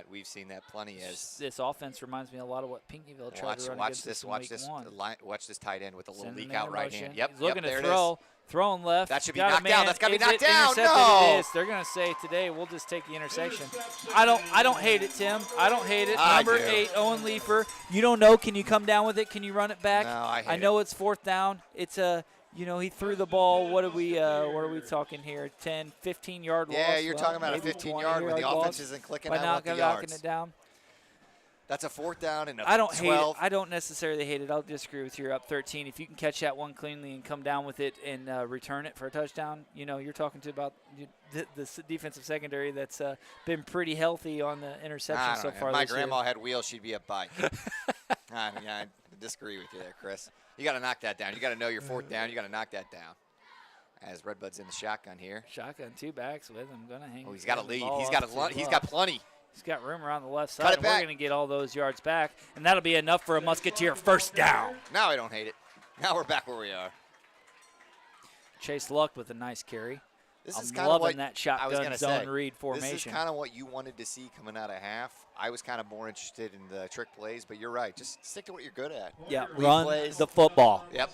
We've seen that plenty. As This offense reminds me a lot of what Pinckneyville tried to run against us in week one. Watch this tight end with a little Send the leak man out in right motion. hand. Yep, He's looking there to it throw. is. Throwing left. That should be Got a knocked down. man. That's got to Is be knocked it down. intercepted? No. It is. They're going to say today we'll just take the intersection. I don't hate it, Tim. I don't hate it. I Number do. 8, Owen Leeper. You don't know. Can you come down with it? Can you run it back? No, I hate know it's 4th down. It's a. He threw the ball. What are we talking here? 10, 15-yard loss? Yeah, you're Well, talking about a maybe 15-yard when the 20-yard offense loss isn't clicking by out not with the knocking yards. it down. That's a 4th down and a I don't 12. hate it. I don't necessarily hate it. I'll disagree with you. You're up 13. If you can catch that one cleanly and come down with it and return it for a touchdown, you're talking to about the defensive secondary that's been pretty healthy on the interception so far. If my this year. grandma had wheels, she'd be a bike. I disagree with you there, Chris. You got to knock that down. You got to know your 4th down. You got to knock that down. As Redbud's in the shotgun here. Shotgun, 2 backs with him. Gonna hang. Oh, he's got a the lead. ball He's off got to he's Lucht. got plenty. He's got room around the left Cut side. it And we're back. going to get all those yards back, and that'll be enough for a Musketeer 1st down. Now I don't hate it. Now we're back where we are. Chase Lucht with a nice carry. This is I'm kind of loving what that I was shotgun gonna zone say. read formation. This is kind of what you wanted to see coming out of half. I was kind of more interested in the trick plays, but you're right. Just stick to what you're good at. Yeah, Lead run plays. the football. Yep.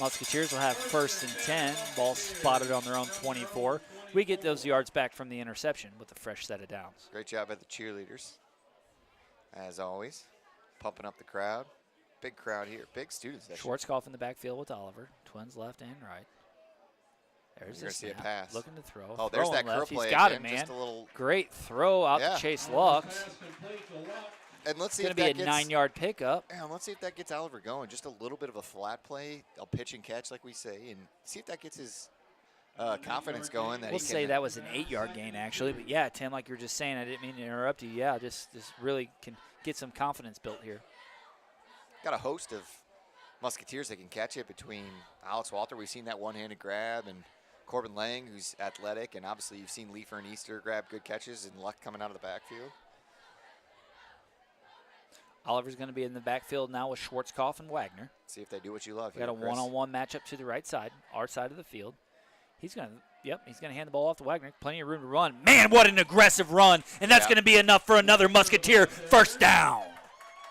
Musketeers will have 1st and 10. Ball spotted on their own 24. We get those yards back from the interception with a fresh set of downs. Great job by the cheerleaders, as always, pumping up the crowd. Big crowd here. Big student session. Schwarzkopf in the backfield with Oliver. Twins left and right. There's You're the gonna see a snap. pass. Looking to throw. Oh, there's Throwing that curl left. play He's got again, it, man. just a little- Great throw out to Chase Lucht. And let's see It's if going that to be a gets 9-yard pickup. And let's see if that gets Oliver going. Just a little bit of a flat play, a pitch and catch, like we say, and see if that gets his confidence going. That We'll he say can, that was an 8-yard gain, actually. But, yeah, Tim, like you're just saying, I didn't mean to interrupt you. Yeah, just really can get some confidence built here. got a host of Musketeers that can catch it between Alex Walter. We've seen that one-handed grab, and Corbin Lang, who's athletic, and obviously you've seen Leifer and Easter grab good catches, and Luck coming out of the backfield. Oliver's going to be in the backfield now with Schwarzkopf and Wagner. See if they do what you love. We got a Chris. one-on-one matchup to the right side, our side of the field. He's going to hand the ball off to Wagner. Plenty of room to run. Man, what an aggressive run. And that's going to be enough for another Musketeer 1st down.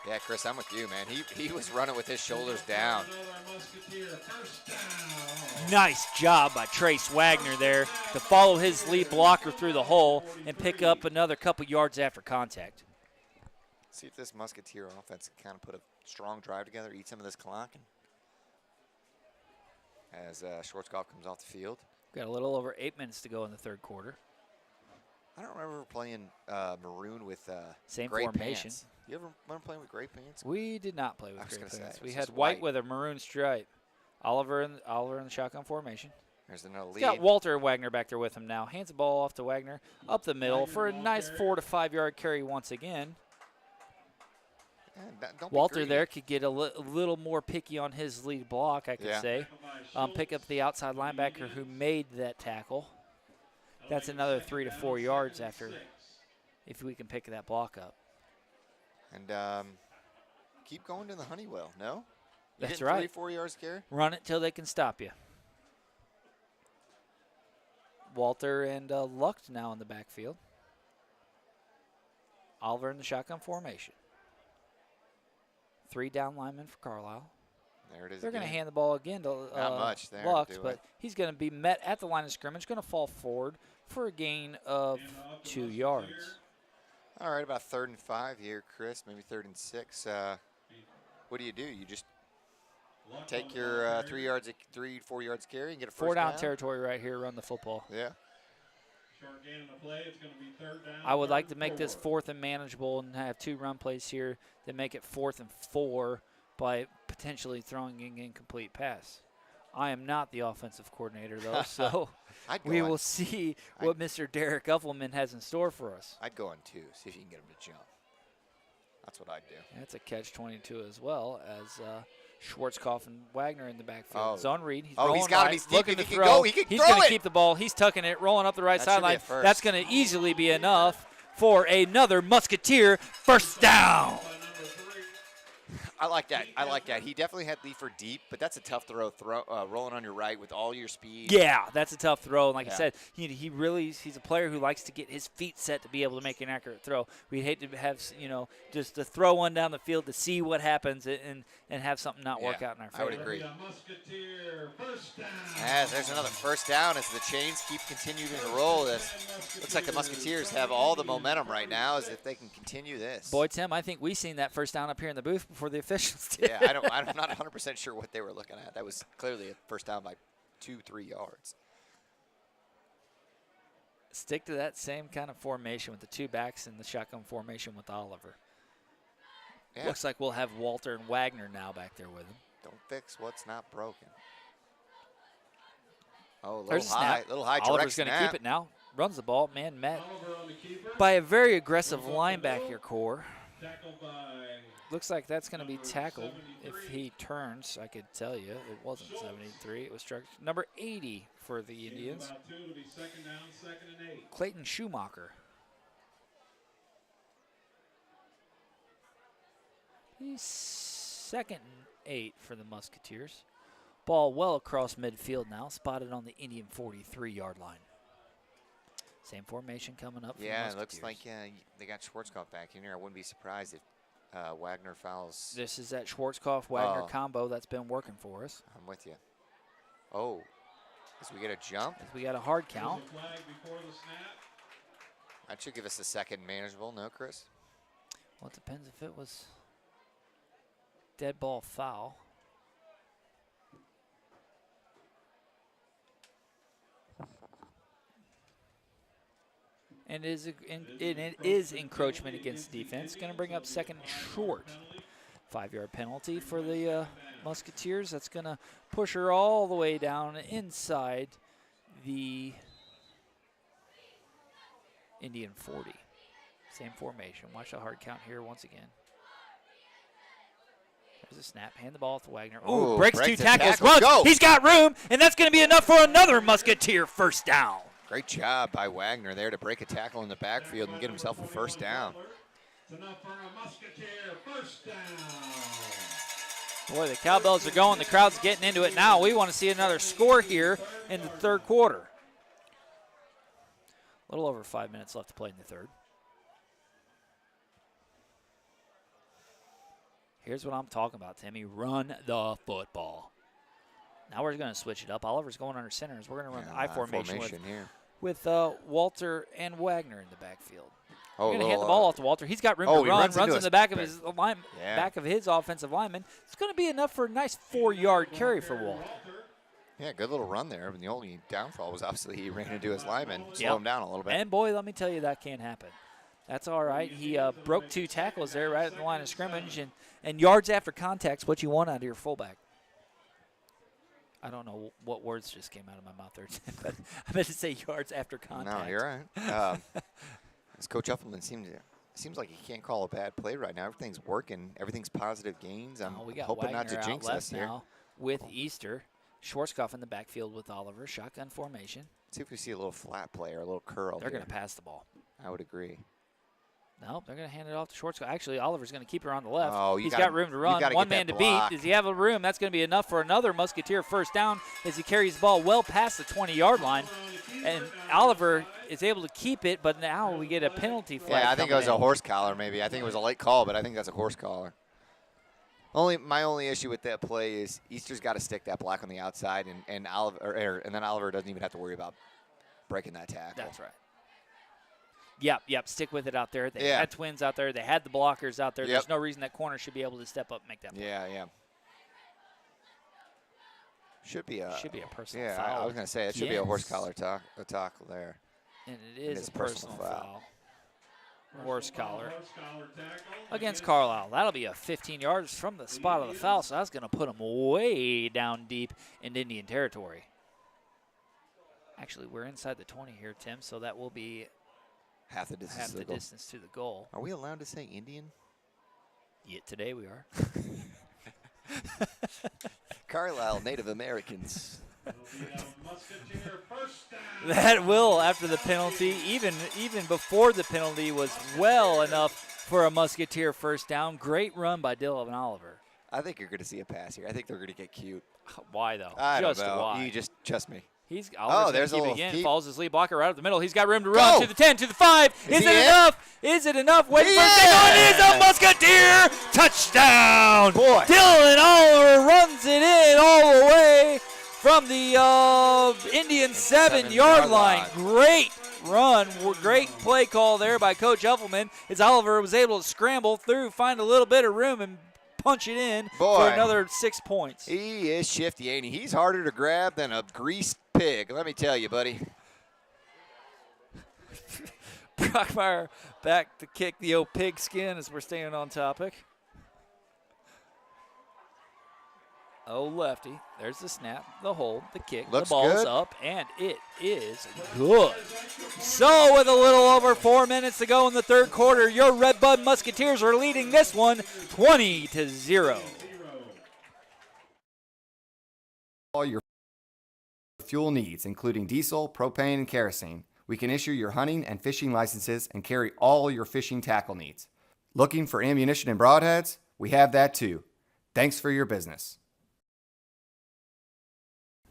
Yeah, Chris, I'm with you, man. He was running with his shoulders down. Nice job by Trace Wagner there to follow his lead blocker through the hole and pick up another couple yards after contact. See if this Musketeer offense can kind of put a strong drive together, eat some of this clock. As Schwarzkopf comes off the field. Got a little over 8 minutes to go in the 3rd quarter. I don't remember playing maroon with Same gray formation. pants. You ever remember playing with gray pants? We did not play I with was gray gonna say, pants. it We was had just white white. with a maroon stripe. Oliver in the shotgun formation. There's another lead. He's got Walter and Wagner back there with him now. Hands the ball off to Wagner up the middle for a nice 4 to 5 yard carry once again. Don't be Walter greedy. there could get a little more picky on his lead block, I could say. Pick up the outside linebacker who made that tackle. That's another 3 to 4 yards after, if we can pick that block up. And keep going to the Honeywell, no? You That's getting right. 3-4 yards carry? Run it till they can stop you. Walter and Lucht now in the backfield. Oliver in the shotgun formation. 3 down linemen for Carlyle. There it is. They're going to again. hand the ball again to Not much there to Lucht, do but it. he's going to be met at the line of scrimmage, going to fall forward for a gain of 2 yards. All right, about 3rd and 5 here, Chris. Maybe 3rd and 6. What do? You just take your 3, 4 yards carry and get a first 4 down territory right here. Run the football. Yeah. Short gain in the play. It's going to be 3rd down. I would like to make this 4th and manageable and have 2 run plays here, then make it 4th and 4 by potentially throwing an incomplete pass. I am not the offensive coordinator, though, so we will see what Mr. Derek Uffelman has in store for us. I'd go on 2, see if you can get him to jump. That's what I'd do. That's a catch-22 as well, as Schwarzkopf and Wagner in the backfield. Zone read. He's he's got right, him. He's looking deep. to He throw. can go. He can He's throw going to it. keep the ball. He's tucking it, rolling up the right That should be sideline. a first. That's going to easily be enough for another Musketeer first down. I like that. I like that. He definitely had Leifer deep, but that's a tough throw. Rolling on your right with all your speed. Yeah, that's a tough throw. And like I said, he's a player who likes to get his feet set to be able to make an accurate throw. We'd hate to have, just to throw one down the field to see what happens and have something not work out in our favor. I would agree. As there's another first down as the chains keep continuing to roll. Looks like the Musketeers have all the momentum right now as if they can continue this. Boy, Tim, I think we seen that first down up here in the booth before the officials did. Yeah, I'm not 100% sure what they were looking at. That was clearly a first down by 2-3 yards. Stick to that same kind of formation with the 2 backs and the shotgun formation with Oliver. Yeah. Looks like we'll have Walter and Wagner now back there with him. Don't fix what's not broken. Oh, There's a snap. Little high Oliver's going to keep it now. Runs the ball. Man met by a very aggressive linebacker core. Looks like that's going to be tackled if he turns. I could tell you it wasn't 73. It was struck number 80 for the Indians. Clayton Schumacher. He's 2nd and 8 for the Musketeers. Ball well across midfield now, spotted on the Indian 43-yard line. Same formation coming up for the Musketeers. It looks like they got Schwarzkopf back in here. I wouldn't be surprised if Wagner fouls. This is that Schwarzkopf-Wagner combo that's been working for us. I'm with you. Oh, as we get a jump. As we got a hard count. That should give us a 2nd manageable, no, Chris? Well, it depends if it was dead ball foul. And it is encroachment against the defense. Going to bring up 2nd and short. 5-yard penalty for the Musketeers. That's going to push her all the way down inside the Indian 40. Same formation. Watch the hard count here once again. There's a snap. Hand the ball to Wagner. Ooh, breaks 2 tackles. Runs. Go. He's got room, and that's going to be enough for another Musketeer first down. Great job by Wagner there to break a tackle in the backfield and get himself a first down. Boy, the cowbells are going. The crowd's getting into it now. We want to see another score here in the 3rd quarter. A little over 5 minutes left to play in the 3rd. Here's what I'm talking about, Timmy. Run the football. Now we're going to switch it up. Oliver's going under center. We're going to run the I formation with Walter and Wagner in the backfield. We're going to hand the ball off to Walter. He's got room to run. Runs in the back of his back of his offensive lineman. It's going to be enough for a nice 4-yard carry for Walter. Yeah, good little run there. The only downfall was obviously he ran into his lineman, slowed him down a little bit. And, boy, let me tell you, that can't happen. That's all right. He broke 2 tackles there right at the line of scrimmage. And yards after contact's what you want out of your fullback. I don't know what words just came out of my mouth there, but I meant to say yards after contact. No, you're right. As Coach Uffelman seems like he can't call a bad play right now. Everything's working. Everything's positive gains. I'm we got hoping Wagner not to jinx us here. Now with Easter. Schwarzkopf in the backfield with Oliver. Shotgun formation. See if we see a little flat play or a little curl. They're going to pass the ball. I would agree. Nope, they're going to hand it off to Schwarzkopf. Actually, Oliver's going to keep her on the left. Oh, He's got room to run. One man to beat. Does he have a room? That's going to be enough for another Musketeer first down as he carries the ball well past the 20-yard line. And Oliver is able to keep it, but now we get a penalty flag. Yeah, I think it was a horse collar maybe. I think it was a late call, but I think that's a horse collar. My only issue with that play is Easter's got to stick that block on the outside, and then Oliver doesn't even have to worry about breaking that tackle. That's right. Yep. Stick with it out there. They had twins out there. They had the blockers out there. There's no reason that corner should be able to step up and make that play. Yeah. Should be a personal foul. I was going to say it should be a horse collar tackle there. And it is a personal foul. Horse collar tackle against Carlyle. That'll be a 15 yards from the spot of the foul, so that's going to put him way down deep in Indian territory. Actually, we're inside the 20 here, Tim, so that will be half the distance to the goal. Are we allowed to say Indian? Yeah, today we are. Carlyle Native Americans. That will, after the penalty, even before the penalty, was well enough for a Musketeer first down. Great run by Dylan Oliver. I think you're going to see a pass here. I think they're going to get cute. Why, though? I just don't know. why? You just trust me. There's a little keep. Follows his lead blocker right up the middle. He's got room to run to the 10, to the 5. Is it enough? Is it enough? Wait for it. It is a Musketeer touchdown. Boy. Dylan Oliver runs it in all the way from the Indian 7-yard line. Great run. Great play call there by Coach Effelman as Oliver was able to scramble through, find a little bit of room, and punch it in for another 6 points. He is shifty, ain't he? He's harder to grab than a greased pig. Let me tell you, buddy. Brockmeyer back to kick the old pigskin as we're staying on topic. Oh, lefty. There's the snap, the hold, the kick. Looks the ball's good. up, and it is good. So with a little over 4 minutes to go in the third quarter, your Redbud Musketeers are leading this one 20-0. All your fuel needs, including diesel, propane, and kerosene. We can issue your hunting and fishing licenses and carry all your fishing tackle needs. Looking for ammunition and broadheads? We have that too. Thanks for your business.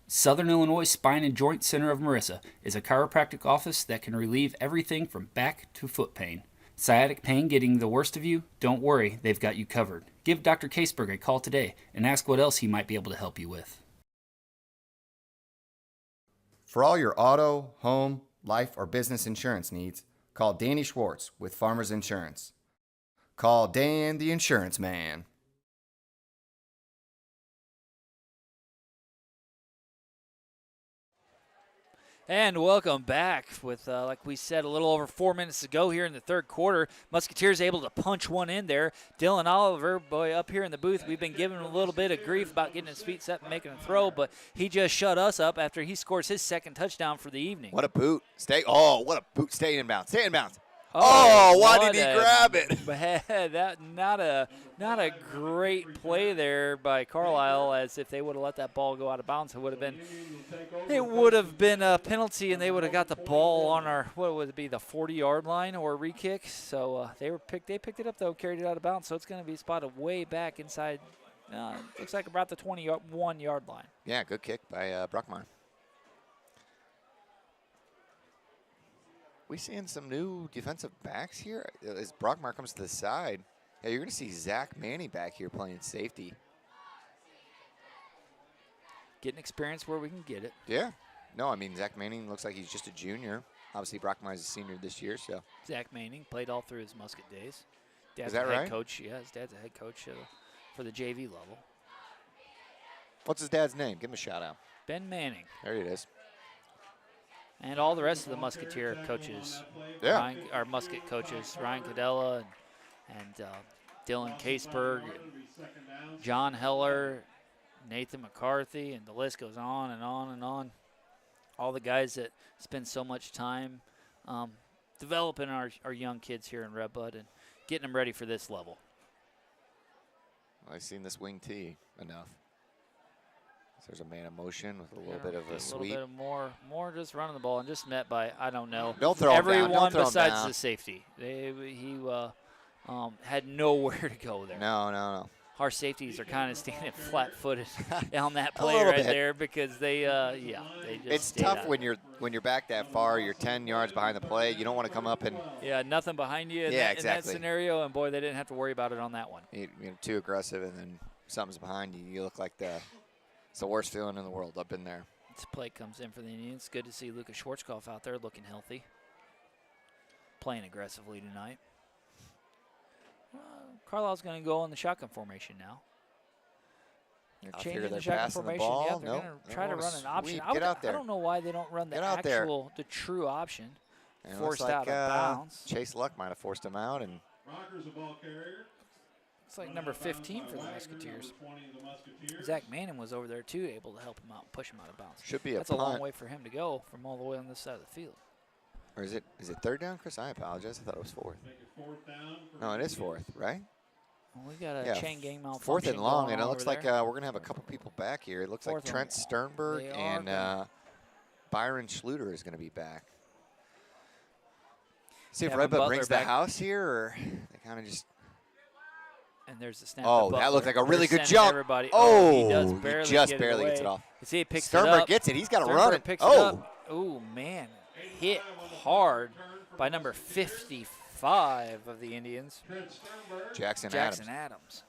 Southern Illinois Spine and Joint Center of Marissa is a chiropractic office that can relieve everything from back to foot pain. Sciatic pain getting the worst of you? Don't worry, they've got you covered. Give Dr. Caseberg a call today and ask what else he might be able to help you with. For all your auto, home, life, or business insurance needs, call Danny Schwartz with Farmers Insurance. Call Dan the Insurance Man. And welcome back with, like we said, a little over 4 minutes to go here in the third quarter. Musketeers able to punch one in there. Dylan Oliver, boy, up here in the booth, we've been giving him a little bit of grief about getting his feet set and making a throw, but he just shut us up after he scores his second touchdown for the evening. What a boot. What a boot. Stay in bounds. Stay in bounds. Oh, why did he grab it? That not a great play there by Carlyle, as if they would have let that ball go out of bounds, it would have been a penalty, and they would have got the ball on our, what would it be, the 40-yard line or a re-kick. So they picked it up though, carried it out of bounds. So it's going to be spotted way back inside. Looks like about the 21-yard line. Yeah, good kick by Brockmeyer. We seeing some new defensive backs here as Brockmeyer comes to the side. Yeah, you're going to see Zach Manning back here playing safety. Getting experience where we can get it. Yeah. No, I mean, Zach Manning looks like he's just a junior. Obviously, Brockmeyer's a senior this year, so. Zach Manning played all through his Musket days. Dad's Is that a head right? coach. Yeah, his dad's a head coach for the JV level. What's his dad's name? Give him a shout out. Ben Manning. There it is. And all the rest of the Musketeer coaches, yeah, our Musket coaches, Ryan Cadella and Dylan Caseberg, John Heller, Nathan McCarthy, and the list goes on and on and on. All the guys that spend so much time developing our young kids here in Redbud and getting them ready for this level. I've seen this wing tee enough. There's a man in motion with a little bit of a sweep. A little bit of more just running the ball and just met by, I don't know. Don't throw him down. Everyone Don't throw him besides down. the safety. He had nowhere to go there. No. Our safeties are kind of standing flat-footed on that A play little right bit. there because they just It's stayed tough out. when you're back that far. You're 10 yards behind the play. You don't want to come up and nothing behind you in that scenario, and boy, they didn't have to worry about it on that one. You're too aggressive, and then something's behind you. You look like it's the worst feeling in the world up in there. This play comes in for the Indians. Good to see Lucas Schwarzkopf out there looking healthy, playing aggressively tonight. Carlisle's going to go in the shotgun formation now. They're I changing figure the they're shotgun passing the formation. ball. Yeah, they're Nope. going to try to run an option. Get out there. I don't know why they don't run Get out there. the true option. And it forced looks out like, of bounds. Chase Luck might have forced him out. And Rocker's a ball carrier. Looks like number 15 for the Musketeers. Zach Manning was over there too, able to help him out, push him out of bounds. Should be a That's a long punt. way for him to go from all the way on this side of the field. Or is it third down, Chris? I apologize. I thought it was fourth. No, it is fourth, right? Well, we got a chain gang malfunction. Fourth and long, going and it on looks over like there. we're going to have a couple people back here. It looks Fourth like Trent and Sternberg they are and Byron Schluter is going to be back. See if Kevin Redbud Butler brings the back. house here, or they kind of just. And there's the snap. Oh, to that looked Butler. like a really They're good sending jump. Everybody. Oh, he does he barely just get barely it gets it away. off. You see, he picks Sternberg it up. gets it. He's got to Sternberg run it. Picks Oh. it up. Oh, man. Hit hard by number 55 of the Indians. Jackson Adams.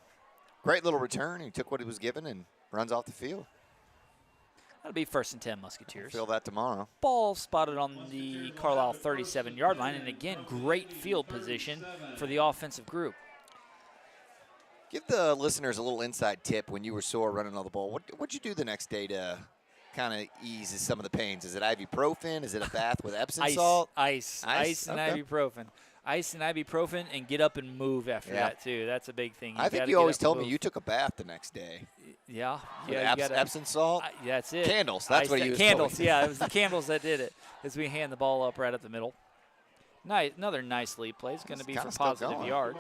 Great little return. He took what he was given and runs off the field. That'll be 1st and 10 Musketeers. Feel that tomorrow. Ball spotted on the Carlyle 37-yard line, and again, great field position for the offensive group. Give the listeners a little inside tip when you were sore running on the ball. What'd you do the next day to kind of ease some of the pains? Is it ibuprofen? Is it a bath with Epsom salt? Ice and Okay. ibuprofen. Ice and ibuprofen, and get up and move after that, too. That's a big thing. I think you always told me you took a bath the next day. Yeah. With you gotta- Epsom salt? that's it. Candles. That's what he was Candles, told. yeah. It was the candles that did it as we hand the ball up right up the middle. Another nice lead play. It's going to be for positive yards.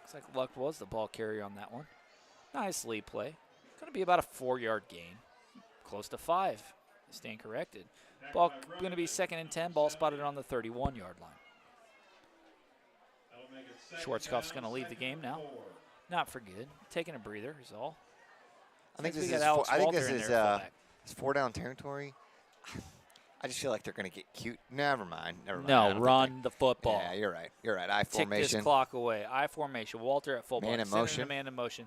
Looks like Lucht was the ball carrier on that one. Nice lead play. Going to be about a 4-yard gain. Close to 5. Stand corrected. Ball going to be 2nd and 10. Ball spotted on the 31-yard line. Schwarzkopf's going to leave the game now. Not for good. Taking a breather is all. I think Since this we is. got Alex I think Walter this in is. there at fullback. It's 4-down territory. I just feel like they're going to get cute. Never mind. I No, don't think run the football. Yeah, you're right. You're right. I Tick formation. this clock away. I formation. Walter at fullback. Man in Center motion. to man in motion.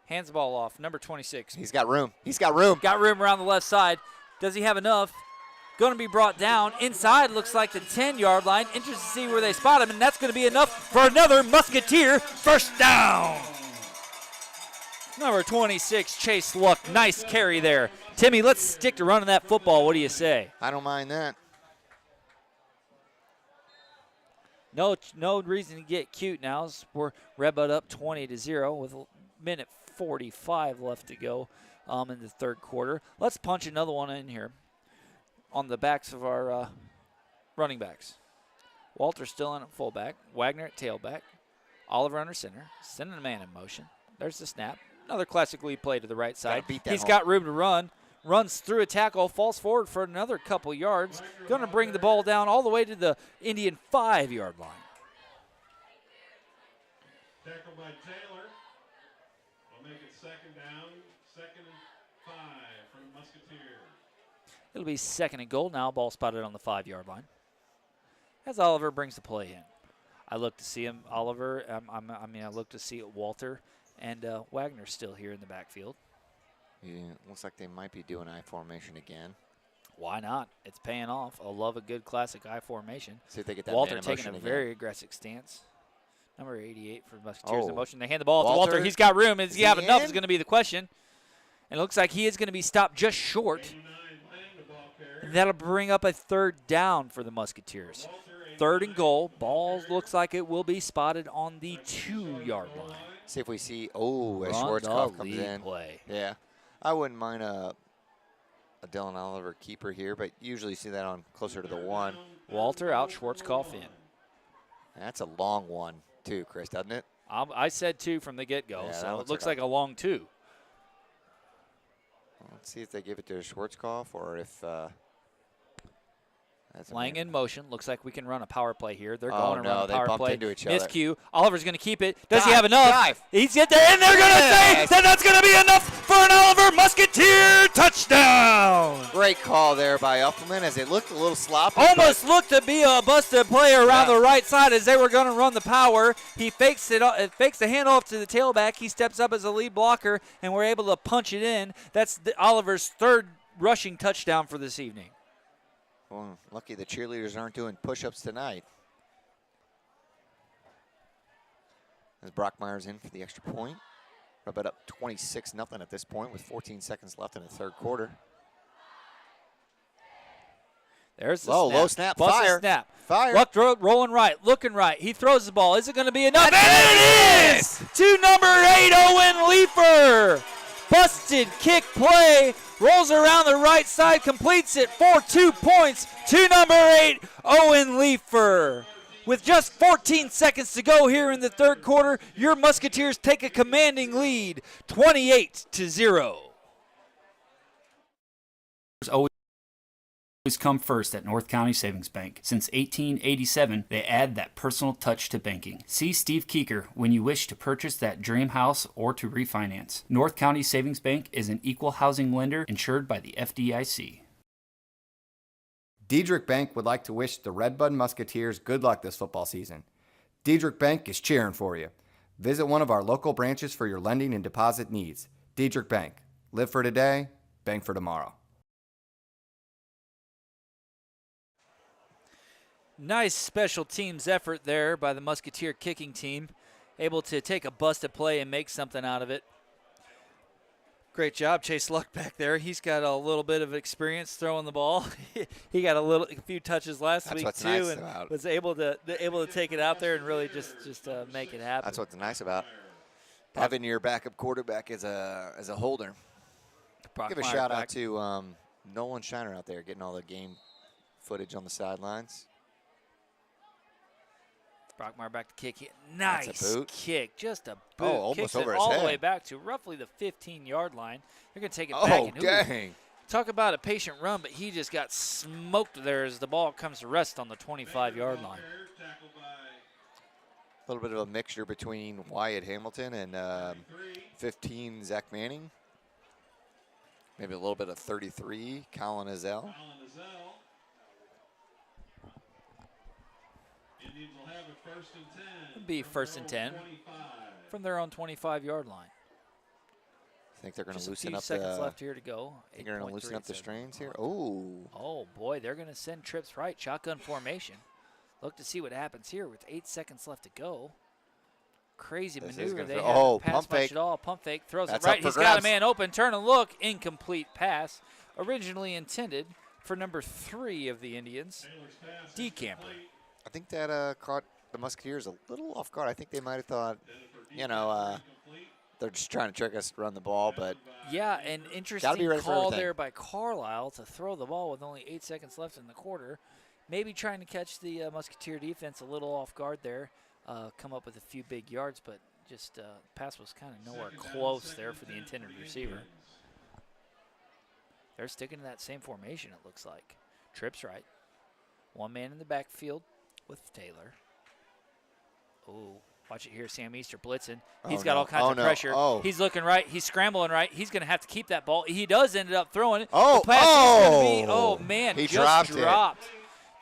Hands the ball off. Number 26. He's got room. He's got room. Got room around the left side. Does he have enough? Going to be brought down. Inside looks like the 10-yard line. Interested to see where they spot him, and that's going to be enough for another Musketeer first down. Number 26, Chase Luck. Nice carry there. Timmy, let's stick to running that football. What do you say? I don't mind that. No reason to get cute now. We're Redbud up 20-0 with a minute 45 left to go in the third quarter. Let's punch another one in here on the backs of our running backs. Walter still in at fullback. Wagner at tailback. Oliver under center. Sending a man in motion. There's the snap. Another classic lead play to the right side. He's got room to run. Runs through a tackle. Falls forward for another couple yards. Going to bring the ball down all the way to the Indian 5-yard line. Tackled by Taylor. We'll make it 2nd down, 2nd and 5 for the Musketeers. It'll be 2nd and goal now. Ball spotted on the 5-yard line. As Oliver brings the play in. I look to see him, Oliver. I look to see Walter and Wagner still here in the backfield. Yeah, looks like they might be doing I formation again. Why not? It's paying off. I love a good classic I formation. See if they get that Walter man in taking motion a again. very aggressive stance. Number 88 for Musketeers in motion. They hand the ball to Walter, Walter. He's got room. Does he have enough in? is going to be the question. And it looks like he is going to be stopped just short. And that'll bring up a 3rd down for the Musketeers. 3rd and goal. Ball looks like it will be spotted on the 2-yard line. See if we see. As Run Schwarzkopf the comes lead in. play. Yeah, I wouldn't mind a Dylan Oliver keeper here, but usually see that on closer to the 1. Walter out, Schwarzkopf in. That's a long one too, Chris, doesn't it? I said 2 from the get-go, Yeah, so that it looks like a long 2. Let's see if they give it to Schwarzkopf or if that's Lang in motion. Looks like we can run a power play here. They're Oh, going to no, run a they power bumped play. into each other. Miscue. Oliver's going to keep it. Does he Dive, have enough? dive. He's get there, and they're going to say Yes. that that's going to be enough for an Oliver Musketeer touchdown. Great call there by Uffman as it looked a little sloppy. Almost looked to be a busted play around Yeah. the right side as they were going to run the power. He fakes it. Fakes the handoff to the tailback. He steps up as a lead blocker, and we're able to punch it in. That's Oliver's 3rd rushing touchdown for this evening. Well, lucky the cheerleaders aren't doing push-ups tonight. As Brockmeyer's in for the extra point. Redbud up 26-0 at this point with 14 seconds left in the third quarter. There's the low, snap. Low snap. Busts Fire. the snap. Fire. Lucht rolling right, looking right. He throws the ball. Is it going to be enough? And it is! To number 8, Owen Leefer. Busted kick play. Rolls around the right side, completes it for 2 points to number 8, Owen Leefer. With just 14 seconds to go here in the third quarter, your Musketeers take a commanding lead, 28-0. Always come first at North County Savings Bank. Since 1887, they add that personal touch to banking. See Steve Keeker when you wish to purchase that dream house or to refinance. North County Savings Bank is an equal housing lender insured by the FDIC. Diedrich Bank would like to wish the Redbud Musketeers good luck this football season. Diedrich Bank is cheering for you. Visit one of our local branches for your lending and deposit needs. Diedrich Bank. Live for today, bank for tomorrow. Nice special teams effort there by the Musketeer kicking team. Able to take a busted play and make something out of it. Great job, Chase Lucht back there. He's got a little bit of experience throwing the ball. He got a few touches last week too, nice and about. was able to take it out there and really just make it happen. That's what's nice about having your backup quarterback as a holder. Give a shout out to Nolan Shiner out there getting all the game footage on the sidelines. Brockmeyer back to kick. Nice kick. Just a boot. Oh, almost Kicks over it his all head. the way back to roughly the 15-yard line. You're going to take it back. Oh, And, dang. Talk about a patient run, but he just got smoked there as the ball comes to rest on the 25-yard line. A little bit of a mixture between Wyatt Hamilton and 15 Zach Manning. Maybe a little bit of 33 Colin Azell. It'll be 1st and 10 from their own 25-yard line. I think they're going to loosen up. Just a few seconds left here to go. They're going to loosen up the strains here. Oh. Oh boy, they're going to send trips right. Shotgun formation. Look to see what happens here with 8 seconds left to go. Crazy maneuver. They haven't passed much at all. Pump fake throws it right. He's got a man open. Turn and look. Incomplete pass. Originally intended for number 3 of the Indians, D. Camper. I think that caught the Musketeers a little off guard. I think they might have thought, they're just trying to trick us to run the ball, but yeah, an interesting call there by Carlyle to throw the ball with only 8 seconds left in the quarter. Maybe trying to catch the Musketeer defense a little off guard there, come up with a few big yards, but just pass was kind of nowhere close there for the intended receiver. They're sticking to that same formation, it looks like. Trips right. One man in the backfield with Taylor. Oh, watch it here. Sam Easter blitzing. He's got all kinds of pressure. He's looking right. He's scrambling right. He's going to have to keep that ball. He does end up throwing it. The pass is going to be, oh, man, he just dropped.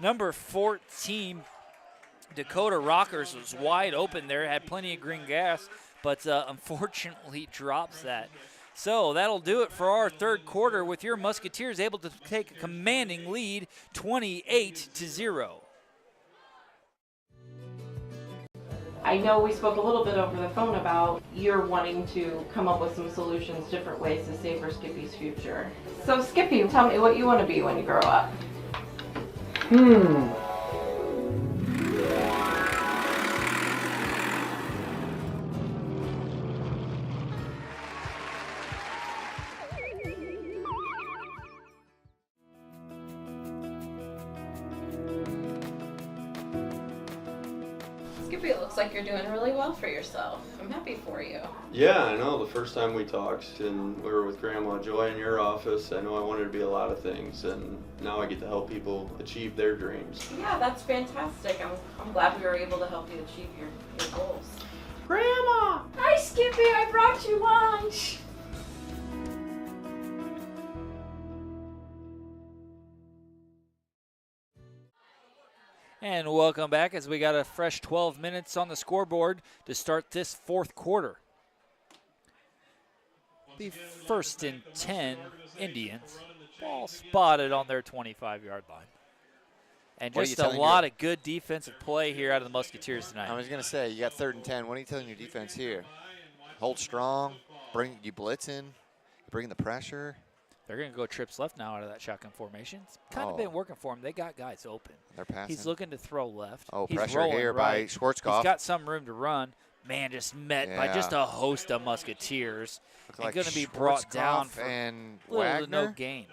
Number 14, Dakota Rockers, was wide open there. Had plenty of green gas, but unfortunately drops that. So that'll do it for our third quarter with your Musketeers able to take a commanding lead, 28-0. I know we spoke a little bit over the phone about you're wanting to come up with some solutions, different ways to save for Skippy's future. So Skippy, tell me what you want to be when you grow up. Skippy, it looks like you're doing really well for yourself. I'm happy for you. Yeah, I know. The first time we talked and we were with Grandma Joy in your office, I know I wanted to be a lot of things, and now I get to help people achieve their dreams. Yeah, that's fantastic. I'm glad we were able to help you achieve your goals. Grandma! Hi, Skippy. I brought you lunch. And welcome back as we got a fresh 12 minutes on the scoreboard to start this fourth quarter. The 1st and 10 Indians. Ball spotted on their 25-yard line. And just a lot of good defensive play here out of the Musketeers tonight. I was going to say, you got 3rd and 10. What are you telling your defense here? Hold strong, you blitz in, bring the pressure. They're going to go trips left now out of that shotgun formation. It's kind of been working for them. They got guys open. They're passing. He's looking to throw left. Oh, He's pressure rolling here right. by Schwarzkopf. He's got some room to run. Man, just met by just a host of Musketeers. Looks and like going to be brought down for and little to no Wagner. gain.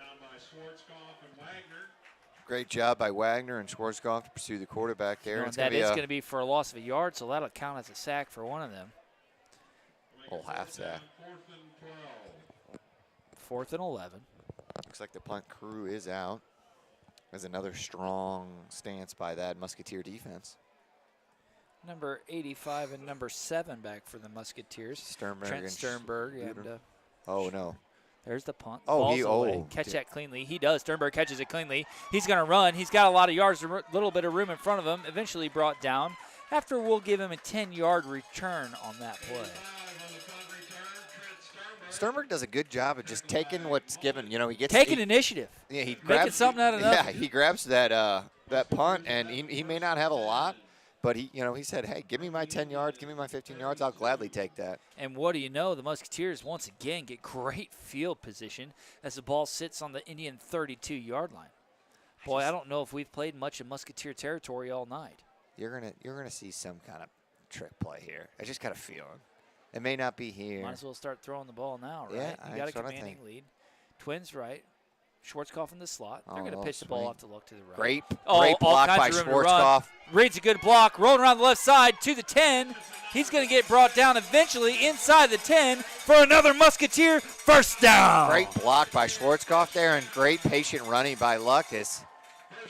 Great job by Wagner and Schwarzkopf to pursue the quarterback there. That is going to be for a loss of a yard, so that'll count as a sack for one of them. Whole half sack. 4th and 11. Looks like the punt crew is out. There's another strong stance by that Musketeer defense. Number 85 and number 7 back for the Musketeers. Sternberg Trent and Sternberg. Oh, no. There's the punt. Oh, Ball's away. Catch that cleanly. He does. Sternberg catches it cleanly. He's going to run. He's got a lot of yards, a little bit of room in front of him. Eventually brought down. After we'll give him a 10-yard return on that play. Sternberg does a good job of just taking what's given. You know, he gets taking initiative. Yeah, he making grabs something out of nothing. Yeah, he grabs that that punt, and he may not have a lot, but he said, "Hey, give me my 10 yards, give me my 15 yards. I'll gladly take that." And what do you know? The Musketeers once again get great field position as the ball sits on the Indian 32-yard line. Boy, I don't know if we've played much of Musketeer territory all night. You're gonna see some kind of trick play here. I just got a feeling. It may not be here. Might as well start throwing the ball now, right? Yeah, you got a that's what I commanding think. lead. Twins right. Schwarzkopf in the slot. They're going to little pitch the ball swing. off to Lucht to the right. Great all block kinds by of room to run. Schwarzkopf. Reads a good block. Rolling around the left side to the 10. He's going to get brought down eventually inside the 10 for another Musketeer first down. Great block by Schwarzkopf there, and great patient running by Lucht.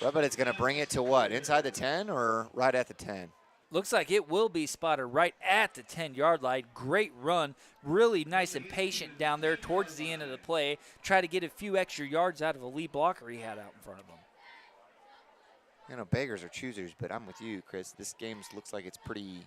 Redbud is going to bring it to what? Inside the 10 or right at the 10? Looks like it will be spotted right at the 10-yard line. Great run. Really nice and patient down there towards the end of the play. Try to get a few extra yards out of a lead blocker he had out in front of him. You know, beggars are choosers, but I'm with you, Chris. This game looks like it's pretty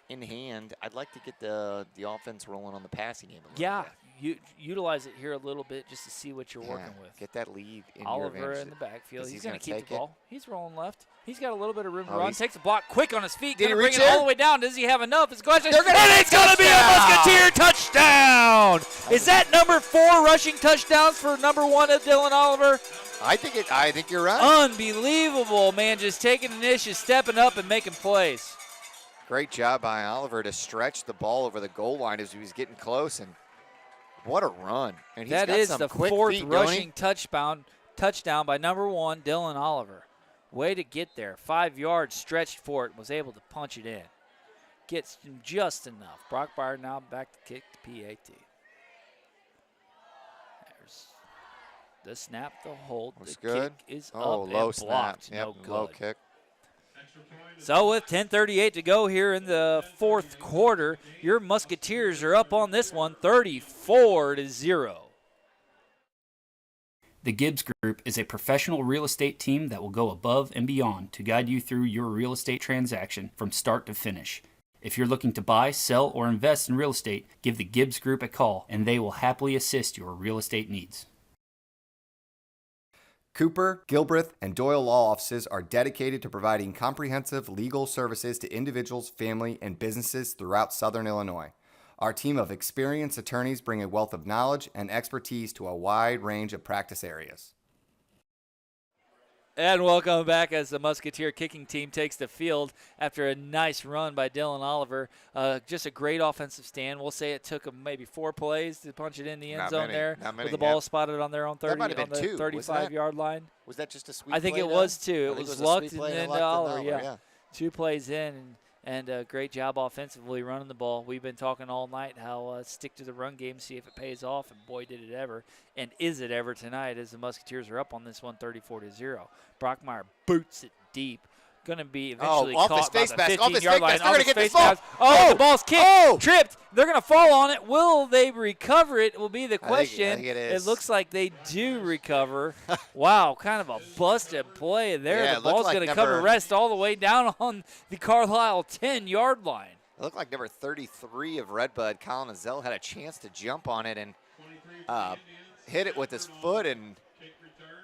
in hand. I'd like to get the offense rolling on the passing game a little bit. You utilize it here a little bit just to see what you're working with. Get that lead in your Oliver advantage. in the backfield. He's gonna going to keep take the it. ball. He's rolling left. He's got a little bit of room to Oh, run. he's- Takes a block quick on his feet. Did he Gonna bring reach it all there? the way down. Does he have enough? It's a question. They're gonna And get it's going to be a Musketeer touchdown. Is that number 4 rushing touchdowns for number 1 of Dylan Oliver? I think you're right. Unbelievable, man. Just taking initiative, stepping up and making plays. Great job by Oliver to stretch the ball over the goal line as he was getting close, and what a run. And he's That got is some the quick 4th feet, don't he? rushing touchdown by number 1, Dylan Oliver. Way to get there. 5 yards stretched for it, was able to punch it in. Gets just enough. Brockmeyer now back to kick the PAT. There's the snap, the hold. Was the good. kick is Oh, up low and snap. blocked. Yep, No good. low kick. So with 10:38 to go here in the 4th quarter, your Musketeers are up on this one 34-0. The Gibbs Group is a professional real estate team that will go above and beyond to guide you through your real estate transaction from start to finish. If you're looking to buy, sell, or invest in real estate, give the Gibbs Group a call and they will happily assist your real estate needs. Cooper, Gilbreth, and Doyle law offices are dedicated to providing comprehensive legal services to individuals, family, and businesses throughout Southern Illinois. Our team of experienced attorneys bring a wealth of knowledge and expertise to a wide range of practice areas. And welcome back as the Musketeer kicking team takes the field after a nice run by Dylan Oliver. Just a great offensive stand. We'll say it took him maybe 4 plays to punch it in the end Not zone many, there not many, with the ball yep. spotted on their own 30, That might have on been the 2. 35-yard line. Was that just a sweet I think play it to- was 2. I It think was a sweet Lucht and play to then Lucht and Oliver, Oliver, yeah. 2 plays in, and a great job offensively running the ball. We've been talking all night how stick to the run game, see if it pays off, and boy, did it ever. And is it ever tonight as the Musketeers are up on this one 34-0. Brockmeyer boots it deep. Going to be eventually off his caught by face the mask, off his 15-yard face line. mask. They're gonna get this face ball. mask. Oh, the ball's kicked, tripped. They're going to fall on it. Will they recover it will be the question. I think it is. It looks like they do recover. Wow, kind of a busted play there. Yeah, The it looked ball's like going to come to number- rest all the way down on the Carlyle 10-yard line. It looked like number 33 of Redbud, Colin Azell, had a chance to jump on it and hit it with his foot, and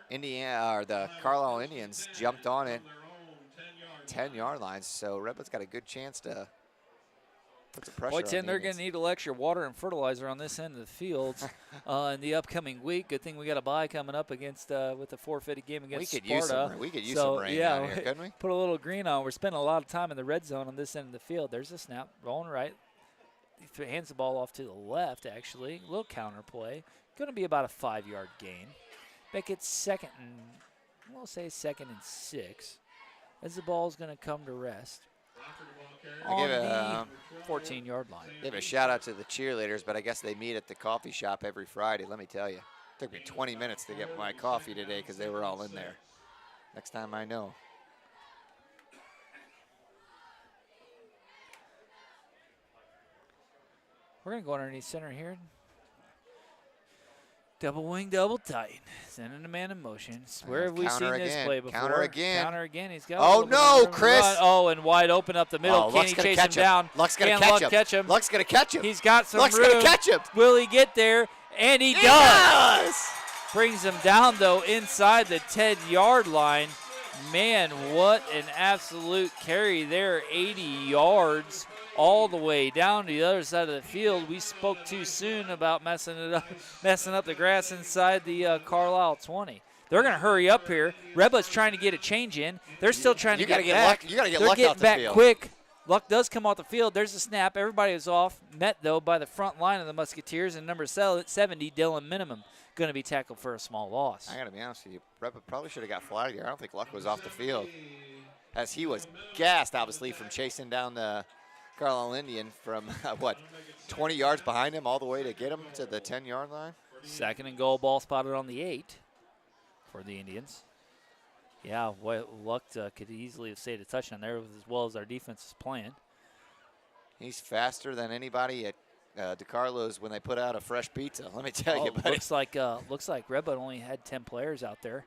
the Carlyle Indians jumped on it 10-yard line. So Redbud's got a good chance to Puts the pressure Boy, on Tim, the they're Indians. going to need a extra water and fertilizer on this end of the fields in the upcoming week. Good thing we got a bye coming up against with the forfeited game against Sparta. We could use some rain down here, couldn't we? Put a little green on. We're spending a lot of time in the red zone on this end of the field. There's a snap, rolling right. He hands the ball off to the left, actually. A little counter play. Going to be about a 5-yard gain. Back at second and, we'll say 2nd and 6, as the ball is going to come to rest on the 14-yard line. Give a shout out to the cheerleaders, but I guess they meet at the coffee shop every Friday. Let me tell you, it took me 20 minutes to get my coffee today because they were all in there. Next time I know. We're going to go underneath center here. Double wing, double tight. Sending a man in motion. Where have we seen this play before? Counter again. Counter again. He's got. Oh no, Chris! Oh, and wide open up the middle. Can he chase him down? Luck's gonna catch him. Luck's gonna catch him. He's got some Luck's room. gonna catch him. Will he get there? And he does. Brings him down though inside the 10-yard line. Man, what an absolute carry there. 80 yards. All the way down to the other side of the field. We spoke too soon about messing up the grass inside the Carlyle 20. They're going to hurry up here. Redbud's trying to get a change in. They're still trying to get back. You got to get They're Luck getting off the back field. quick. Luck does come off the field. There's a snap. Everybody is off. Met, though, by the front line of the Musketeers. And number 70, Dylan Minimum, going to be tackled for a small loss. I got to be honest with you. Redbud probably should have got flagged here. I don't think Luck was off the field, as he was gassed, obviously, from chasing down the Carlyle Indian from, 20 yards behind him all the way to get him to the 10-yard line. 2nd and goal, ball spotted on the 8 for the Indians. Yeah, Luck could easily have saved a touchdown there as well as our defense is playing. He's faster than anybody at DeCarlo's when they put out a fresh pizza. Let me tell you, buddy. Looks like Redbud only had 10 players out there.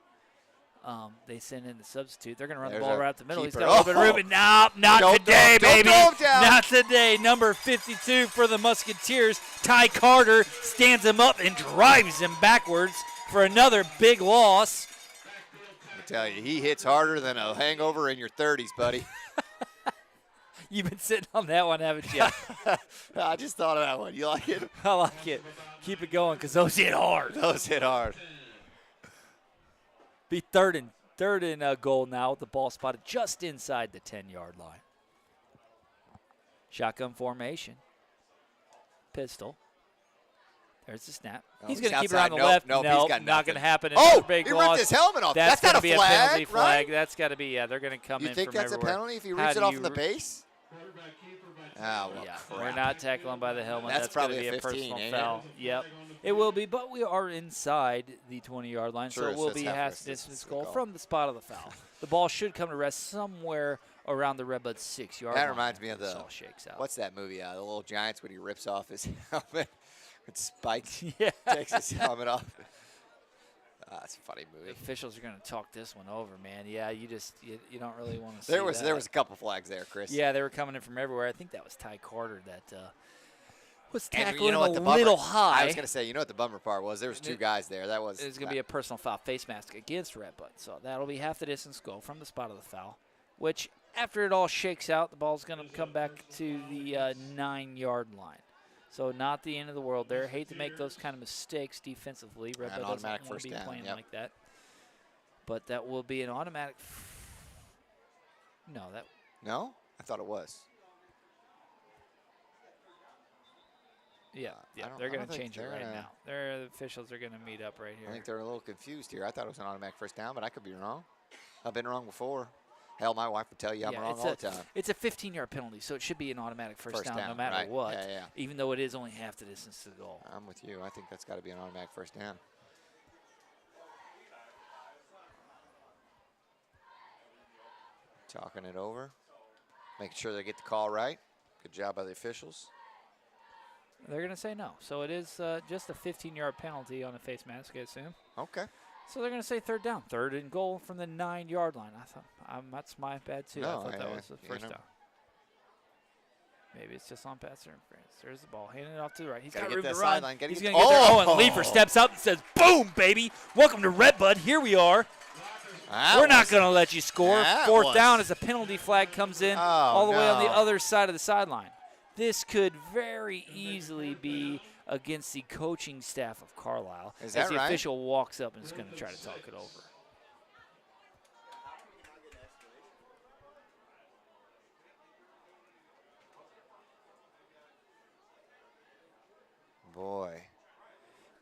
They send in the substitute. They're going to run There's the ball a right up the middle. keeper. He's got a little bit of room. Nope, not today, baby. Not today. Number 52 for the Musketeers. Ty Carter stands him up and drives him backwards for another big loss. Let me tell you, he hits harder than a hangover in your 30s, buddy. You've been sitting on that one, haven't you? I just thought of that one. You like it? I like it. Keep it going because those hit hard. Those hit hard. Be third and goal now with the ball spotted just inside the 10-yard line. Shotgun formation. Pistol. There's the snap. He's going to keep it on the left. Nope, no, he's got not going nothing. to happen. Oh, big he loss. ripped his helmet off. That's not gonna a be flag, a penalty flag. right? That's got to be, they're going to come in You think from that's everywhere. a penalty if he rips it off from the base? Oh, well, yeah, crap. we're not tackling by the helmet. That's going to probably be a 15, personal ain't foul. it? Yep, it will be, but we are inside the 20-yard line, so True, it will so be it's a half half distance distance goal goal. from the spot of the foul. The ball should come to rest somewhere around the Redbud 6-yard line. That reminds me of This the, all shakes out. what's that movie, The Little Giants, when he rips off his helmet with spikes, Yeah. takes his helmet off. That's a funny movie. The officials are going to talk this one over, man. Yeah, you don't really want to see There was that. a couple flags there, Chris. Yeah, they were coming in from everywhere. I think that was Ty Carter that was And tackling you know what, a the bummer, little high. I was going to say, you know what the bummer part was? There was two guys there. That was. It's going to be a personal foul face mask against Redbud. So that'll be half the distance goal from the spot of the foul, which after it all shakes out, the ball's going to come back to the 9-yard line. So not the end of the world there. Hate to make those kind of mistakes defensively. Redbud doesn't want to be playing like that. But that will be an automatic. No? I thought it was. Yeah, they're going to change it right now. The officials are going to meet up right here. I think they're a little confused here. I thought it was an automatic first down, but I could be wrong. I've been wrong before. Hell, my wife would tell you I'm wrong all the time. It's a 15-yard penalty, so it should be an automatic first down no matter right. what, Yeah. even though it is only half the distance to the goal. I'm with you. I think that's got to be an automatic first down. Talking it over. Making sure they get the call right. Good job by the officials. They're going to say no. So it is just a 15-yard penalty on a face mask, I assume. Okay. So they're going to say third down. Third and goal from the 9-yard line. I thought that's my bad, too. No, I thought that was the first know. down. Maybe it's just on pass interference. There's the ball. Handing it off to the right. He's Gotta got get room that to run. sideline. Gotta He's get- going to get there. Oh! Oh, and Leaper steps up and says, boom, baby. Welcome to Redbud. Here we are. We're not going to let you score. Fourth down as a penalty flag comes in all the way on the other side of the sideline. this could very easily be against the coaching staff of Carlyle. Is that as the right? official walks up and is going to try to talk it over. Boy.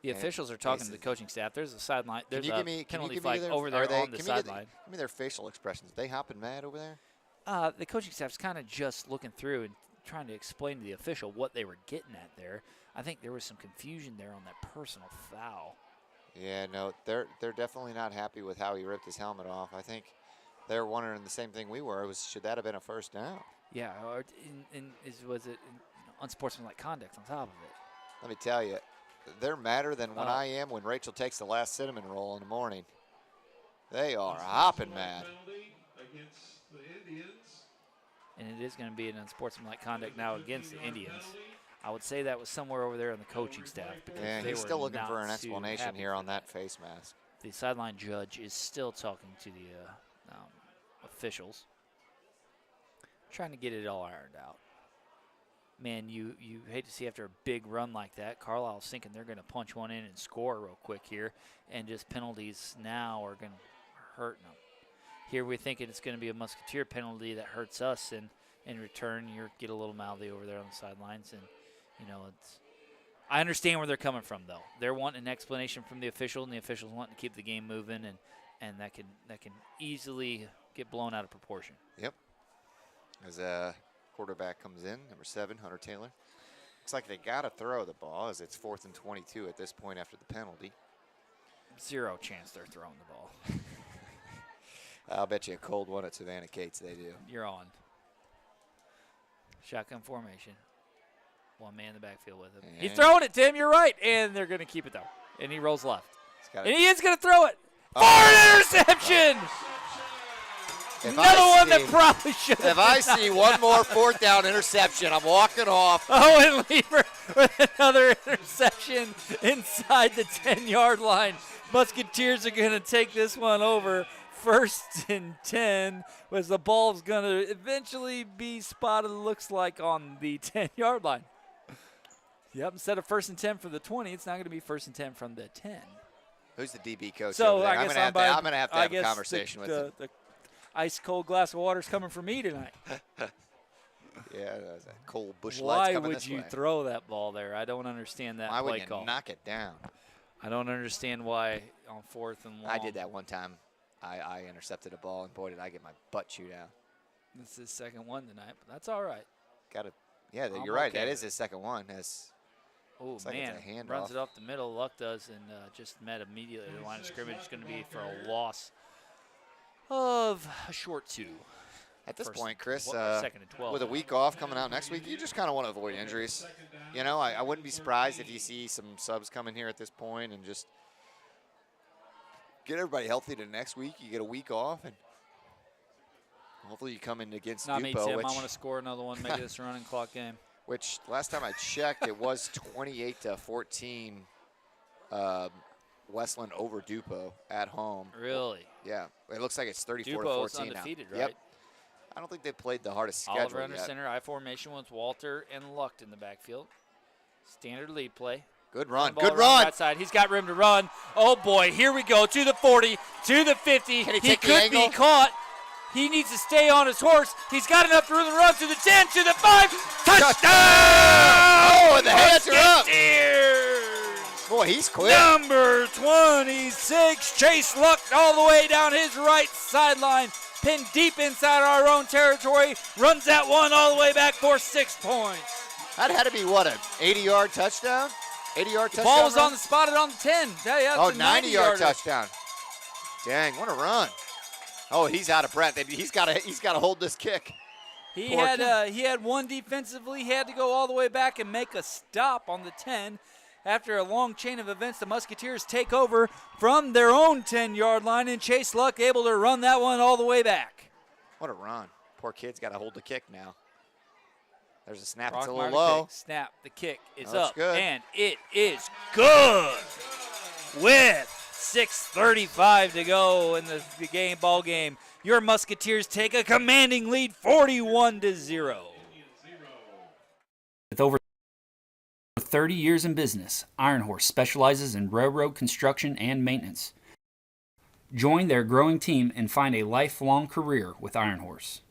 The officials are talking to the coaching staff. There's a sideline. There's a penalty flag over there on the sideline. Give me their facial expressions. They hopping mad over there? The coaching staff's kind of just looking through and trying to explain to the official what they were getting at there. I think there was some confusion there on that personal foul. Yeah, no, they're definitely not happy with how he ripped his helmet off. I think they're wondering the same thing we were. Should that have been a first down? Yeah, or was it unsportsmanlike conduct on top of it? Let me tell you, they're madder than when I am when Rachel takes the last cinnamon roll in the morning. They are hopping mad. Against the Indians. And it is going to be an unsportsmanlike conduct now against the Indians. I would say that was somewhere over there on the coaching staff. Because Yeah, they he's were still looking not for an too explanation happy here for on that face mask. The sideline judge is still talking to the officials, trying to get it all ironed out. Man, you hate to see after a big run like that, Carlisle's thinking they're going to punch one in and score real quick here, and just penalties now are going to hurt them. Here we're thinking it's going to be a Musketeer penalty that hurts us, and in return you get a little mouthy over there on the sidelines. And I understand where they're coming from, though. They're wanting an explanation from the official, and the official's wanting to keep the game moving, and that can easily get blown out of proportion. Yep. As a quarterback comes in, number 7, Hunter Taylor. Looks like they got to throw the ball as it's 4th and 22 at this point after the penalty. Zero chance they're throwing the ball. I'll bet you a cold one at Savannah Cates they do. You're on. Shotgun formation. One man in the backfield with him. He's throwing it, Tim. You're right. And they're going to keep it, though. And he rolls left. And he is going to throw it. For an interception! Another one that probably should have. If I see one more 4th down interception, I'm walking off. Owen Lever with another interception inside the 10-yard line. Musketeers are going to take this one over. 1st and 10, was the ball's going to eventually be spotted, looks like, on the 10-yard line. Yep, instead of 1st and 10 from the 20, it's now going to be 1st and 10 from the 10. Who's the DB coach So over there? I guess I'm going to have to have a conversation with him. The ice-cold glass of water is coming from me tonight. Yeah, there's a cold bush lights coming this way. Why would you throw that ball there? I don't understand that Why play would you call. knock it down? I don't understand why on 4th and long. I did that one time. I intercepted a ball, and boy, did I get my butt chewed out. This is his second one tonight, but that's all right. Yeah, you're right. That is his second one. Oh, like man. it's a handoff. Runs it up the middle. Lucht does, and just met immediately. The line of scrimmage is going to be for a loss of a short 2. At this point, Chris, 2nd and 12. with a week off coming out next week, you just kind of want to avoid injuries. I wouldn't be surprised if you see some subs coming here at this point and just get everybody healthy to next week. You get a week off, and hopefully you come in against Not Dupo. me, Tim. I want to score another one, make this a running clock game. Which, last time I checked, it was 28-14 Westland over Dupo at home. Really? Yeah. It looks like it's 34-14 Dupo's now. undefeated, right? Yep. I don't think they played the hardest schedule Oliver under yet. center, I formation with Walter and Lucht in the backfield. Standard lead play. Good run. Ball Good around run. Right side. He's got room to run. Oh, boy. Here we go. To the 40, to the 50. Can he He take the could be angle? caught. He needs to stay on his horse. He's got enough room to run to the 10, to the 5. Touchdown! Oh, and the hands are up. Musketeers! Boy, he's quick. Number 26, Chase Lucht, all the way down his right sideline. Pinned deep inside our own territory. Runs that one all the way back for 6 points. That had to be, what, an 80-yard touchdown? 80-yard touchdown? Ball was run? on the spotted on the 10. Yeah, Oh, it's a 90-yard 90-yarder. touchdown. Dang, what a run. Oh, he's out of breath. He's got to hold this kick. He Poor had one defensively. He had to go all the way back and make a stop on the 10. After a long chain of events, the Musketeers take over from their own 10-yard line, and Chase Luck able to run that one all the way back. What a run. Poor kid's got to hold the kick now. There's a snap. It's a Rockmeyer little to low. kick. Snap. The kick is That's up, good. and it is good with 6:35 to go in the ball game. Your Musketeers take a commanding lead, 41-0. With over 30 years in business, Iron Horse specializes in railroad construction and maintenance. Join their growing team and find a lifelong career with Iron Horse.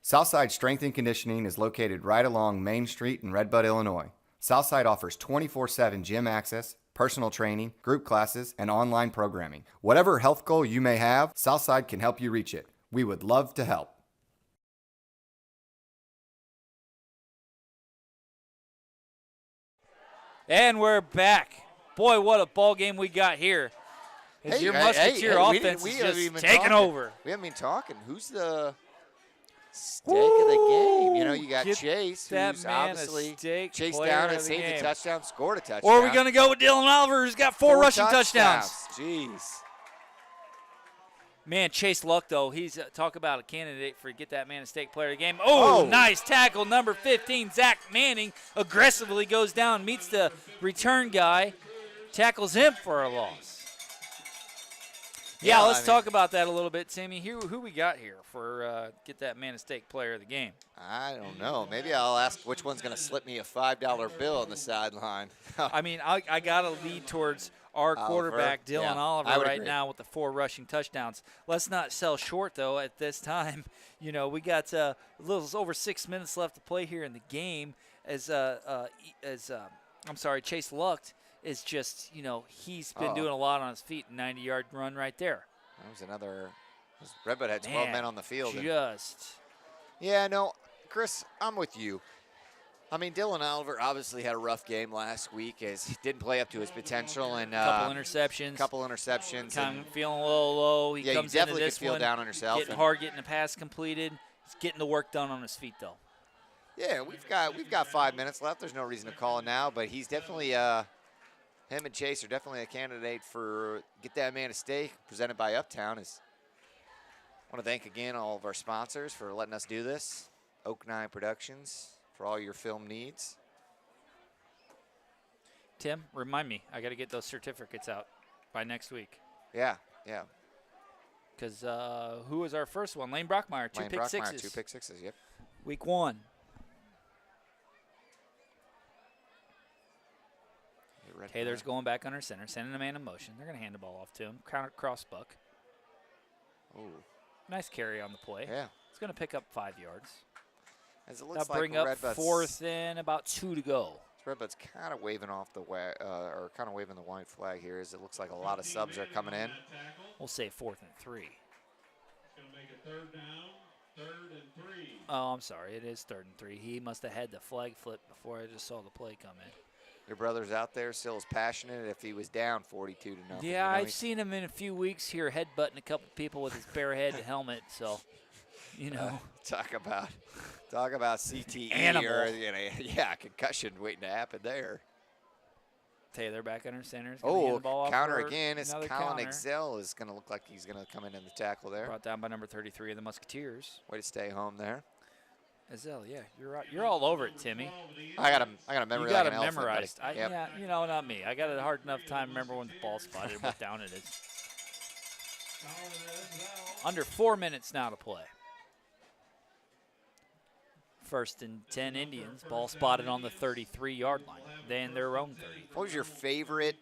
Southside Strength and Conditioning is located right along Main Street in Redbud, Illinois. Southside offers 24/7 gym access, personal training, group classes, and online programming. Whatever health goal you may have, Southside can help you reach it. We would love to help. And we're back. Boy, what a ball game we got here. As your Musketeer offense is just taking over. We haven't been talking. Who's the stake of the game? You know, you got Chase, who's obviously chased down and saved a touchdown, scored a touchdown. Or are we going to go with Dylan Oliver, who's got four rushing touchdowns? Jeez. Man, Chase Lucht, though, he's talk about a candidate for Get That Man a Stake Player of the Game. Oh, nice tackle, number 15, Zach Manning, aggressively goes down, meets the return guy, tackles him for a loss. Yeah, let's talk about that a little bit, Timmy. Who we got here for Get That Man a Stake Player of the Game? I don't know. Maybe I'll ask which one's going to slip me a $5 bill on the sideline. I mean, I got to lead towards our quarterback, Dylan Oliver, right now with the 4 rushing touchdowns. Let's not sell short, though, at this time. You know, we got a little over 6 minutes left to play here in the game as Chase Lucht is just, you know, he's been doing a lot on his feet. 90-yard run right there. That was another. Redbud had 12 men on the field. Yeah, no, Chris, I'm with you. I mean, Dylan Oliver obviously had a rough game last week as he didn't play up to his potential. And couple interceptions. Kind of feeling a little low. He comes you definitely into this could feel one, down on yourself. Getting hard, getting the pass completed. He's getting the work done on his feet, though. Yeah, we've got 5 minutes left. There's no reason to call it now, but he's definitely him and Chase are definitely a candidate for Get That Man a Stake, presented by Uptown. I want to thank again all of our sponsors for letting us do this. Oak 9 Productions for all your film needs. Tim, remind me, I got to get those certificates out by next week. Yeah. Because who was our first one? Lane Brockmeyer, 2 pick sixes. 2 pick sixes, yep. Week 1. Taylor's going back under center, sending a man in motion. They're going to hand the ball off to him. Counter cross buck. Ooh. Nice carry on the play. Yeah. It's going to pick up 5 yards. As it looks That'll bring up 4th and about 2 to go. Redbud's kind of waving off the waving the white flag here, as it looks like a lot of subs are coming in. We'll say 4th and 3. It's going to make it 3rd down, 3rd and 3. Oh, I'm sorry. It is 3rd and 3. He must have had the flag flip before I just saw the play come in. Your brother's out there still as passionate if he was down 42-0. Yeah, I've seen him in a few weeks here headbutting a couple people with his bare head helmet. So, you know, talk about CTE Animal. or concussion waiting to happen there. Taylor back under center. Counter again. As Colin Excel is going to look like he's going to come in the tackle there. Brought down by number 33 of the Musketeers. Way to stay home there. Ezell, yeah, you're right. You're all over it, Timmy. I got a memory. You got like it an elephant, memorized. buddy. Yeah, you know, not me. I got a hard enough time to remember when the ball spotted, what down it is. Under 4 minutes now to play. 1st and 10 Indians. Ball spotted on the 33-yard line. Then their own 30. What was your favorite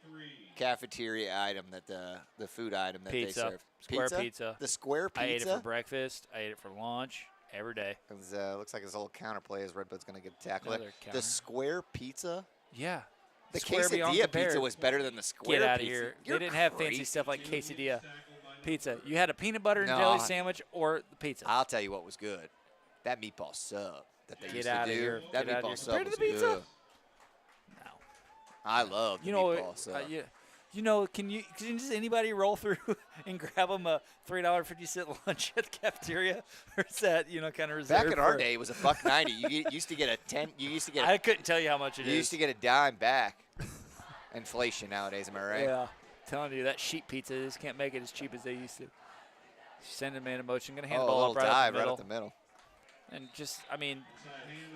cafeteria item the food item that they served? Square pizza. The square pizza? I ate it for breakfast. I ate it for lunch. Every day. It looks like his little counter play as Redbud's going to get tackled. The square pizza? Yeah. The quesadilla pizza was better than the square pizza. Get out of here. They didn't have fancy stuff like quesadilla pizza. You had a peanut butter and jelly sandwich or the pizza. I'll tell you what was good. That meatball sub that they used to do. Here. That meatball sub was good. No. I love the meatball sub. You know, can just anybody roll through and grab them a $3.50 lunch at the cafeteria, or is that kind of reserved? Back in our day, it was $1.90. You used to get a 10. You used to get. I couldn't tell you how much it is. You used to get a dime back. Inflation nowadays, am I right? Yeah, I'm telling you that sheet pizza just can't make it as cheap as they used to. Send a man in motion, gonna hand the ball up right up the middle. And just, I mean,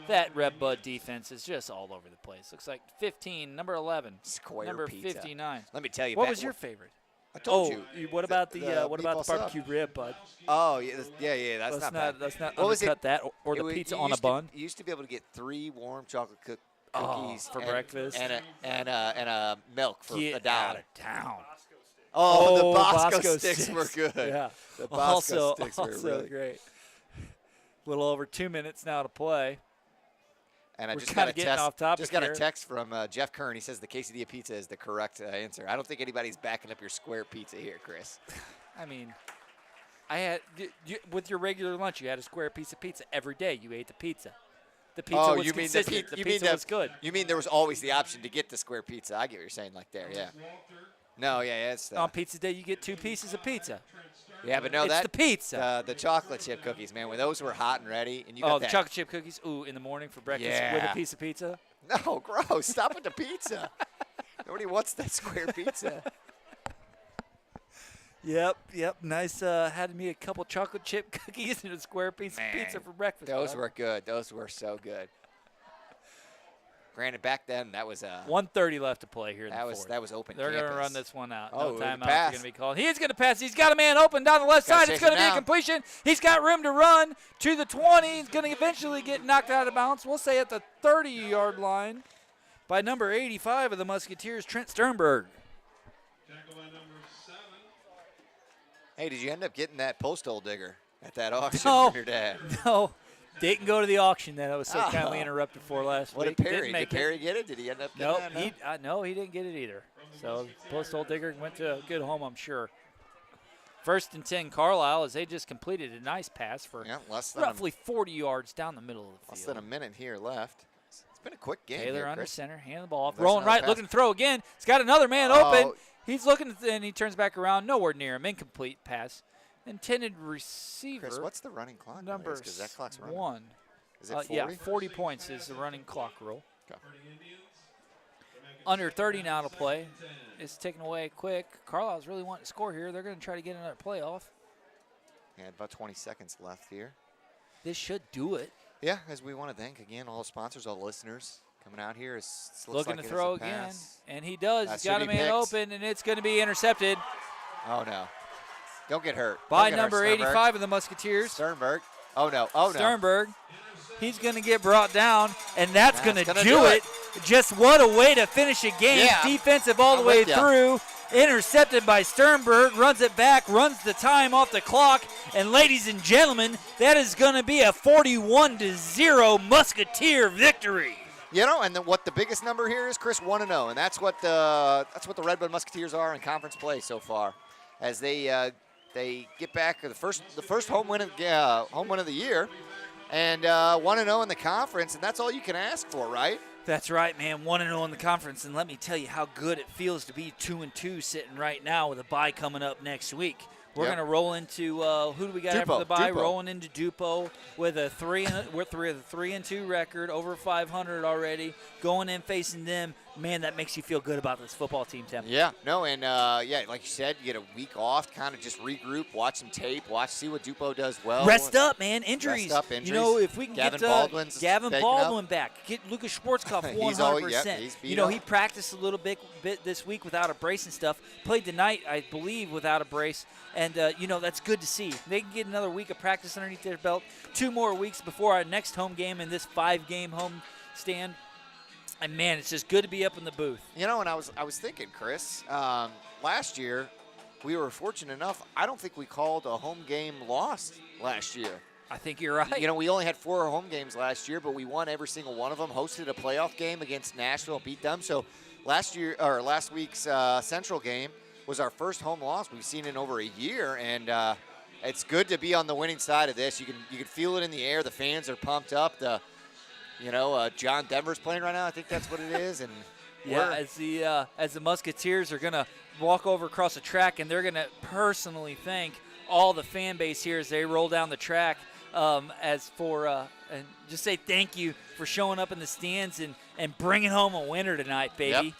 that Red Bud defense is just all over the place. Looks like 15, number 11, square number pizza. 59. Let me tell you. What was your favorite? I told you. What about the meatball sub. barbecue rib, bud? Oh yeah, that's Let's not bad. Let's not What was undercut it? that or the It was- pizza you on a used to- bun. You used to be able to get 3 warm chocolate cookies for breakfast and a milk for Get $1. out of town. Oh, the Bosco, Bosco sticks were good. Yeah, The Bosco also sticks were really great. A little over 2 minutes now to play. And I We're just kinda got a getting text. off topic Just got here. a text from Jeff Kern. He says the quesadilla pizza is the correct answer. I don't think anybody's backing up your square pizza here, Chris. I mean, I had with your regular lunch, you had a square piece of pizza every day. You ate the pizza. The pizza was consistent. The pizza was good. You mean there was always the option to get the square pizza? I get what you're saying, like there, yeah. No, yeah, it's On pizza day, you get 2 pieces of pizza. yeah, but no, It's that the pizza. the chocolate chip cookies, man. When those were hot and ready, and you got The that. chocolate chip cookies. Ooh, in the morning for breakfast with Yeah. a piece of pizza. No, gross. Stop with the pizza. Nobody wants that square pizza. Yep. Nice. Had me a couple chocolate chip cookies and a square piece of pizza for breakfast. Those bud. were good. Those were so good. Granted, back then that was 1:30 left to play here. In that the was fourth. that was open. They're going to campus. run this one out. Oh, No timeouts are pass. going to be called. He's going to pass. He's got a man open down the left Gotta side. chase It's going to him be a down. completion. He's got room to run to the 20. He's going to eventually get knocked out of bounds. We'll say at the 30-yard line by number 85 of the Musketeers, Trent Sternberg. Hey, did you end up getting that postal digger at that auction No, from your dad? no. Didn't go to the auction that I was so Oh. kindly interrupted for last What week. did Perry? Didn't make Did Perry get it? Did he end up getting Nope, that? no, he didn't get it either. So postal digger went to a good home, I'm sure. 1st and 10, Carlyle, as they just completed a nice pass for less than roughly 40 yards down the middle of the Less field. than a minute here left. It's been a quick game. Taylor here, under Chris. center, hand the ball off, There's rolling another right, pass. looking to throw again. He's got another man Oh. open. He's looking, and he turns back around, nowhere near him. Incomplete pass. Intended receiver. Chris, what's the running clock? Number Because that clock's running. 1. Is it 40? Yeah, 40 points is the running clock rule. Okay. Under 30 now to play. It's taken away quick. Carlisle's really wanting to score here. They're going to try to get another playoff. And about 20 seconds left here. This should do it. Yeah, as we want to thank again all the sponsors, all the listeners coming out here. Looks Looking like to it is throw a again. pass. And he does. That He's got a should be man picked. open, and it's going to be intercepted Oh, no. Don't get hurt. by Don't get hurt, number Sternberg. 85 of the Musketeers. Sternberg. Oh, no. Oh, no. Sternberg. He's going to get brought down, and that's going to gonna do do it. Just what a way to finish a game. Yeah. Defensive all the I'm way with ya. through. Intercepted by Sternberg. Runs it back. Runs the time off the clock. And ladies and gentlemen, that is going to be a 41-0 Musketeer victory. You know, and what the biggest number here is, Chris, 1-0, and that's what the Redbud Musketeers are in conference play so far, as they get back the first home win of the year, and 1-0 in the conference, and that's all you can ask for, right? That's right, man. 1-0 in the conference, and let me tell you how good it feels to be 2-2 sitting right now with a bye coming up next week. We're Yep. going to roll into who do we got after Dupo, the bye? Dupo. Rolling into Dupo with a 3-2 record, over 500 already. Going in facing them, man, that makes you feel good about this football team, Tim. Yeah, no, and like you said, you get a week off, kind of just regroup, watch some tape, see what Dupo does well. Rest up, man. Injuries. Rest up, injuries. You know, if we can Gavin get Baldwin's Gavin taken Baldwin up. back, get Lucas Schwarzkopf 100%. He's always- yep, he's beat you know, up. he practiced a little bit this week without a brace and stuff. Played tonight, I believe, without a brace. And, that's good to see. They can get another week of practice underneath their belt. 2 more weeks before our next home game in this 5-game home stand. And, man, it's just good to be up in the booth. You know, and I was thinking, Chris, last year we were fortunate enough. I don't think we called a home game lost last year. I think you're right. You know, we only had 4 home games last year, but we won every single one of them. Hosted a playoff game against Nashville, beat them. So last week's Central game was our first home loss we've seen in over a year, and it's good to be on the winning side of this. You can feel it in the air. The fans are pumped up. John Denver's playing right now. I think that's what it is, and yeah, as the Musketeers are gonna walk over across the track, and they're gonna personally thank all the fan base here as they roll down the track. And just say thank you for showing up in the stands and bringing home a winner tonight, baby. Yep.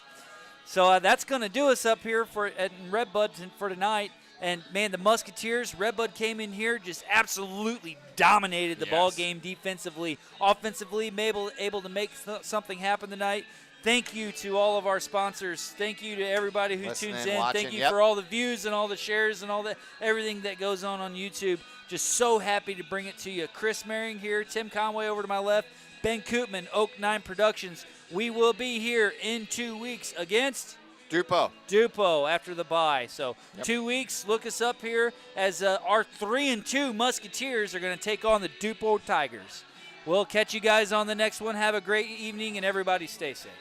So that's going to do us up here at Redbud for tonight. And, man, the Musketeers, Redbud came in here, just absolutely dominated the ball game defensively. Offensively, able to make something happen tonight. Thank you to all of our sponsors. Thank you to everybody who Listening, tunes in. watching, Thank you yep. for all the views and all the shares and all that, everything that goes on YouTube. Just so happy to bring it to you. Chris Mehring here, Tim Conway over to my left, Ben Koopman, Oak 9 Productions. We will be here in 2 weeks against Dupo after the bye. So 2 weeks, look us up here as our 3-2 Musketeers are going to take on the Dupo Tigers. We'll catch you guys on the next one. Have a great evening, and everybody stay safe.